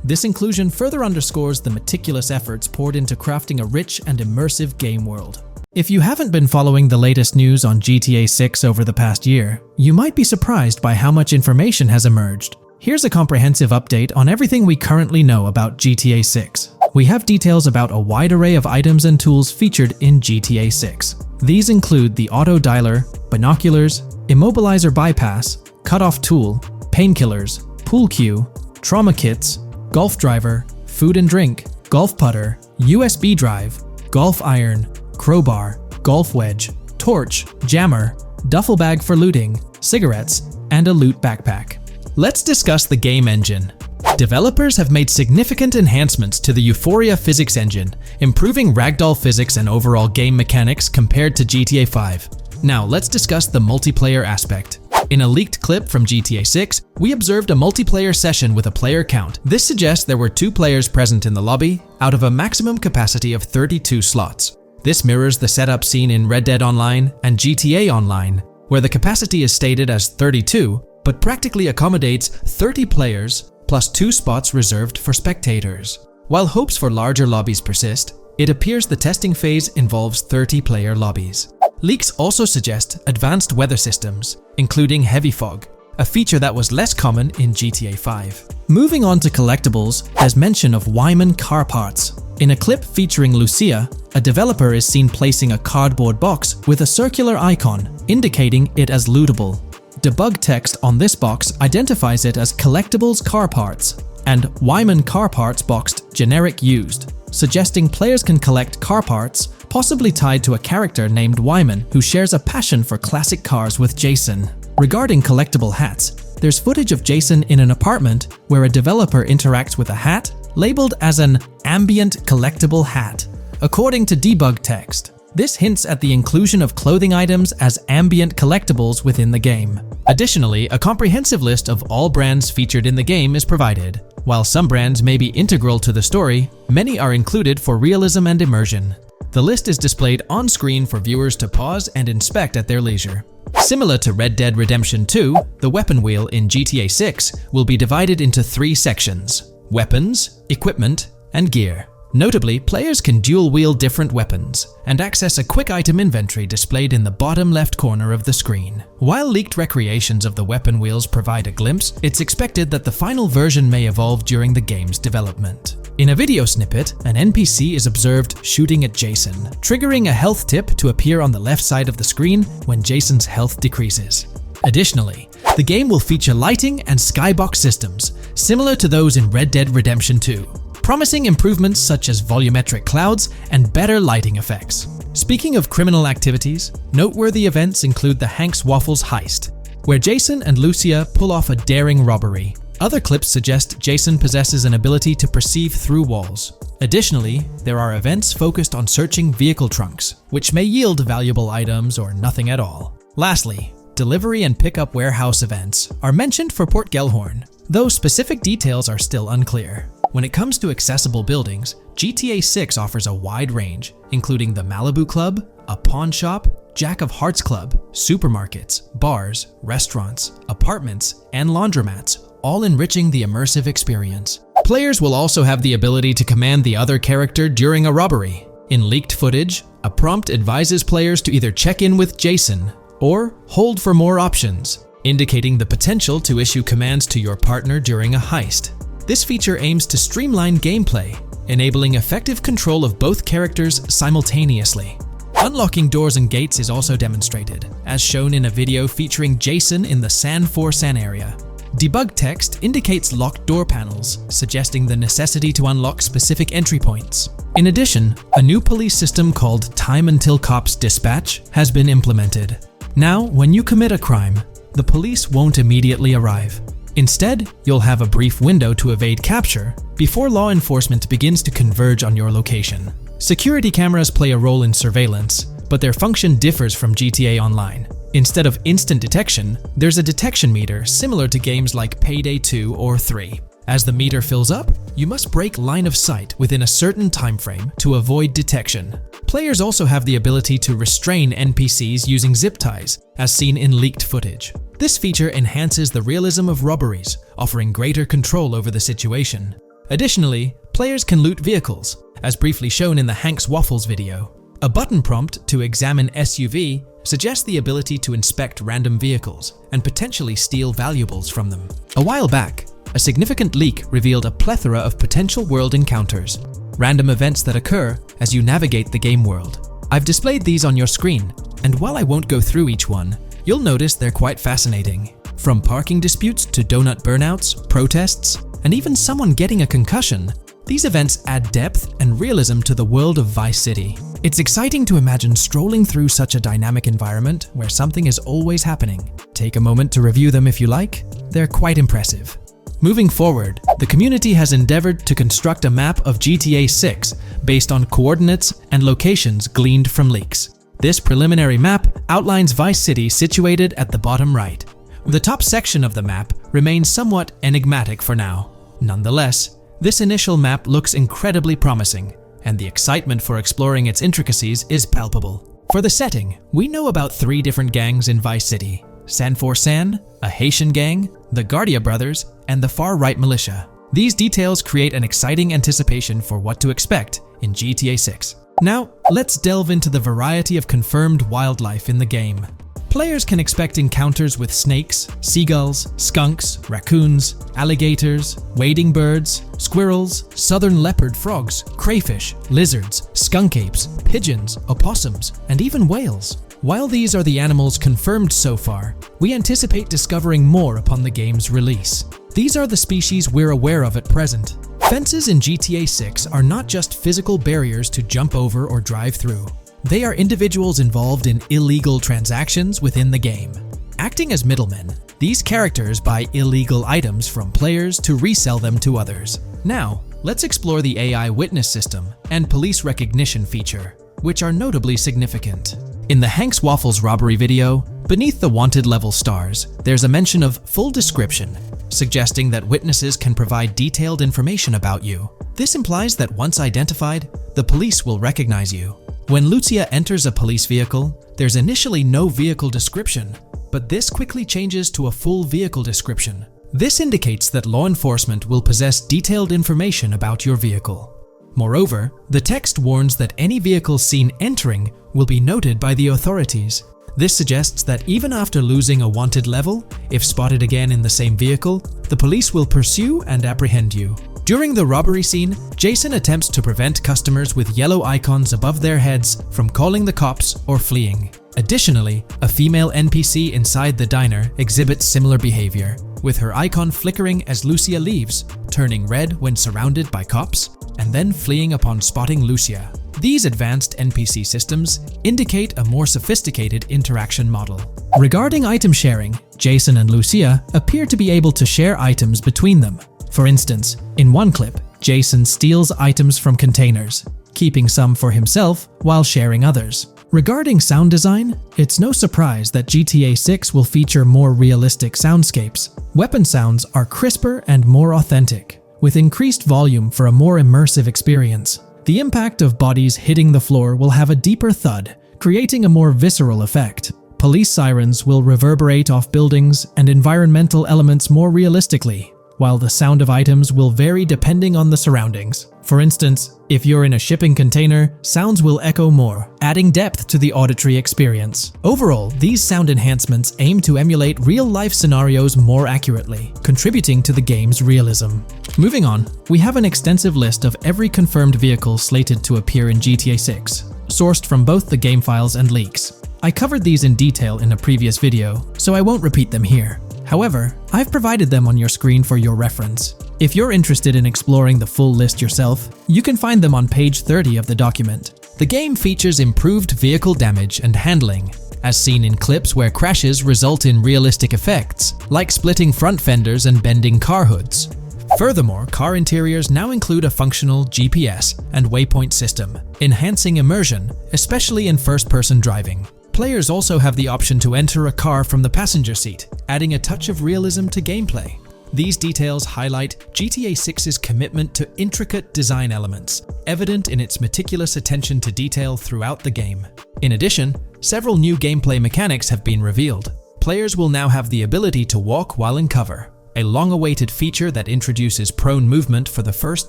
This inclusion further underscores the meticulous efforts poured into crafting a rich and immersive game world. If you haven't been following the latest news on GTA 6 over the past year, you might be surprised by how much information has emerged. Here's a comprehensive update on everything we currently know about GTA 6. We have details about a wide array of items and tools featured in GTA 6. These include the auto dialer, binoculars, immobilizer bypass, cutoff tool, painkillers, pool cue, trauma kits, golf driver, food and drink, golf putter, USB drive, golf iron, crowbar, golf wedge, torch, jammer, duffel bag for looting, cigarettes, and a loot backpack. Let's discuss the game engine. Developers have made significant enhancements to the Euphoria physics engine, improving ragdoll physics and overall game mechanics compared to GTA 5. Now let's discuss the multiplayer aspect. In a leaked clip from GTA 6, we observed a multiplayer session with a player count. This suggests there were 2 players present in the lobby out of a maximum capacity of 32 slots. This mirrors the setup seen in Red Dead Online and GTA Online, where the capacity is stated as 32, but practically accommodates 30 players plus 2 spots reserved for spectators. While hopes for larger lobbies persist, it appears the testing phase involves 30-player lobbies. Leaks also suggest advanced weather systems, including heavy fog, a feature that was less common in GTA 5. Moving on to collectibles, there's mention of Wyman car parts. In a clip featuring Lucia, a developer is seen placing a cardboard box with a circular icon, indicating it as lootable. Debug text on this box identifies it as collectibles car parts, and Wyman car parts boxed generic used, suggesting players can collect car parts, possibly tied to a character named Wyman who shares a passion for classic cars with Jason. Regarding collectible hats, there's footage of Jason in an apartment where a developer interacts with a hat labeled as an ambient collectible hat. According to debug text, this hints at the inclusion of clothing items as ambient collectibles within the game. Additionally, a comprehensive list of all brands featured in the game is provided. While some brands may be integral to the story, many are included for realism and immersion. The list is displayed on screen for viewers to pause and inspect at their leisure. Similar to Red Dead Redemption 2, the weapon wheel in GTA 6 will be divided into 3 sections: weapons, equipment, and gear. Notably, players can dual-wield different weapons and access a quick item inventory displayed in the bottom left corner of the screen. While leaked recreations of the weapon wheels provide a glimpse, it's expected that the final version may evolve during the game's development. In a video snippet, an NPC is observed shooting at Jason, triggering a health tip to appear on the left side of the screen when Jason's health decreases. Additionally, the game will feature lighting and skybox systems, similar to those in Red Dead Redemption 2. Promising improvements such as volumetric clouds and better lighting effects. Speaking of criminal activities, noteworthy events include the Hank's Waffles heist, where Jason and Lucia pull off a daring robbery. Other clips suggest Jason possesses an ability to perceive through walls. Additionally, there are events focused on searching vehicle trunks, which may yield valuable items or nothing at all. Lastly, delivery and pickup warehouse events are mentioned for Port Gellhorn, though specific details are still unclear. When it comes to accessible buildings, GTA 6 offers a wide range, including the Malibu Club, a pawn shop, Jack of Hearts Club, supermarkets, bars, restaurants, apartments, and laundromats, all enriching the immersive experience. Players will also have the ability to command the other character during a robbery. In leaked footage, a prompt advises players to either check in with Jason or hold for more options, indicating the potential to issue commands to your partner during a heist. This feature aims to streamline gameplay, enabling effective control of both characters simultaneously. Unlocking doors and gates is also demonstrated, as shown in a video featuring Jason in the San Forsan area. Debug text indicates locked door panels, suggesting the necessity to unlock specific entry points. In addition, a new police system called Time Until Cops Dispatch has been implemented. Now, when you commit a crime, the police won't immediately arrive. Instead, you'll have a brief window to evade capture before law enforcement begins to converge on your location. Security cameras play a role in surveillance, but their function differs from GTA Online. Instead of instant detection, there's a detection meter similar to games like Payday 2 or 3. As the meter fills up, you must break line of sight within a certain time frame to avoid detection. Players also have the ability to restrain NPCs using zip ties, as seen in leaked footage. This feature enhances the realism of robberies, offering greater control over the situation. Additionally, players can loot vehicles, as briefly shown in the Hank's Waffles video. A button prompt to examine SUV suggests the ability to inspect random vehicles and potentially steal valuables from them. A while back, a significant leak revealed a plethora of potential world encounters, random events that occur as you navigate the game world. I've displayed these on your screen, and while I won't go through each one, you'll notice they're quite fascinating. From parking disputes to donut burnouts, protests, and even someone getting a concussion, these events add depth and realism to the world of Vice City. It's exciting to imagine strolling through such a dynamic environment where something is always happening. Take a moment to review them if you like. They're quite impressive. Moving forward, the community has endeavored to construct a map of GTA 6 based on coordinates and locations gleaned from leaks. This preliminary map outlines Vice City situated at the bottom right. The top section of the map remains somewhat enigmatic for now. Nonetheless, this initial map looks incredibly promising, and the excitement for exploring its intricacies is palpable. For the setting, we know about 3 different gangs in Vice City: San For San, a Haitian gang, the Guardia Brothers, and the far-right militia. These details create an exciting anticipation for what to expect in GTA 6. Now, let's delve into the variety of confirmed wildlife in the game. Players can expect encounters with snakes, seagulls, skunks, raccoons, alligators, wading birds, squirrels, southern leopard frogs, crayfish, lizards, skunk apes, pigeons, opossums, and even whales. While these are the animals confirmed so far, we anticipate discovering more upon the game's release. These are the species we're aware of at present. Fences in GTA 6 are not just physical barriers to jump over or drive through. They are individuals involved in illegal transactions within the game. Acting as middlemen, these characters buy illegal items from players to resell them to others. Now, let's explore the AI witness system and police recognition feature, which are notably significant. In the Hank's Waffles robbery video, beneath the wanted level stars, there's a mention of full description, suggesting that witnesses can provide detailed information about you. This implies that once identified, the police will recognize you. When Lucia enters a police vehicle, there's initially no vehicle description, but this quickly changes to a full vehicle description. This indicates that law enforcement will possess detailed information about your vehicle. Moreover, the text warns that any vehicle seen entering will be noted by the authorities. This suggests that even after losing a wanted level, if spotted again in the same vehicle, the police will pursue and apprehend you. During the robbery scene, Jason attempts to prevent customers with yellow icons above their heads from calling the cops or fleeing. Additionally, a female NPC inside the diner exhibits similar behavior, with her icon flickering as Lucia leaves, turning red when surrounded by cops, and then fleeing upon spotting Lucia. These advanced NPC systems indicate a more sophisticated interaction model. Regarding item sharing, Jason and Lucia appear to be able to share items between them. For instance, in one clip, Jason steals items from containers, keeping some for himself while sharing others. Regarding sound design, it's no surprise that GTA 6 will feature more realistic soundscapes. Weapon sounds are crisper and more authentic, with increased volume for a more immersive experience. The impact of bodies hitting the floor will have a deeper thud, creating a more visceral effect. Police sirens will reverberate off buildings and environmental elements more realistically, while the sound of items will vary depending on the surroundings. For instance, if you're in a shipping container, sounds will echo more, adding depth to the auditory experience. Overall, these sound enhancements aim to emulate real-life scenarios more accurately, contributing to the game's realism. Moving on, we have an extensive list of every confirmed vehicle slated to appear in GTA 6, sourced from both the game files and leaks. I covered these in detail in a previous video, so I won't repeat them here. However, I've provided them on your screen for your reference. If you're interested in exploring the full list yourself, you can find them on page 30 of the document. The game features improved vehicle damage and handling, as seen in clips where crashes result in realistic effects, like splitting front fenders and bending car hoods. Furthermore, car interiors now include a functional GPS and waypoint system, enhancing immersion, especially in first-person driving. Players also have the option to enter a car from the passenger seat, adding a touch of realism to gameplay. These details highlight GTA 6's commitment to intricate design elements, evident in its meticulous attention to detail throughout the game. In addition, several new gameplay mechanics have been revealed. Players will now have the ability to walk while in cover, a long-awaited feature that introduces prone movement for the first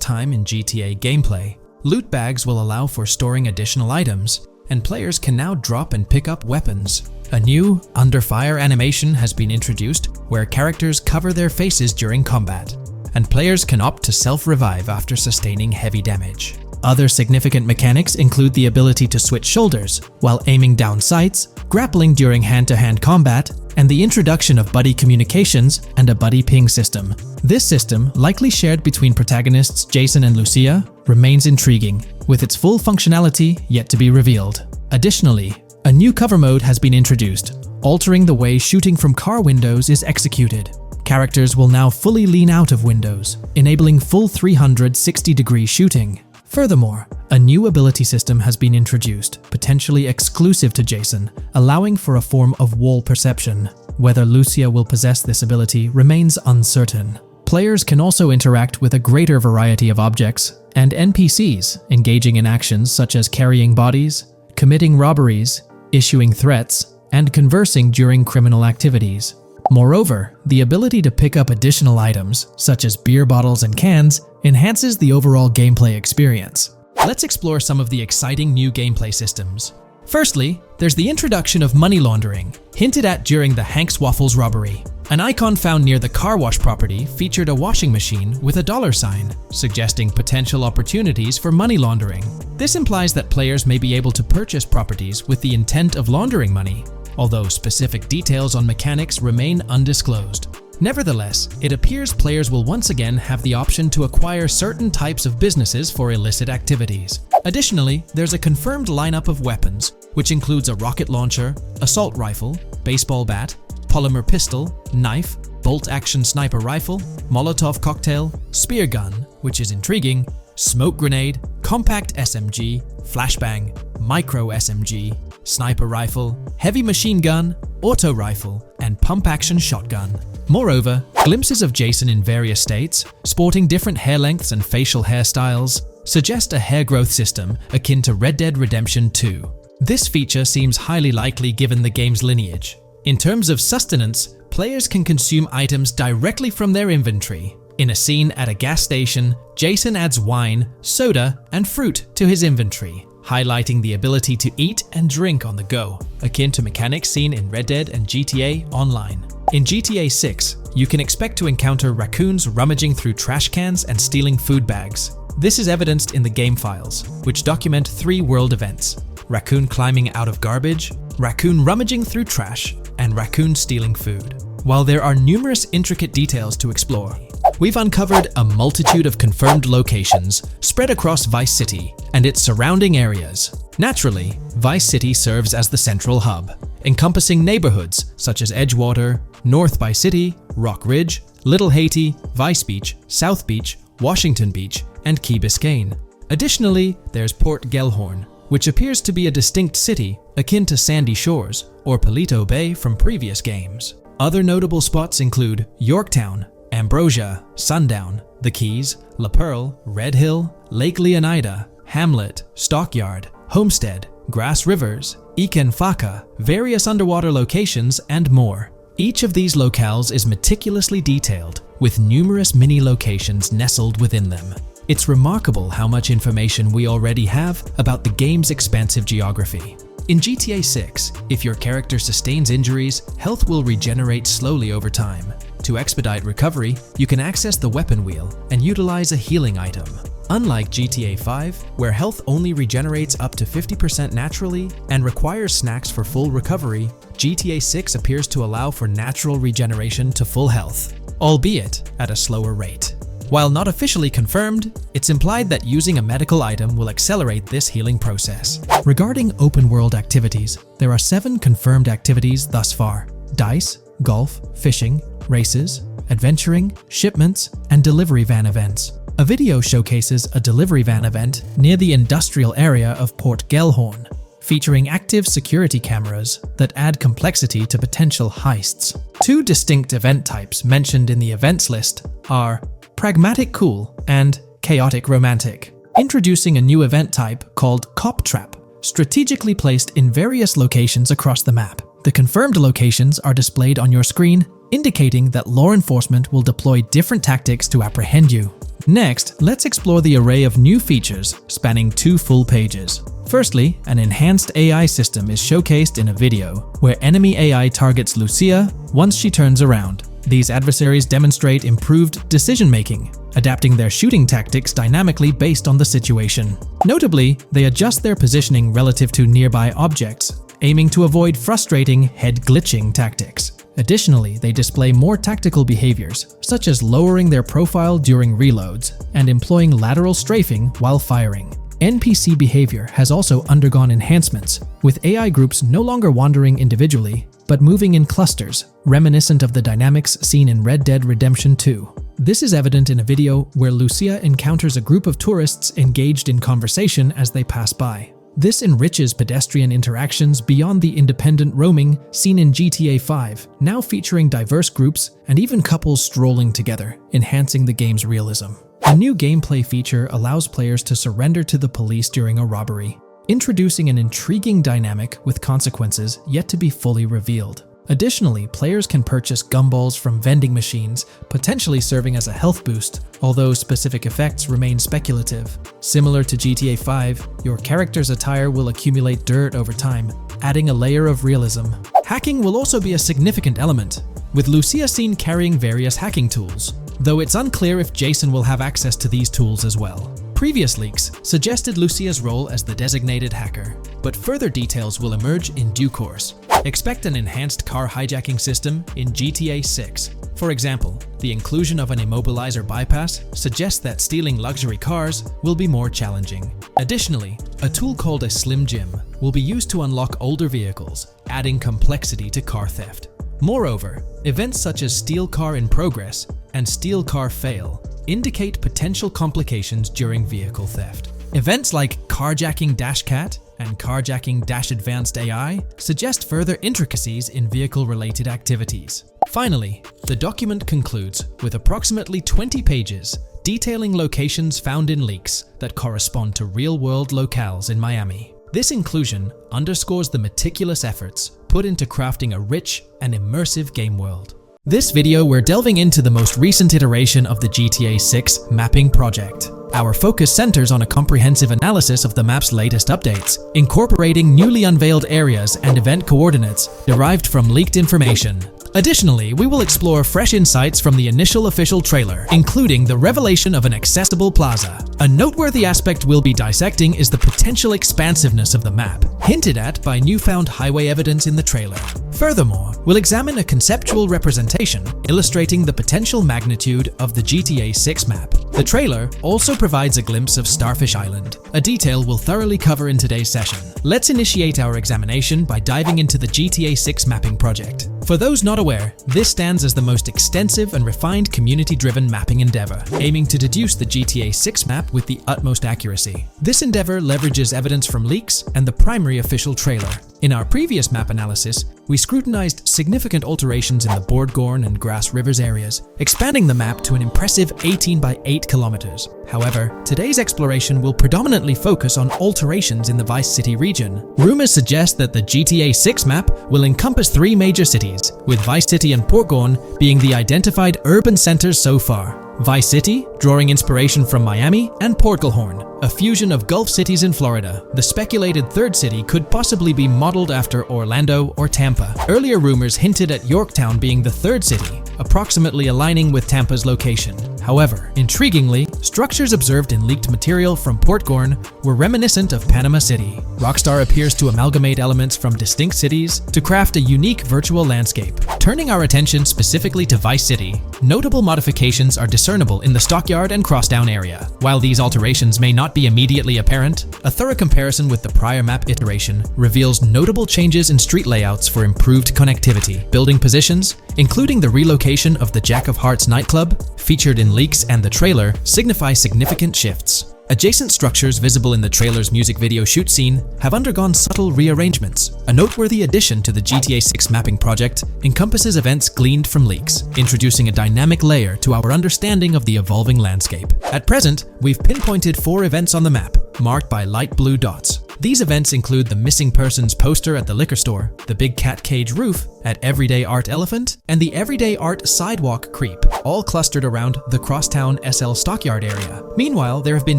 time in GTA gameplay. Loot bags will allow for storing additional items, and players can now drop and pick up weapons. A new under fire animation has been introduced where characters cover their faces during combat, and players can opt to self-revive after sustaining heavy damage. Other significant mechanics include the ability to switch shoulders while aiming down sights, grappling during hand-to-hand combat, and the introduction of buddy communications and a buddy ping system. This system, likely shared between protagonists Jason and Lucia, remains intriguing, with its full functionality yet to be revealed. Additionally, a new cover mode has been introduced, altering the way shooting from car windows is executed. Characters will now fully lean out of windows, enabling full 360-degree shooting. Furthermore, a new ability system has been introduced, potentially exclusive to Jason, allowing for a form of wall perception. Whether Lucia will possess this ability remains uncertain. Players can also interact with a greater variety of objects and NPCs, engaging in actions such as carrying bodies, committing robberies, issuing threats, and conversing during criminal activities. Moreover, the ability to pick up additional items, such as beer bottles and cans, enhances the overall gameplay experience. Let's explore some of the exciting new gameplay systems. Firstly, there's the introduction of money laundering, hinted at during the Hank's Waffles robbery. An icon found near the car wash property featured a washing machine with a dollar sign, suggesting potential opportunities for money laundering. This implies that players may be able to purchase properties with the intent of laundering money, although specific details on mechanics remain undisclosed. Nevertheless, it appears players will once again have the option to acquire certain types of businesses for illicit activities. Additionally, there's a confirmed lineup of weapons, which includes a rocket launcher, assault rifle, baseball bat, polymer pistol, knife, bolt-action sniper rifle, Molotov cocktail, spear gun, which is intriguing, smoke grenade, compact SMG, flashbang, micro SMG, sniper rifle, heavy machine gun, auto rifle, and pump-action shotgun. Moreover, glimpses of Jason in various states, sporting different hair lengths and facial hairstyles, suggest a hair growth system akin to Red Dead Redemption 2. This feature seems highly likely given the game's lineage. In terms of sustenance, players can consume items directly from their inventory. In a scene at a gas station, Jason adds wine, soda, and fruit to his inventory, highlighting the ability to eat and drink on the go, akin to mechanics seen in Red Dead and GTA Online. In GTA 6, you can expect to encounter raccoons rummaging through trash cans and stealing food bags. This is evidenced in the game files, which document 3 world events: raccoon climbing out of garbage, raccoon rummaging through trash, and raccoon stealing food. While there are numerous intricate details to explore, we've uncovered a multitude of confirmed locations spread across Vice City and its surrounding areas. Naturally, Vice City serves as the central hub, encompassing neighborhoods such as Edgewater, North Vice City, Rock Ridge, Little Haiti, Vice Beach, South Beach, Washington Beach, and Key Biscayne. Additionally, there's Port Gellhorn, which appears to be a distinct city akin to Sandy Shores or Palito Bay from previous games. Other notable spots include Yorktown, Ambrosia, Sundown, The Keys, La Pearl, Red Hill, Lake Leonida, Hamlet, Stockyard, Homestead, Grass Rivers, Ikenfaka, various underwater locations, and more. Each of these locales is meticulously detailed, with numerous mini-locations nestled within them. It's remarkable how much information we already have about the game's expansive geography. In GTA 6, if your character sustains injuries, health will regenerate slowly over time. To expedite recovery, you can access the weapon wheel and utilize a healing item. Unlike GTA 5, where health only regenerates up to 50% naturally and requires snacks for full recovery, GTA 6 appears to allow for natural regeneration to full health, albeit at a slower rate. While not officially confirmed, it's implied that using a medical item will accelerate this healing process. Regarding open-world activities, there are 7 confirmed activities thus far: dice, golf, fishing, races, adventuring, shipments, and delivery van events. A video showcases a delivery van event near the industrial area of Port Gellhorn, featuring active security cameras that add complexity to potential heists. 2 distinct event types mentioned in the events list are Pragmatic Cool and Chaotic Romantic, introducing a new event type called Cop Trap, strategically placed in various locations across the map. The confirmed locations are displayed on your screen indicating that law enforcement will deploy different tactics to apprehend you. Next, let's explore the array of new features spanning 2 full pages. Firstly, an enhanced AI system is showcased in a video, where enemy AI targets Lucia once she turns around. These adversaries demonstrate improved decision-making, adapting their shooting tactics dynamically based on the situation. Notably, they adjust their positioning relative to nearby objects, aiming to avoid frustrating head-glitching tactics. Additionally, they display more tactical behaviors, such as lowering their profile during reloads and employing lateral strafing while firing. NPC behavior has also undergone enhancements, with AI groups no longer wandering individually, but moving in clusters, reminiscent of the dynamics seen in Red Dead Redemption 2. This is evident in a video where Lucia encounters a group of tourists engaged in conversation as they pass by. This enriches pedestrian interactions beyond the independent roaming seen in GTA 5, now featuring diverse groups and even couples strolling together, enhancing the game's realism. A new gameplay feature allows players to surrender to the police during a robbery, introducing an intriguing dynamic with consequences yet to be fully revealed. Additionally, players can purchase gumballs from vending machines, potentially serving as a health boost, although specific effects remain speculative. Similar to GTA 5, your character's attire will accumulate dirt over time, adding a layer of realism. Hacking will also be a significant element, with Lucia seen carrying various hacking tools, though it's unclear if Jason will have access to these tools as well. Previous leaks suggested Lucia's role as the designated hacker, but further details will emerge in due course. Expect an enhanced car hijacking system in GTA 6. For example, the inclusion of an immobilizer bypass suggests that stealing luxury cars will be more challenging. Additionally, a tool called a Slim Jim will be used to unlock older vehicles, adding complexity to car theft. Moreover, events such as Steal Car in Progress and Steal Car Fail indicate potential complications during vehicle theft. Events like Carjacking Cat and Carjacking Advanced AI suggest further intricacies in vehicle-related activities. Finally, the document concludes with approximately 20 pages detailing locations found in leaks that correspond to real-world locales in Miami. This inclusion underscores the meticulous efforts put into crafting a rich and immersive game world. This video, we're delving into the most recent iteration of the GTA 6 mapping project. Our focus centers on a comprehensive analysis of the map's latest updates, incorporating newly unveiled areas and event coordinates derived from leaked information. Additionally, we will explore fresh insights from the initial official trailer, including the revelation of an accessible plaza. A noteworthy aspect we'll be dissecting is the potential expansiveness of the map, hinted at by newfound highway evidence in the trailer. Furthermore, we'll examine a conceptual representation illustrating the potential magnitude of the GTA 6 map. The trailer also provides a glimpse of Starfish Island, a detail we'll thoroughly cover in today's session. Let's initiate our examination by diving into the GTA 6 mapping project. For those not aware, this stands as the most extensive and refined community-driven mapping endeavor, aiming to deduce the GTA 6 map with the utmost accuracy. This endeavor leverages evidence from leaks and the primary official trailer. In our previous map analysis, we scrutinized significant alterations in the Bordgorn and Grass Rivers areas, expanding the map to an impressive 18 by 8 kilometers. However, today's exploration will predominantly focus on alterations in the Vice City region. Rumors suggest that the GTA 6 map will encompass 3 major cities, with Vice City and Portgorn being the identified urban centers so far. Vice City, drawing inspiration from Miami, and Portgorn, a fusion of Gulf cities in Florida. The speculated third city could possibly be modeled after Orlando or Tampa. Earlier rumors hinted at Yorktown being the third city, approximately aligning with Tampa's location. However, intriguingly, structures observed in leaked material from Portgorn were reminiscent of Panama City. Rockstar appears to amalgamate elements from distinct cities to craft a unique virtual landscape. Turning our attention specifically to Vice City, notable modifications are discernible in the Stockyard and Crosstown area. While these alterations may not be immediately apparent, a thorough comparison with the prior map iteration reveals notable changes in street layouts for improved connectivity. Building positions, including the relocation of the Jack of Hearts nightclub, featured in leaks and the trailer, signify significant shifts. Adjacent structures visible in the trailer's music video shoot scene have undergone subtle rearrangements. A noteworthy addition to the GTA 6 mapping project encompasses events gleaned from leaks, introducing a dynamic layer to our understanding of the evolving landscape. At present, we've pinpointed 4 events on the map, marked by light blue dots. These events include the missing persons poster at the liquor store, the big cat cage roof, at Everyday Art Elephant and the Everyday Art Sidewalk Creep, all clustered around the Crosstown SL Stockyard area. Meanwhile, there have been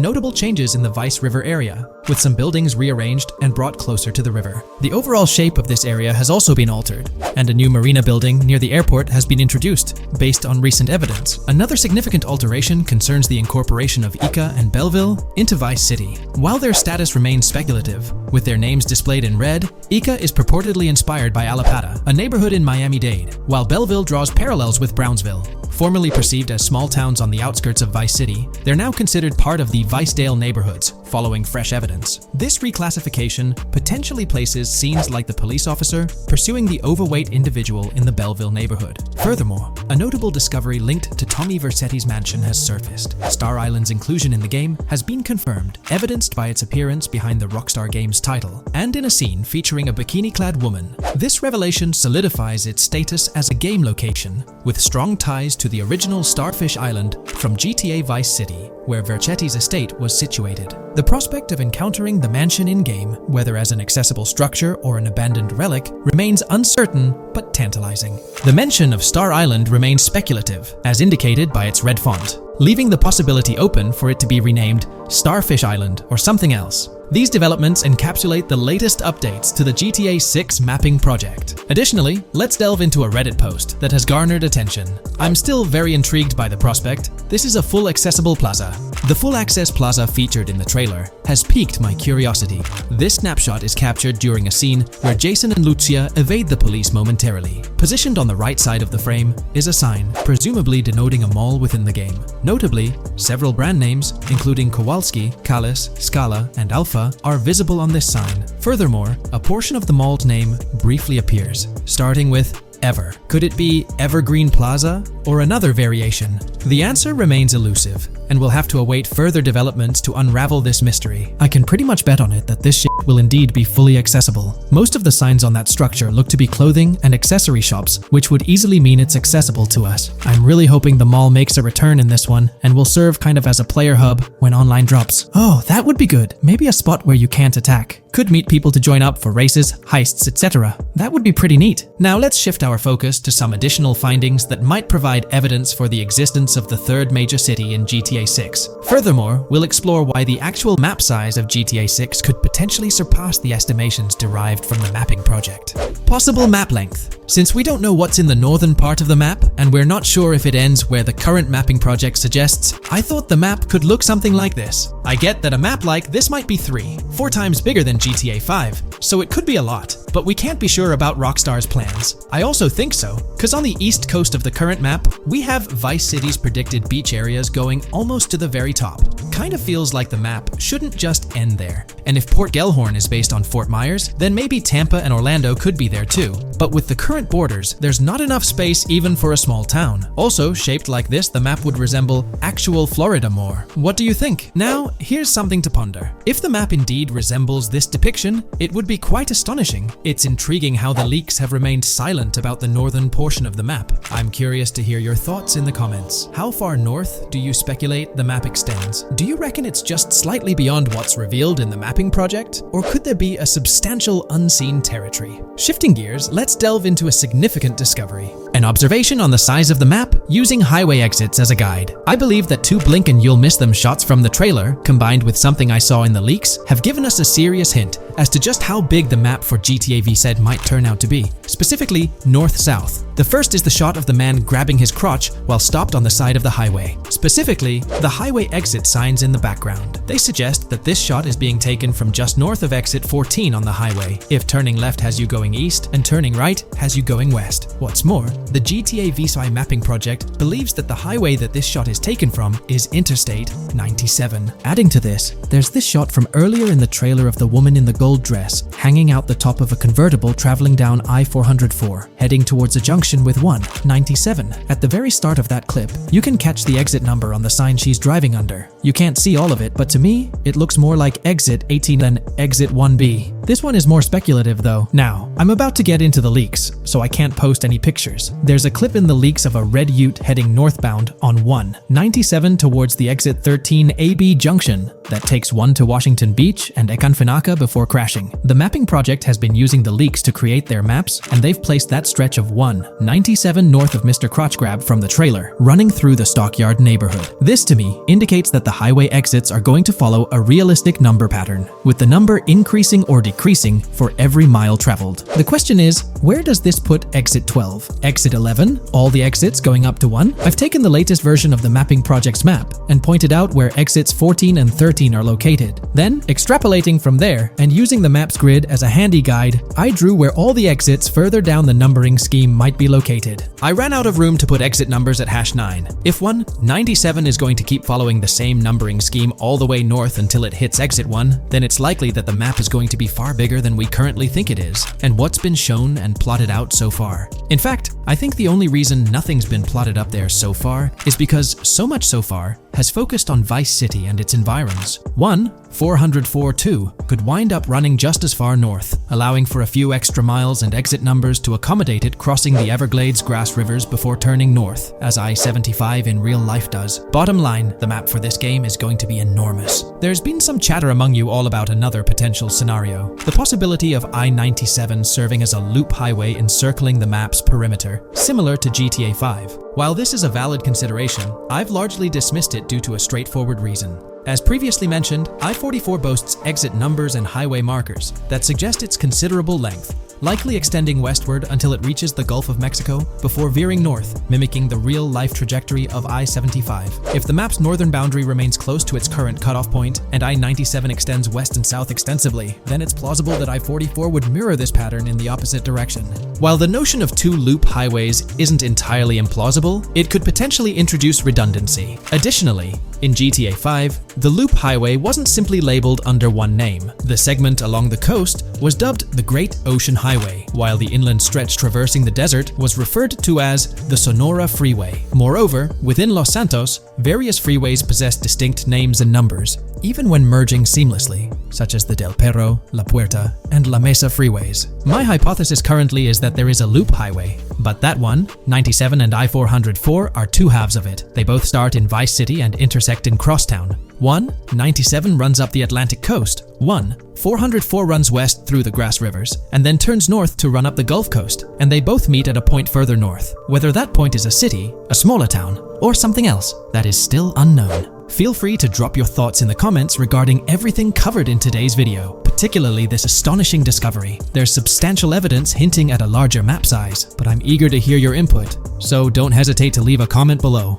notable changes in the Vice River area, with some buildings rearranged and brought closer to the river. The overall shape of this area has also been altered, and a new marina building near the airport has been introduced, based on recent evidence. Another significant alteration concerns the incorporation of Ica and Belleville into Vice City. While their status remains speculative, with their names displayed in red, Ica is purportedly inspired by Allapattah, a neighborhood in Miami-Dade, while Belleville draws parallels with Brownsville. Formerly perceived as small towns on the outskirts of Vice City, they're now considered part of the Vicedale neighborhoods, following fresh evidence. This reclassification potentially places scenes like the police officer pursuing the overweight individual in the Belleville neighborhood. Furthermore, a notable discovery linked to Tommy Vercetti's mansion has surfaced. Star Island's inclusion in the game has been confirmed, evidenced by its appearance behind the Rockstar Games title, and in a scene featuring a bikini-clad woman. This revelation solidifies its status as a game location, with strong ties to the original Starfish Island from GTA Vice City, where Vercetti's estate was situated. The prospect of encountering the mansion in-game, whether as an accessible structure or an abandoned relic, remains uncertain but tantalizing. The mention of Star Island remains speculative, as indicated by its red font, leaving the possibility open for it to be renamed Starfish Island or something else. These developments encapsulate the latest updates to the GTA 6 mapping project. Additionally, let's delve into a Reddit post that has garnered attention. I'm still very intrigued by the prospect. This is a full accessible plaza. The full access plaza featured in the trailer has piqued my curiosity. This snapshot is captured during a scene where Jason and Lucia evade the police momentarily. Positioned on the right side of the frame is a sign, presumably denoting a mall within the game. Notably, several brand names, including Kowalski, Callis, Scala, and Alpha, are visible on this sign. Furthermore, a portion of the mall's name briefly appears, starting with Ever. Could it be Evergreen Plaza or another variation? The answer remains elusive, and we'll have to await further developments to unravel this mystery. I can pretty much bet on it that this shit will indeed be fully accessible. Most of the signs on that structure look to be clothing and accessory shops, which would easily mean it's accessible to us. I'm really hoping the mall makes a return in this one and will serve kind of as a player hub when online drops. Oh, that would be good. Maybe a spot where you can't attack. Could meet people to join up for races, heists, etc. That would be pretty neat. Now let's shift our focus to some additional findings that might provide evidence for the existence of the third major city in GTA 6. Furthermore, we'll explore why the actual map size of GTA 6 could potentially surpass the estimations derived from the mapping project. Possible map length. Since we don't know what's in the northern part of the map, and we're not sure if it ends where the current mapping project suggests, I thought the map could look something like this. I get that a map like this might be 4 times bigger than GTA 5, so it could be a lot, but we can't be sure about Rockstar's plans. I also think so, because on the east coast of the current map, we have Vice City's predicted beach areas going almost to the very top. Kind of feels like the map shouldn't just end there. And if Port Gellhorn is based on Fort Myers, then maybe Tampa and Orlando could be there too. But with the current borders, there's not enough space even for a small town. Also, shaped like this, the map would resemble actual Florida more. What do you think? Now, here's something to ponder. If the map indeed resembles this depiction, it would be quite astonishing. It's intriguing how the leaks have remained silent about the northern portion of the map. I'm curious to hear your thoughts in the comments. How far north do you speculate the map extends? Do you reckon it's just slightly beyond what's revealed in the mapping project? Or could there be a substantial unseen territory? Shifting gears, let's delve into a significant discovery. An observation on the size of the map using highway exits as a guide. I believe that 2 blink and you'll miss them shots from the trailer, combined with something I saw in the leaks, have given us a serious hint as to just how big the map for GTA VZ might turn out to be. Specifically, north-south. The first is the shot of the man grabbing his crotch while stopped on the side of the highway. Specifically, the highway exit signs in the background. They suggest that this shot is being taken from just north of exit 14 on the highway, if turning left has you going east and turning right has you going west. What's more, the GTA VSI mapping project believes that the highway that this shot is taken from is Interstate 97. Adding to this, there's this shot from earlier in the trailer of the woman in the gold dress hanging out the top of a convertible traveling down I-404, heading towards a junction with 197. At the very start of that clip, you can catch the exit number on the sign she's driving under. You can't see all of it, but to me, it looks more like exit 18 than exit 1B. This one is more speculative though. Now, I'm about to get into the leaks, so I can't post any pictures. There's a clip in the leaks of a red ute heading northbound on 197 towards the exit 13 AB junction that takes 1 to Washington Beach and Ekanfinaka before crashing. The mapping project has been using the leaks to create their maps, and they've placed that stretch of 197 north of Mr. Crotchgrab from the trailer, running through the Stockyard neighborhood. This to me indicates that the highway exits are going to follow a realistic number pattern, with the number increasing or decreasing for every mile traveled. The question is, where does this put exit 12? Exit 11? All the exits going up to 1? I've taken the latest version of the mapping project's map and pointed out where exits 14 and 13 are located. Then, extrapolating from there and using the map's grid as a handy guide, I drew where all the exits further down the numbering scheme might be located. I ran out of room to put exit numbers at #9. If 197 is going to keep following the same numbering scheme all the way north until it hits exit 1, then it's likely that the map is going to be far bigger than we currently think it is, and what's been shown and plotted out so far. In fact, I think the only reason nothing's been plotted up there so far is because so much so far has focused on Vice City and its environs. 404.2 could wind up running just as far north, allowing for a few extra miles and exit numbers to accommodate it crossing the Everglades grass rivers before turning north, as I-75 in real life does. Bottom line, the map for this game is going to be enormous. There's been some chatter among you all about another potential scenario, the possibility of I-97 serving as a loop highway encircling the map's perimeter, similar to GTA 5. While this is a valid consideration, I've largely dismissed it due to a straightforward reason. As previously mentioned, I-44 boasts exit numbers and highway markers that suggest its considerable length, likely extending westward until it reaches the Gulf of Mexico before veering north, mimicking the real-life trajectory of I-75. If the map's northern boundary remains close to its current cutoff point, and I-97 extends west and south extensively, then it's plausible that I-44 would mirror this pattern in the opposite direction. While the notion of two loop highways isn't entirely implausible, it could potentially introduce redundancy. Additionally, in GTA 5, the loop highway wasn't simply labeled under one name. The segment along the coast was dubbed the Great Ocean Highway, while the inland stretch traversing the desert was referred to as the Sonora Freeway. Moreover, within Los Santos, various freeways possess distinct names and numbers, even when merging seamlessly, such as the Del Perro, La Puerta, and La Mesa freeways. My hypothesis currently is that there is a loop highway, but that one, 97 and I-404, are two halves of it. They both start in Vice City and intersect in Crosstown. 197 runs up the Atlantic coast. 404 runs west through the Grass Rivers, and then turns north to run up the Gulf Coast, and they both meet at a point further north. Whether that point is a city, a smaller town, or something else, that is still unknown. Feel free to drop your thoughts in the comments regarding everything covered in today's video, particularly this astonishing discovery. There's substantial evidence hinting at a larger map size, but I'm eager to hear your input, so don't hesitate to leave a comment below.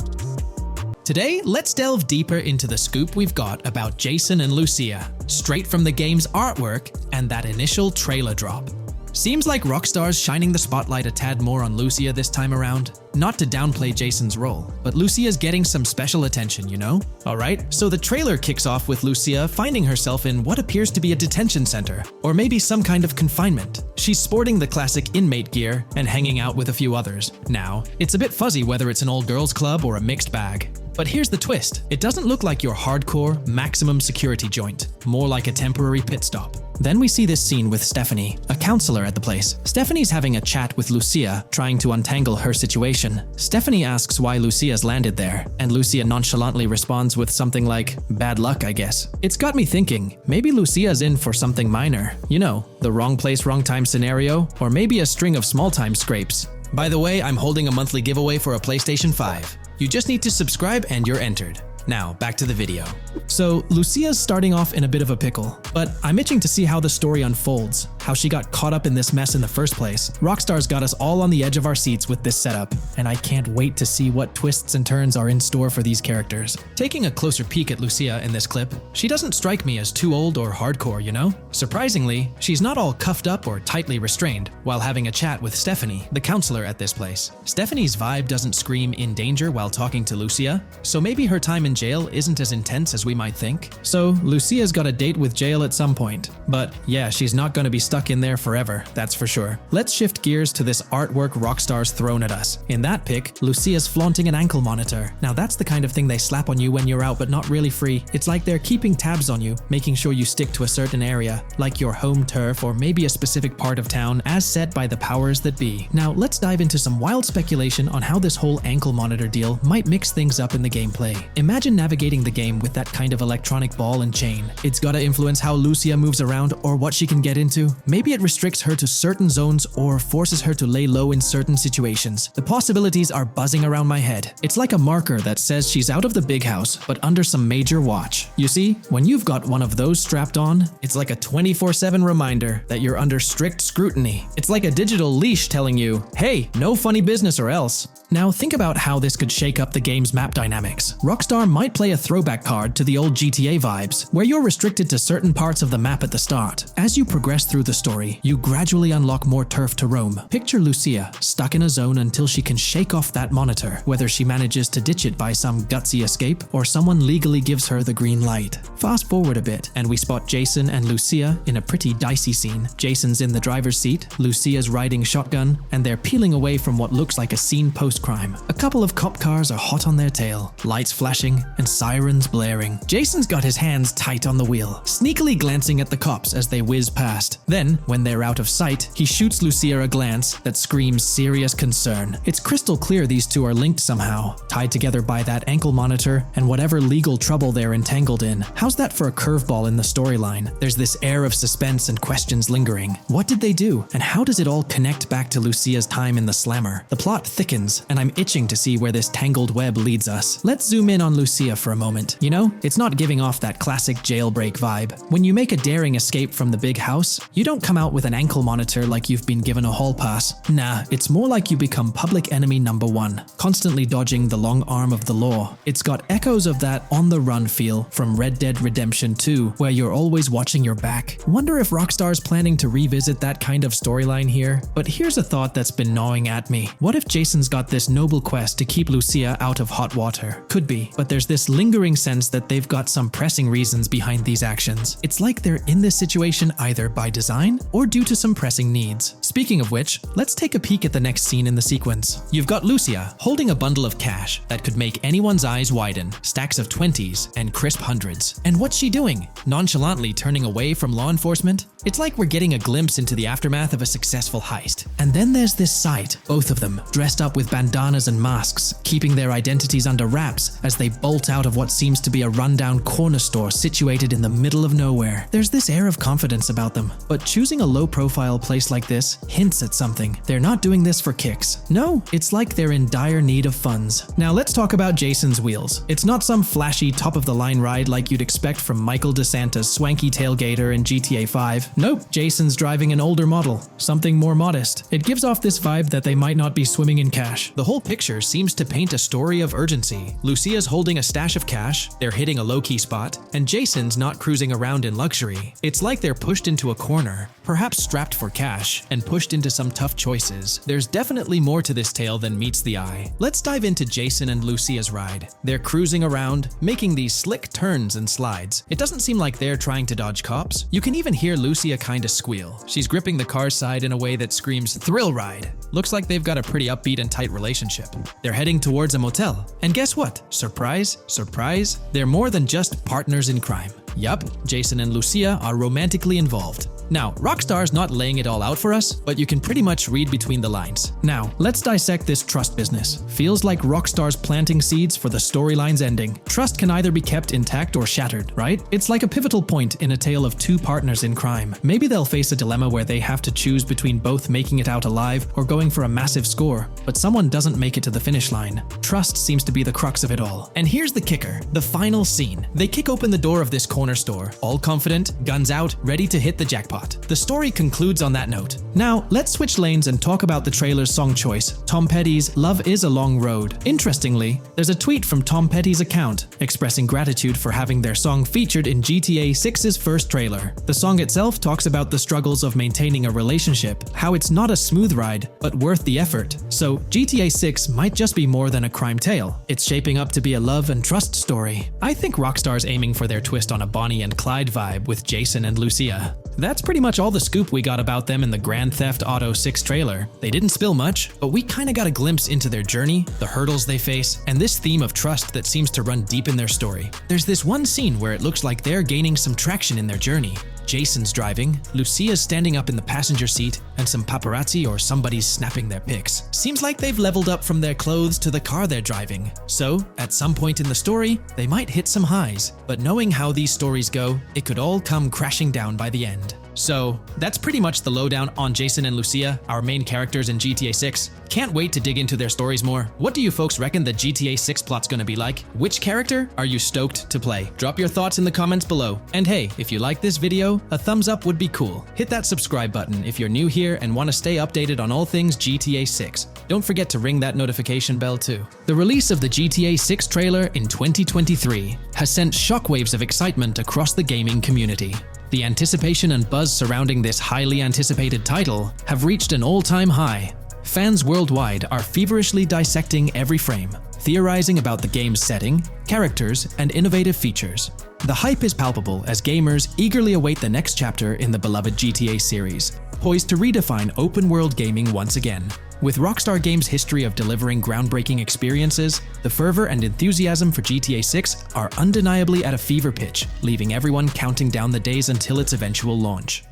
Today, let's delve deeper into the scoop we've got about Jason and Lucia, straight from the game's artwork and that initial trailer drop. Seems like Rockstar's shining the spotlight a tad more on Lucia this time around. Not to downplay Jason's role, but Lucia's getting some special attention, you know? Alright, so the trailer kicks off with Lucia finding herself in what appears to be a detention center, or maybe some kind of confinement. She's sporting the classic inmate gear and hanging out with a few others. Now, it's a bit fuzzy whether it's an all girls club or a mixed bag. But here's the twist. It doesn't look like your hardcore, maximum security joint, more like a temporary pit stop. Then we see this scene with Stephanie, a counselor at the place. Stephanie's having a chat with Lucia, trying to untangle her situation. Stephanie asks why Lucia's landed there, and Lucia nonchalantly responds with something like, "Bad luck, I guess." It's got me thinking, maybe Lucia's in for something minor. You know, the wrong place, wrong time scenario, or maybe a string of small-time scrapes. By the way, I'm holding a monthly giveaway for a PlayStation 5. You just need to subscribe and you're entered. Now, back to the video. So, Lucia's starting off in a bit of a pickle, but I'm itching to see how the story unfolds, how she got caught up in this mess in the first place. Rockstar's got us all on the edge of our seats with this setup, and I can't wait to see what twists and turns are in store for these characters. Taking a closer peek at Lucia in this clip, she doesn't strike me as too old or hardcore, you know? Surprisingly, she's not all cuffed up or tightly restrained while having a chat with Stephanie, the counselor at this place. Stephanie's vibe doesn't scream in danger while talking to Lucia, so maybe her time in jail isn't as intense as we might think. So, Lucia's got a date with jail at some point. But yeah, she's not going to be stuck in there forever, that's for sure. Let's shift gears to this artwork Rockstar's thrown at us. In that pic, Lucia's flaunting an ankle monitor. Now that's the kind of thing they slap on you when you're out but not really free. It's like they're keeping tabs on you, making sure you stick to a certain area, like your home turf or maybe a specific part of town as set by the powers that be. Now let's dive into some wild speculation on how this whole ankle monitor deal might mix things up in the gameplay. Imagine navigating the game with that kind of electronic ball and chain. It's gotta influence how Lucia moves around or what she can get into. Maybe it restricts her to certain zones or forces her to lay low in certain situations. The possibilities are buzzing around my head. It's like a marker that says she's out of the big house, but under some major watch. You see, when you've got one of those strapped on, it's like a 24/7 reminder that you're under strict scrutiny. It's like a digital leash telling you, hey, no funny business or else. Now think about how this could shake up the game's map dynamics. Rockstar might play a throwback card to the old GTA vibes, where you're restricted to certain parts of the map at the start. As you progress through the story, you gradually unlock more turf to roam. Picture Lucia stuck in a zone until she can shake off that monitor, whether she manages to ditch it by some gutsy escape or someone legally gives her the green light. Fast forward a bit, and we spot Jason and Lucia in a pretty dicey scene. Jason's in the driver's seat, Lucia's riding shotgun, and they're peeling away from what looks like a scene post-crime. A couple of cop cars are hot on their tail, lights flashing and sirens blaring. Jason's got his hands tight on the wheel, sneakily glancing at the cops as they whiz past. Then, when they're out of sight, he shoots Lucia a glance that screams serious concern. It's crystal clear these two are linked somehow, tied together by that ankle monitor and whatever legal trouble they're entangled in. How's that for a curveball in the storyline? There's this air of suspense and questions lingering. What did they do? And how does it all connect back to Lucia's time in the slammer? The plot thickens, and I'm itching to see where this tangled web leads us. Let's zoom in on Lucia for a moment. You know, it's not giving off that classic jailbreak vibe. When you make a daring escape from the big house, you don't come out with an ankle monitor like you've been given a hall pass. Nah, it's more like you become public enemy number one, constantly dodging the long arm of the law. It's got echoes of that on-the-run feel from Red Dead Redemption 2, where you're always watching your back. Wonder if Rockstar's planning to revisit that kind of storyline here? But here's a thought that's been gnawing at me. What if Jason's got this noble quest to keep Lucia out of hot water? Could be, but there's this lingering sense that they've got some pressing reasons behind these actions. It's like they're in this situation either by design or due to some pressing needs. Speaking of which, let's take a peek at the next scene in the sequence. You've got Lucia holding a bundle of cash that could make anyone's eyes widen, stacks of 20s and crisp hundreds. And what's she doing? Nonchalantly turning away from law enforcement? It's like we're getting a glimpse into the aftermath of a successful heist. And then there's this sight, both of them, dressed up with bandanas and masks, keeping their identities under wraps as they bolt out of what seems to be a rundown corner store situated in the middle of nowhere. There's this air of confidence about them, but choosing a low-profile place like this hints at something. They're not doing this for kicks. No, it's like they're in dire need of funds. Now let's talk about Jason's wheels. It's not some flashy top-of-the-line ride like you'd expect from Michael DeSanta's swanky tailgater in GTA 5. Nope, Jason's driving an older model, something more modest. It gives off this vibe that they might not be swimming in cash. The whole picture seems to paint a story of urgency. Lucia's holding a stash of cash, they're hitting a low-key spot, and Jason's not cruising around in luxury. It's like they're pushed into a corner, perhaps strapped for cash, and pushed into some tough choices. There's definitely more to this tale than meets the eye. Let's dive into Jason and Lucia's ride. They're cruising around, making these slick turns and slides. It doesn't seem like they're trying to dodge cops. You can even hear Lucia kinda squeal. She's gripping the car's side in a way that screams thrill ride. Looks like they've got a pretty upbeat and tight relationship. They're heading towards a motel. And guess what? Surprise, surprise, they're more than just partners in crime. Yup, Jason and Lucia are romantically involved. Now, Rockstar's not laying it all out for us, but you can pretty much read between the lines. Now, let's dissect this trust business. Feels like Rockstar's planting seeds for the storyline's ending. Trust can either be kept intact or shattered, right? It's like a pivotal point in a tale of two partners in crime. Maybe they'll face a dilemma where they have to choose between both making it out alive or going for a massive score, but someone doesn't make it to the finish line. Trust seems to be the crux of it all. And here's the kicker, the final scene. They kick open the door of this corner store, all confident, guns out, ready to hit the jackpot. pot. The story concludes on that note. Now, let's switch lanes and talk about the trailer's song choice, Tom Petty's Love Is a Long Road. Interestingly, there's a tweet from Tom Petty's account expressing gratitude for having their song featured in GTA 6's first trailer. The song itself talks about the struggles of maintaining a relationship, how it's not a smooth ride, but worth the effort. So, GTA 6 might just be more than a crime tale. It's shaping up to be a love and trust story. I think Rockstar's aiming for their twist on a Bonnie and Clyde vibe with Jason and Lucia. That's pretty much all the scoop we got about them in the Grand Theft Auto 6 trailer. They didn't spill much, but we kinda got a glimpse into their journey, the hurdles they face, and this theme of trust that seems to run deep in their story. There's this one scene where it looks like they're gaining some traction in their journey. Jason's driving, Lucia's standing up in the passenger seat, and some paparazzi or somebody's snapping their pics. Seems like they've leveled up from their clothes to the car they're driving. So, at some point in the story, they might hit some highs. But knowing how these stories go, it could all come crashing down by the end. So, that's pretty much the lowdown on Jason and Lucia, our main characters in GTA 6. Can't wait to dig into their stories more. What do you folks reckon the GTA 6 plot's gonna be like? Which character are you stoked to play? Drop your thoughts in the comments below. And hey, if you like this video, a thumbs up would be cool. Hit that subscribe button if you're new here and want to stay updated on all things GTA 6. Don't forget to ring that notification bell too. The release of the GTA 6 trailer in 2023 has sent shockwaves of excitement across the gaming community. The anticipation and buzz surrounding this highly anticipated title have reached an all-time high. Fans worldwide are feverishly dissecting every frame, theorizing about the game's setting, characters, and innovative features. The hype is palpable as gamers eagerly await the next chapter in the beloved GTA series, poised to redefine open-world gaming once again. With Rockstar Games' history of delivering groundbreaking experiences, the fervor and enthusiasm for GTA 6 are undeniably at a fever pitch, leaving everyone counting down the days until its eventual launch.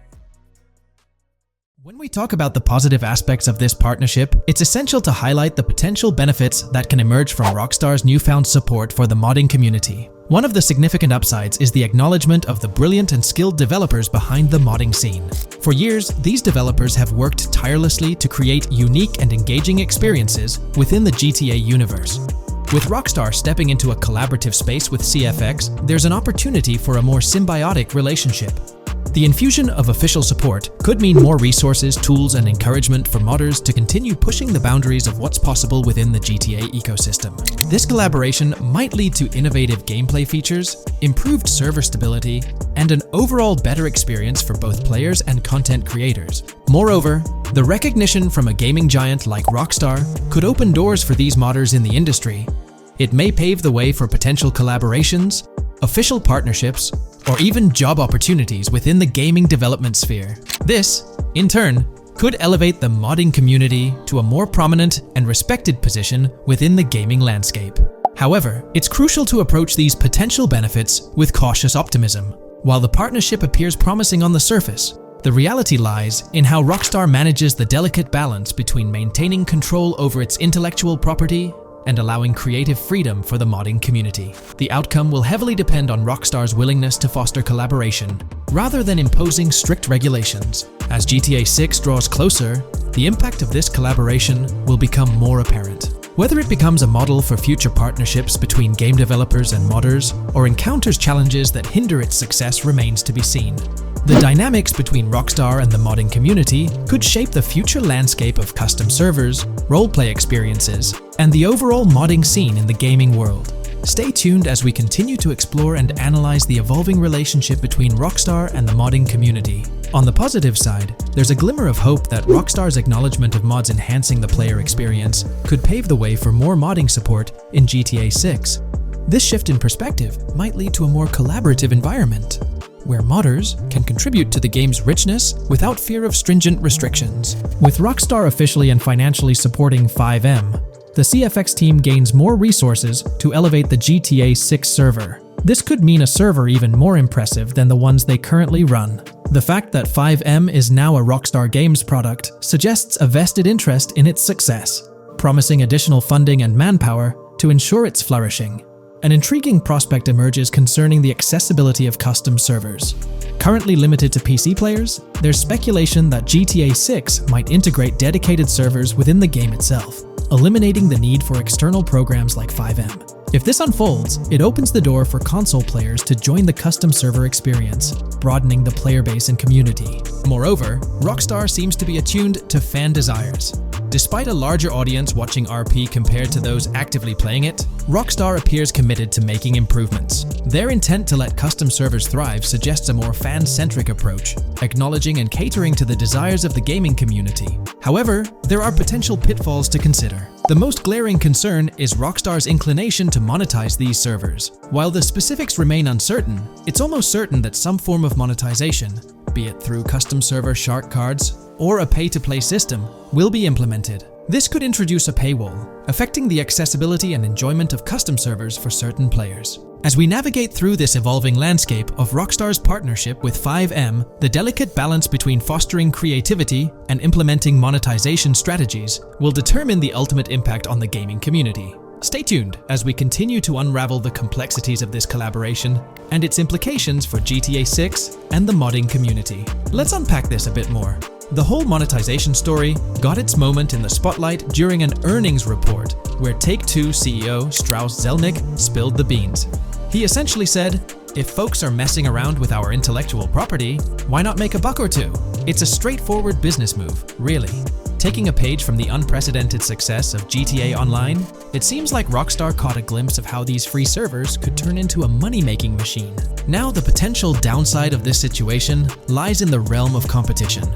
When we talk about the positive aspects of this partnership, it's essential to highlight the potential benefits that can emerge from Rockstar's newfound support for the modding community. One of the significant upsides is the acknowledgement of the brilliant and skilled developers behind the modding scene. For years, these developers have worked tirelessly to create unique and engaging experiences within the GTA universe. With Rockstar stepping into a collaborative space with CFX, there's an opportunity for a more symbiotic relationship. The infusion of official support could mean more resources, tools, and encouragement for modders to continue pushing the boundaries of what's possible within the GTA ecosystem. This collaboration might lead to innovative gameplay features, improved server stability, and an overall better experience for both players and content creators. Moreover, the recognition from a gaming giant like Rockstar could open doors for these modders in the industry. It may pave the way for potential collaborations, official partnerships, or even job opportunities within the gaming development sphere. This, in turn, could elevate the modding community to a more prominent and respected position within the gaming landscape. However, it's crucial to approach these potential benefits with cautious optimism. While the partnership appears promising on the surface, the reality lies in how Rockstar manages the delicate balance between maintaining control over its intellectual property and allowing creative freedom for the modding community. The outcome will heavily depend on Rockstar's willingness to foster collaboration, rather than imposing strict regulations. As GTA 6 draws closer, the impact of this collaboration will become more apparent. Whether it becomes a model for future partnerships between game developers and modders, or encounters challenges that hinder its success remains to be seen. The dynamics between Rockstar and the modding community could shape the future landscape of custom servers, roleplay experiences, and the overall modding scene in the gaming world. Stay tuned as we continue to explore and analyze the evolving relationship between Rockstar and the modding community. On the positive side, there's a glimmer of hope that Rockstar's acknowledgement of mods enhancing the player experience could pave the way for more modding support in GTA 6. This shift in perspective might lead to a more collaborative environment, where modders can contribute to the game's richness without fear of stringent restrictions. With Rockstar officially and financially supporting FiveM, the CFX team gains more resources to elevate the GTA 6 server. This could mean a server even more impressive than the ones they currently run. The fact that FiveM is now a Rockstar Games product suggests a vested interest in its success, promising additional funding and manpower to ensure its flourishing. An intriguing prospect emerges concerning the accessibility of custom servers. Currently limited to PC players, there's speculation that GTA 6 might integrate dedicated servers within the game itself, eliminating the need for external programs like FiveM. If this unfolds, it opens the door for console players to join the custom server experience, broadening the player base and community. Moreover, Rockstar seems to be attuned to fan desires. Despite a larger audience watching RP compared to those actively playing it, Rockstar appears committed to making improvements. Their intent to let custom servers thrive suggests a more fan-centric approach, acknowledging and catering to the desires of the gaming community. However, there are potential pitfalls to consider. The most glaring concern is Rockstar's inclination to monetize these servers. While the specifics remain uncertain, it's almost certain that some form of monetization, be it through custom server shark cards or a pay-to-play system, will be implemented. This could introduce a paywall, affecting the accessibility and enjoyment of custom servers for certain players. As we navigate through this evolving landscape of Rockstar's partnership with FiveM, the delicate balance between fostering creativity and implementing monetization strategies will determine the ultimate impact on the gaming community. Stay tuned as we continue to unravel the complexities of this collaboration and its implications for GTA 6 and the modding community. Let's unpack this a bit more. The whole monetization story got its moment in the spotlight during an earnings report where Take-Two CEO Strauss Zelnick spilled the beans. He essentially said, "If folks are messing around with our intellectual property, why not make a buck or two?" It's a straightforward business move, really. Taking a page from the unprecedented success of GTA Online, it seems like Rockstar caught a glimpse of how these free servers could turn into a money-making machine. Now, the potential downside of this situation lies in the realm of competition.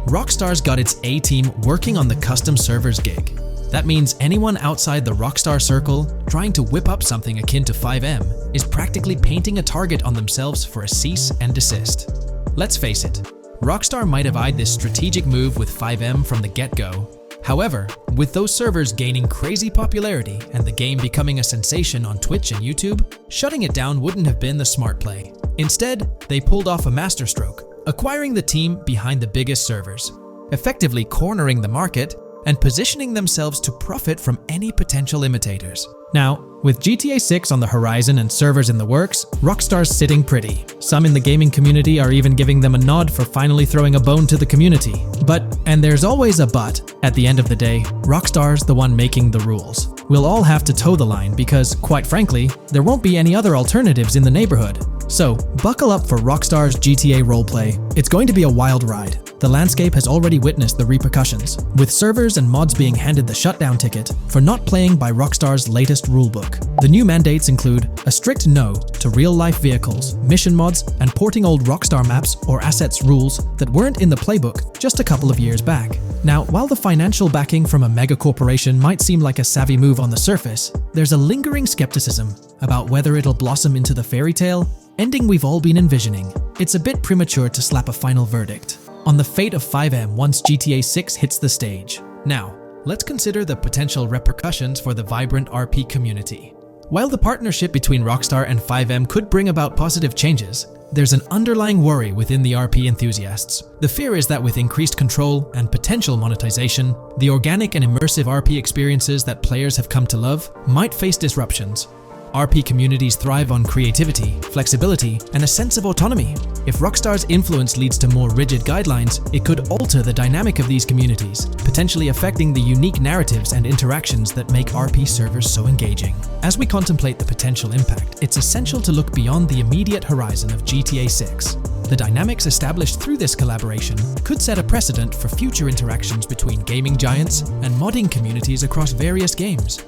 Rockstar's got its A-team working on the custom servers gig. That means anyone outside the Rockstar circle trying to whip up something akin to FiveM is practically painting a target on themselves for a cease and desist. Let's face it, Rockstar might have eyed this strategic move with FiveM from the get-go. However, with those servers gaining crazy popularity and the game becoming a sensation on Twitch and YouTube, shutting it down wouldn't have been the smart play. Instead, they pulled off a masterstroke, acquiring the team behind the biggest servers, effectively cornering the market and positioning themselves to profit from any potential imitators. Now, with GTA 6 on the horizon and servers in the works, Rockstar's sitting pretty. Some in the gaming community are even giving them a nod for finally throwing a bone to the community. But, and there's always a but, at the end of the day, Rockstar's the one making the rules. We'll all have to toe the line because, quite frankly, there won't be any other alternatives in the neighborhood. So, buckle up for Rockstar's GTA roleplay. It's going to be a wild ride. The landscape has already witnessed the repercussions, with servers and mods being handed the shutdown ticket for not playing by Rockstar's latest rulebook. The new mandates include a strict no to real-life vehicles, mission mods, and porting old Rockstar maps or assets rules that weren't in the playbook just a couple of years back. Now, while the financial backing from a mega corporation might seem like a savvy move on the surface, there's a lingering skepticism about whether it'll blossom into the fairy tale ending we've all been envisioning. It's a bit premature to slap a final verdict on the fate of FiveM once GTA 6 hits the stage. Now, let's consider the potential repercussions for the vibrant RP community. While the partnership between Rockstar and FiveM could bring about positive changes, there's an underlying worry within the RP enthusiasts. The fear is that with increased control and potential monetization, the organic and immersive RP experiences that players have come to love might face disruptions. RP communities thrive on creativity, flexibility, and a sense of autonomy. If Rockstar's influence leads to more rigid guidelines, it could alter the dynamic of these communities, potentially affecting the unique narratives and interactions that make RP servers so engaging. As we contemplate the potential impact, it's essential to look beyond the immediate horizon of GTA 6. The dynamics established through this collaboration could set a precedent for future interactions between gaming giants and modding communities across various games.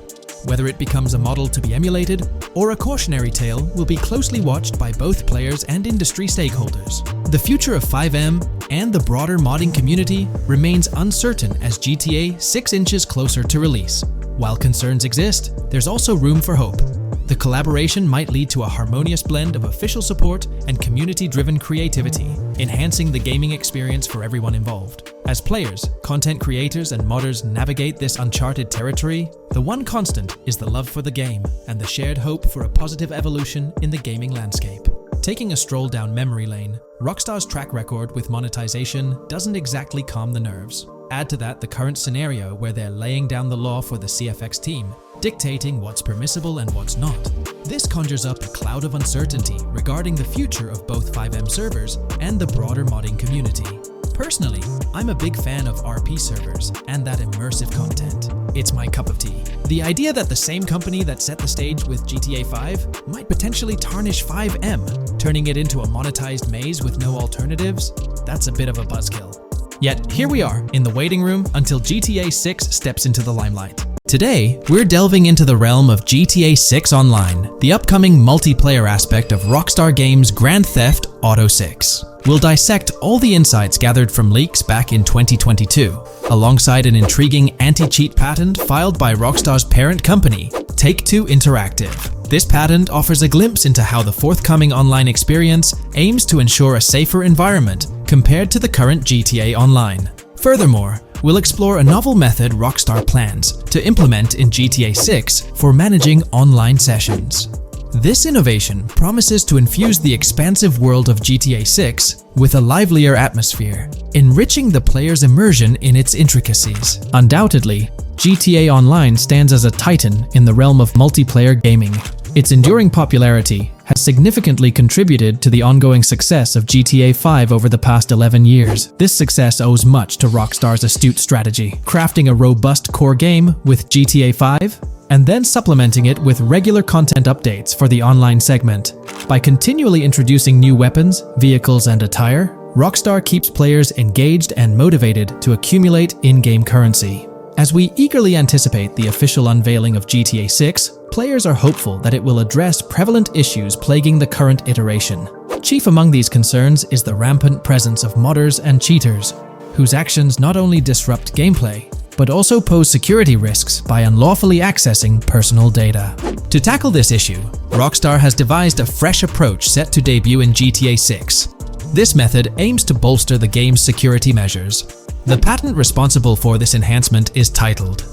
Whether it becomes a model to be emulated or a cautionary tale will be closely watched by both players and industry stakeholders. The future of FiveM and the broader modding community remains uncertain as GTA 6 inches closer to release. While concerns exist, there's also room for hope. The collaboration might lead to a harmonious blend of official support and community-driven creativity, enhancing the gaming experience for everyone involved. As players, content creators, and modders navigate this uncharted territory, the one constant is the love for the game and the shared hope for a positive evolution in the gaming landscape. Taking a stroll down memory lane, Rockstar's track record with monetization doesn't exactly calm the nerves. Add to that the current scenario where they're laying down the law for the CFX team, dictating what's permissible and what's not. This conjures up a cloud of uncertainty regarding the future of both FiveM servers and the broader modding community. Personally, I'm a big fan of RP servers and that immersive content. it's my cup of tea. The idea that the same company that set the stage with GTA 5 might potentially tarnish FiveM, turning it into a monetized maze with no alternatives, that's a bit of a buzzkill. Yet here we are, in the waiting room until GTA 6 steps into the limelight. Today, we're delving into the realm of GTA 6 Online, the upcoming multiplayer aspect of Rockstar Games' Grand Theft Auto 6. We'll dissect all the insights gathered from leaks back in 2022, alongside an intriguing anti-cheat patent filed by Rockstar's parent company, Take-Two Interactive. This patent offers a glimpse into how the forthcoming online experience aims to ensure a safer environment compared to the current GTA Online. Furthermore, we'll explore a novel method Rockstar plans to implement in GTA 6 for managing online sessions. This innovation promises to infuse the expansive world of GTA 6 with a livelier atmosphere, enriching the player's immersion in its intricacies. Undoubtedly, GTA Online stands as a titan in the realm of multiplayer gaming. Its enduring popularity has significantly contributed to the ongoing success of GTA 5 over the past 11 years. This success owes much to Rockstar's astute strategy, crafting a robust core game with GTA 5 and then supplementing it with regular content updates for the online segment. By continually introducing new weapons, vehicles, and attire, Rockstar keeps players engaged and motivated to accumulate in-game currency. As we eagerly anticipate the official unveiling of GTA 6, players are hopeful that it will address prevalent issues plaguing the current iteration. Chief among these concerns is the rampant presence of modders and cheaters, whose actions not only disrupt gameplay, but also pose security risks by unlawfully accessing personal data. To tackle this issue, Rockstar has devised a fresh approach set to debut in GTA 6. This method aims to bolster the game's security measures. The patent responsible for this enhancement is titled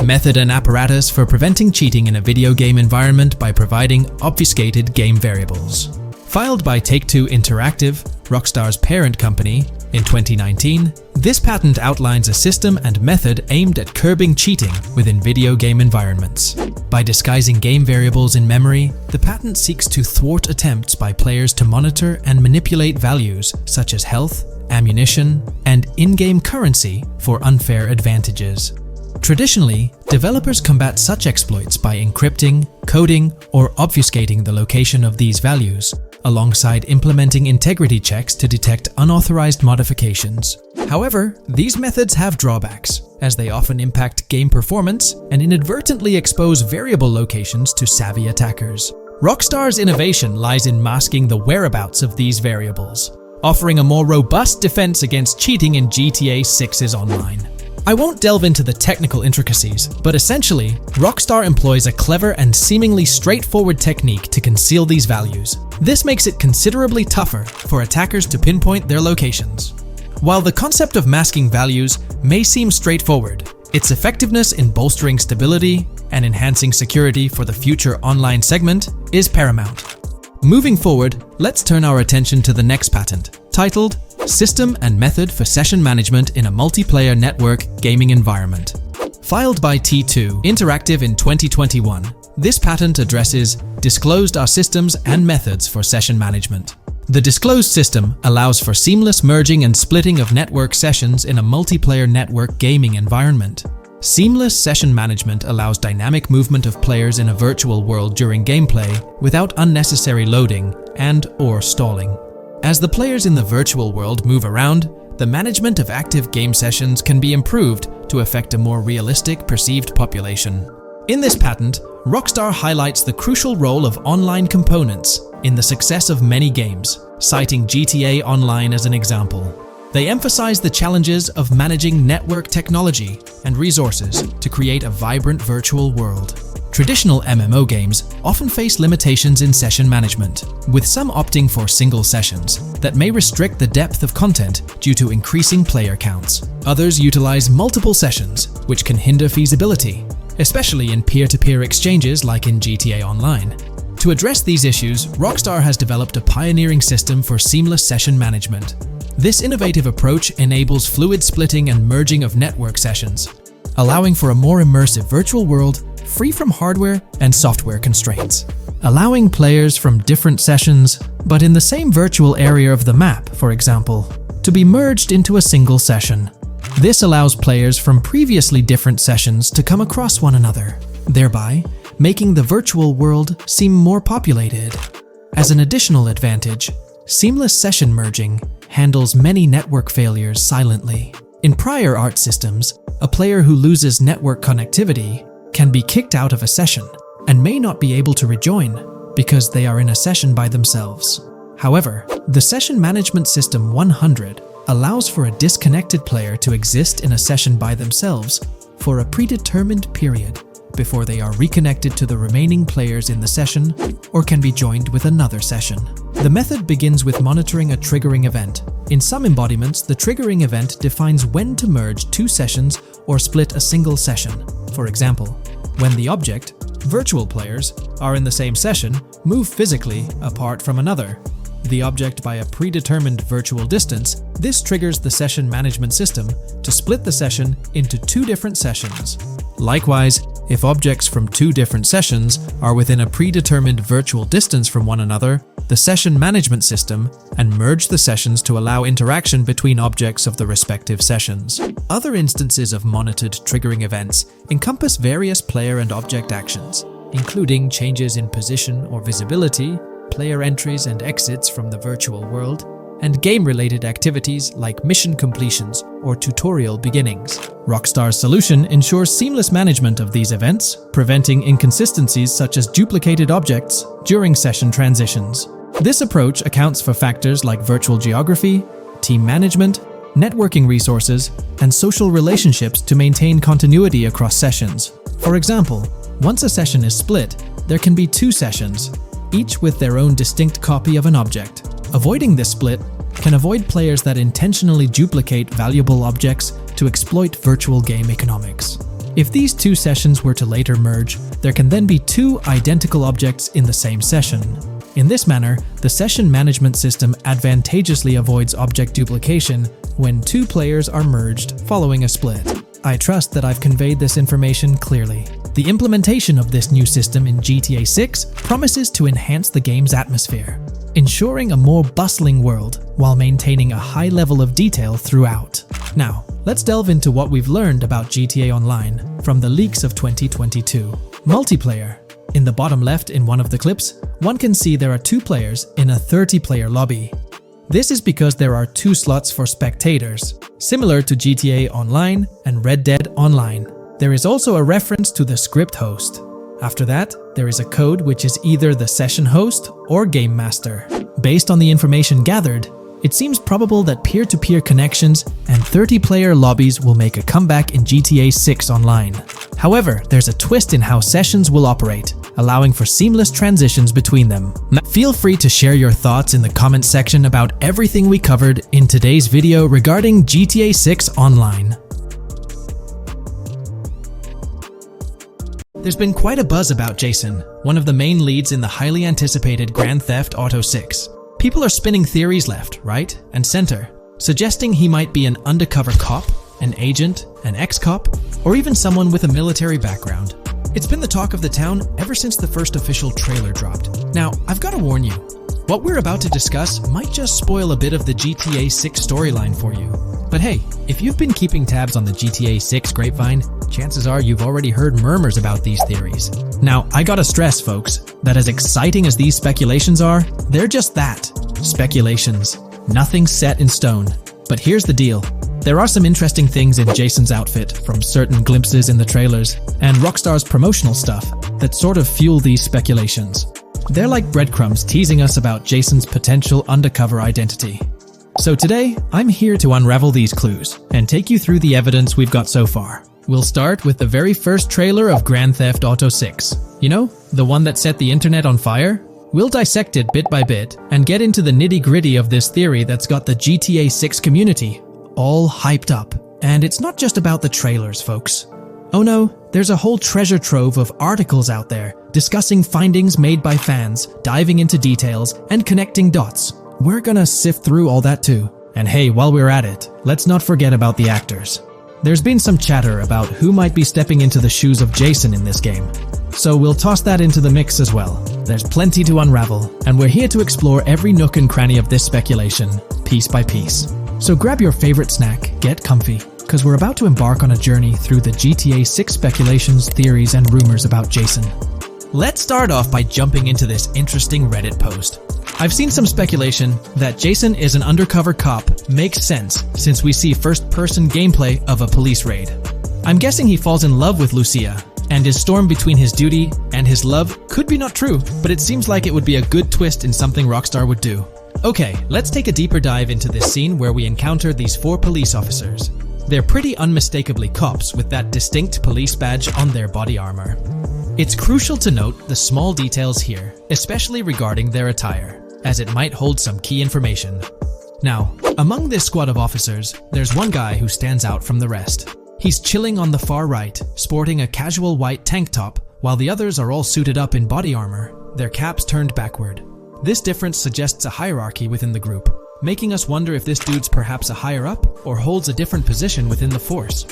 Method and Apparatus for Preventing Cheating in a Video Game Environment by Providing Obfuscated Game Variables. Filed by Take-Two Interactive, Rockstar's parent company, in 2019, this patent outlines a system and method aimed at curbing cheating within video game environments. By disguising game variables in memory, the patent seeks to thwart attempts by players to monitor and manipulate values such as health, ammunition, and in-game currency for unfair advantages. Traditionally, developers combat such exploits by encrypting, coding, or obfuscating the location of these values, alongside implementing integrity checks to detect unauthorized modifications. However, these methods have drawbacks, as they often impact game performance and inadvertently expose variable locations to savvy attackers. Rockstar's innovation lies in masking the whereabouts of these variables, offering a more robust defense against cheating in GTA 6's Online. I won't delve into the technical intricacies, but essentially, Rockstar employs a clever and seemingly straightforward technique to conceal these values. This makes it considerably tougher for attackers to pinpoint their locations. While the concept of masking values may seem straightforward, its effectiveness in bolstering stability and enhancing security for the future online segment is paramount. Moving forward, let's turn our attention to the next patent, titled System and Method for Session Management in a Multiplayer Network Gaming Environment. Filed by T2 Interactive in 2021, this patent addresses disclosed are systems and methods for session management. The disclosed system allows for seamless merging and splitting of network sessions in a multiplayer network gaming environment. Seamless session management allows dynamic movement of players in a virtual world during gameplay without unnecessary loading and/or stalling. As the players in the virtual world move around, the management of active game sessions can be improved to affect a more realistic perceived population. In this patent, Rockstar highlights the crucial role of online components in the success of many games, citing GTA Online as an example. They emphasize the challenges of managing network technology and resources to create a vibrant virtual world. Traditional MMO games often face limitations in session management, with some opting for single sessions that may restrict the depth of content due to increasing player counts. Others utilize multiple sessions, which can hinder feasibility, especially in peer-to-peer exchanges like in GTA Online. To address these issues, Rockstar has developed a pioneering system for seamless session management. This innovative approach enables fluid splitting and merging of network sessions, allowing for a more immersive virtual world free from hardware and software constraints. Allowing players from different sessions, but in the same virtual area of the map, for example, to be merged into a single session. This allows players from previously different sessions to come across one another, thereby making the virtual world seem more populated. As an additional advantage, seamless session merging handles many network failures silently. In prior art systems, a player who loses network connectivity can be kicked out of a session and may not be able to rejoin because they are in a session by themselves. However, the Session Management System 100 allows for a disconnected player to exist in a session by themselves for a predetermined period before they are reconnected to the remaining players in the session or can be joined with another session. The method begins with monitoring a triggering event. In some embodiments, the triggering event defines when to merge two sessions or split a single session. For example, when the object, virtual players, are in the same session, move physically apart from another, the object by a predetermined virtual distance, this triggers the session management system to split the session into two different sessions. Likewise, if objects from two different sessions are within a predetermined virtual distance from one another, the session management system and merge the sessions to allow interaction between objects of the respective sessions. Other instances of monitored triggering events encompass various player and object actions, including changes in position or visibility, player entries and exits from the virtual world, and game-related activities like mission completions or tutorial beginnings. Rockstar's solution ensures seamless management of these events, preventing inconsistencies such as duplicated objects during session transitions. This approach accounts for factors like virtual geography, team management, networking resources, and social relationships to maintain continuity across sessions. For example, once a session is split, there can be two sessions, each with their own distinct copy of an object. Avoiding this split can avoid players that intentionally duplicate valuable objects to exploit virtual game economics. If these two sessions were to later merge, there can then be two identical objects in the same session. In this manner, the session management system advantageously avoids object duplication when two players are merged following a split. I trust that I've conveyed this information clearly. The implementation of this new system in GTA 6 promises to enhance the game's atmosphere, ensuring a more bustling world while maintaining a high level of detail throughout. Now, let's delve into what we've learned about GTA Online from the leaks of 2022. Multiplayer. In the bottom left in one of the clips, one can see there are two players in a 30-player lobby. This is because there are two slots for spectators, similar to GTA Online and Red Dead Online. There is also a reference to the script host. After that, there is a code which is either the session host or game master. Based on the information gathered, it seems probable that peer-to-peer connections and 30-player lobbies will make a comeback in GTA 6 Online. However, there's a twist in how sessions will operate, allowing for seamless transitions between them. Feel free to share your thoughts in the comments section about everything we covered in today's video regarding GTA 6 Online. There's been quite a buzz about Jason, one of the main leads in the highly anticipated Grand Theft Auto 6. People are spinning theories left, right, and center, suggesting he might be an undercover cop, an agent, an ex-cop, or even someone with a military background. It's been the talk of the town ever since the first official trailer dropped. Now, I've got to warn you, what we're about to discuss might just spoil a bit of the GTA 6 storyline for you. But hey, if you've been keeping tabs on the GTA 6 grapevine, chances are you've already heard murmurs about these theories. Now, I gotta stress, folks, that as exciting as these speculations are, they're just that, speculations. Nothing's set in stone. But here's the deal. There are some interesting things in Jason's outfit from certain glimpses in the trailers and Rockstar's promotional stuff that sort of fuel these speculations. They're like breadcrumbs teasing us about Jason's potential undercover identity. So today, I'm here to unravel these clues and take you through the evidence we've got so far. We'll start with the very first trailer of Grand Theft Auto 6. You know, the one that set the internet on fire? We'll dissect it bit by bit and get into the nitty-gritty of this theory that's got the GTA 6 community all hyped up. And it's not just about the trailers, folks. Oh no, there's a whole treasure trove of articles out there discussing findings made by fans, diving into details, and connecting dots. We're gonna sift through all that too. And hey, while we're at it, let's not forget about the actors. There's been some chatter about who might be stepping into the shoes of Jason in this game. So we'll toss that into the mix as well. There's plenty to unravel, and we're here to explore every nook and cranny of this speculation, piece by piece. So grab your favorite snack, get comfy, because we're about to embark on a journey through the GTA 6 speculations, theories, and rumors about Jason. Let's start off by jumping into this interesting Reddit post. I've seen some speculation that Jason is an undercover cop makes sense since we see first-person gameplay of a police raid. I'm guessing he falls in love with Lucia, and his storm between his duty and his love could be not true, but it seems like it would be a good twist in something Rockstar would do. Okay, let's take a deeper dive into this scene where we encounter these 4 police officers. They're pretty unmistakably cops with that distinct police badge on their body armor. It's crucial to note the small details here, especially regarding their attire, as it might hold some key information. Now, among this squad of officers, there's one guy who stands out from the rest. He's chilling on the far right, sporting a casual white tank top, while the others are all suited up in body armor, their caps turned backward. This difference suggests a hierarchy within the group, making us wonder if this dude's perhaps a higher up or holds a different position within the force.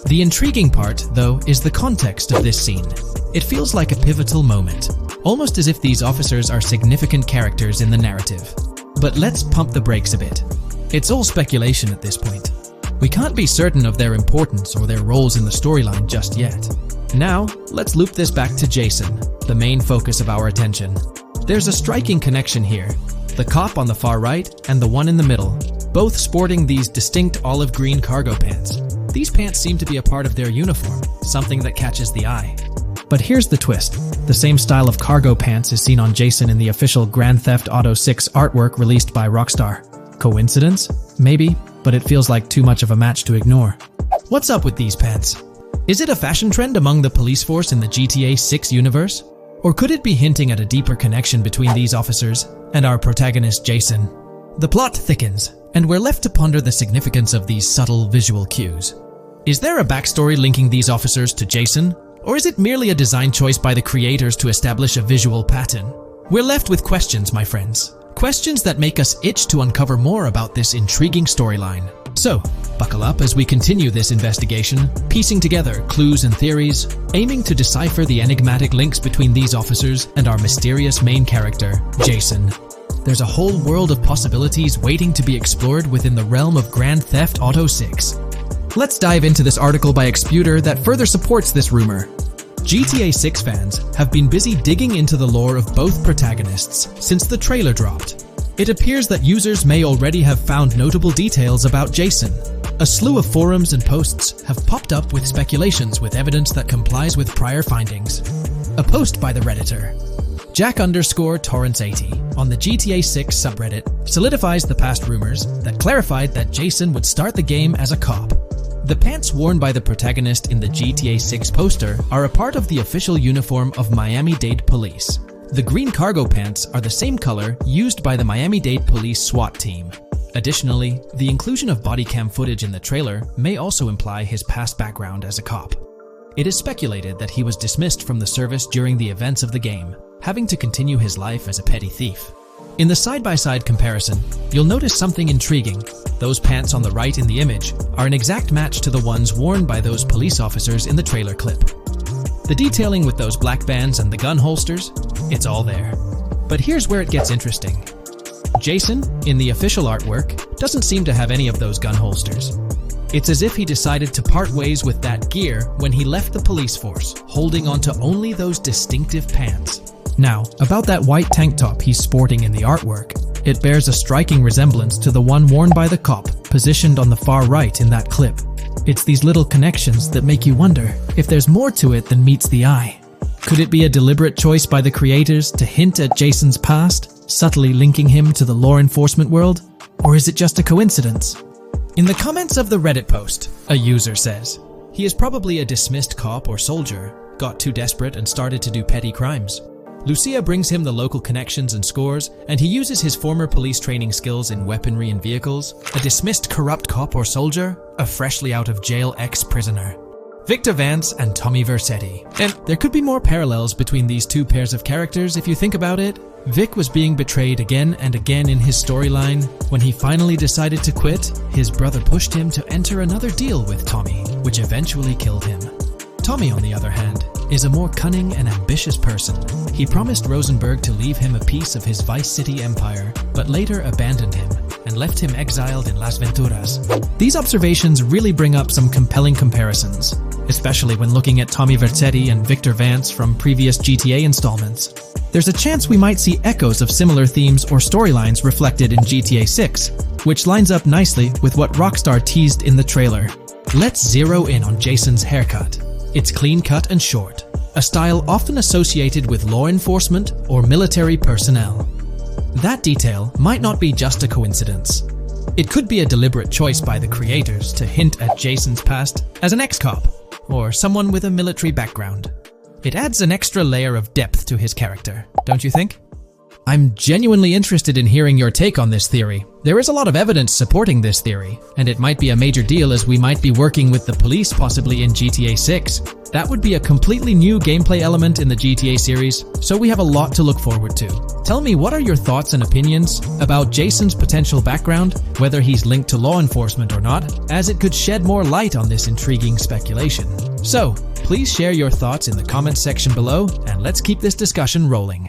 The intriguing part, though, is the context of this scene. It feels like a pivotal moment, almost as if these officers are significant characters in the narrative. But let's pump the brakes a bit. It's all speculation at this point. We can't be certain of their importance or their roles in the storyline just yet. Now, let's loop this back to Jason, the main focus of our attention. There's a striking connection here. The cop on the far right and the one in the middle, both sporting these distinct olive green cargo pants. These pants seem to be a part of their uniform, something that catches the eye. But here's the twist. The same style of cargo pants is seen on Jason in the official Grand Theft Auto 6 artwork released by Rockstar. Coincidence? Maybe, but it feels like too much of a match to ignore. What's up with these pants? Is it a fashion trend among the police force in the GTA 6 universe? Or could it be hinting at a deeper connection between these officers and our protagonist Jason? The plot thickens, and we're left to ponder the significance of these subtle visual cues. Is there a backstory linking these officers to Jason? Or is it merely a design choice by the creators to establish a visual pattern? We're left with questions, my friends. Questions that make us itch to uncover more about this intriguing storyline. So, buckle up as we continue this investigation, piecing together clues and theories, aiming to decipher the enigmatic links between these officers and our mysterious main character, Jason. There's a whole world of possibilities waiting to be explored within the realm of Grand Theft Auto 6. Let's dive into this article by Exputer that further supports this rumor. GTA 6 fans have been busy digging into the lore of both protagonists since the trailer dropped. It appears that users may already have found notable details about Jason. A slew of forums and posts have popped up with speculations with evidence that complies with prior findings. A post by the Redditor, Jack_Torrance80, on the GTA 6 subreddit solidifies the past rumors that clarified that Jason would start the game as a cop. The pants worn by the protagonist in the GTA 6 poster are a part of the official uniform of Miami-Dade Police. The green cargo pants are the same color used by the Miami-Dade Police SWAT team. Additionally, the inclusion of body cam footage in the trailer may also imply his past background as a cop. It is speculated that he was dismissed from the service during the events of the game, having to continue his life as a petty thief. In the side-by-side comparison, you'll notice something intriguing. Those pants on the right in the image are an exact match to the ones worn by those police officers in the trailer clip. The detailing with those black bands and the gun holsters, it's all there. But here's where it gets interesting. Jason, in the official artwork, doesn't seem to have any of those gun holsters. It's as if he decided to part ways with that gear when he left the police force, holding onto only those distinctive pants. Now, about that white tank top he's sporting in the artwork, it bears a striking resemblance to the one worn by the cop, positioned on the far right in that clip. It's these little connections that make you wonder if there's more to it than meets the eye. Could it be a deliberate choice by the creators to hint at Jason's past, subtly linking him to the law enforcement world? Or is it just a coincidence? In the comments of the Reddit post, a user says, he is probably a dismissed cop or soldier, got too desperate and started to do petty crimes. Lucia brings him the local connections and scores, and he uses his former police training skills in weaponry and vehicles. A dismissed corrupt cop or soldier, a freshly out of jail ex-prisoner. Victor Vance and Tommy Vercetti. And there could be more parallels between these two pairs of characters if you think about it. Vic was being betrayed again and again in his storyline. When he finally decided to quit, his brother pushed him to enter another deal with Tommy, which eventually killed him. Tommy, on the other hand, is a more cunning and ambitious person. He promised Rosenberg to leave him a piece of his Vice City empire, but later abandoned him and left him exiled in Las Venturas. These observations really bring up some compelling comparisons, especially when looking at Tommy Vercetti and Victor Vance from previous GTA installments. There's a chance we might see echoes of similar themes or storylines reflected in GTA 6, which lines up nicely with what Rockstar teased in the trailer. Let's zero in on Jason's haircut. It's clean-cut and short, a style often associated with law enforcement or military personnel. That detail might not be just a coincidence. It could be a deliberate choice by the creators to hint at Jason's past as an ex-cop or someone with a military background. It adds an extra layer of depth to his character, don't you think? I'm genuinely interested in hearing your take on this theory. There is a lot of evidence supporting this theory, and it might be a major deal as we might be working with the police possibly in GTA 6. That would be a completely new gameplay element in the GTA series, so we have a lot to look forward to. Tell me, what are your thoughts and opinions about Jason's potential background, whether he's linked to law enforcement or not, as it could shed more light on this intriguing speculation. So, please share your thoughts in the comments section below, and let's keep this discussion rolling.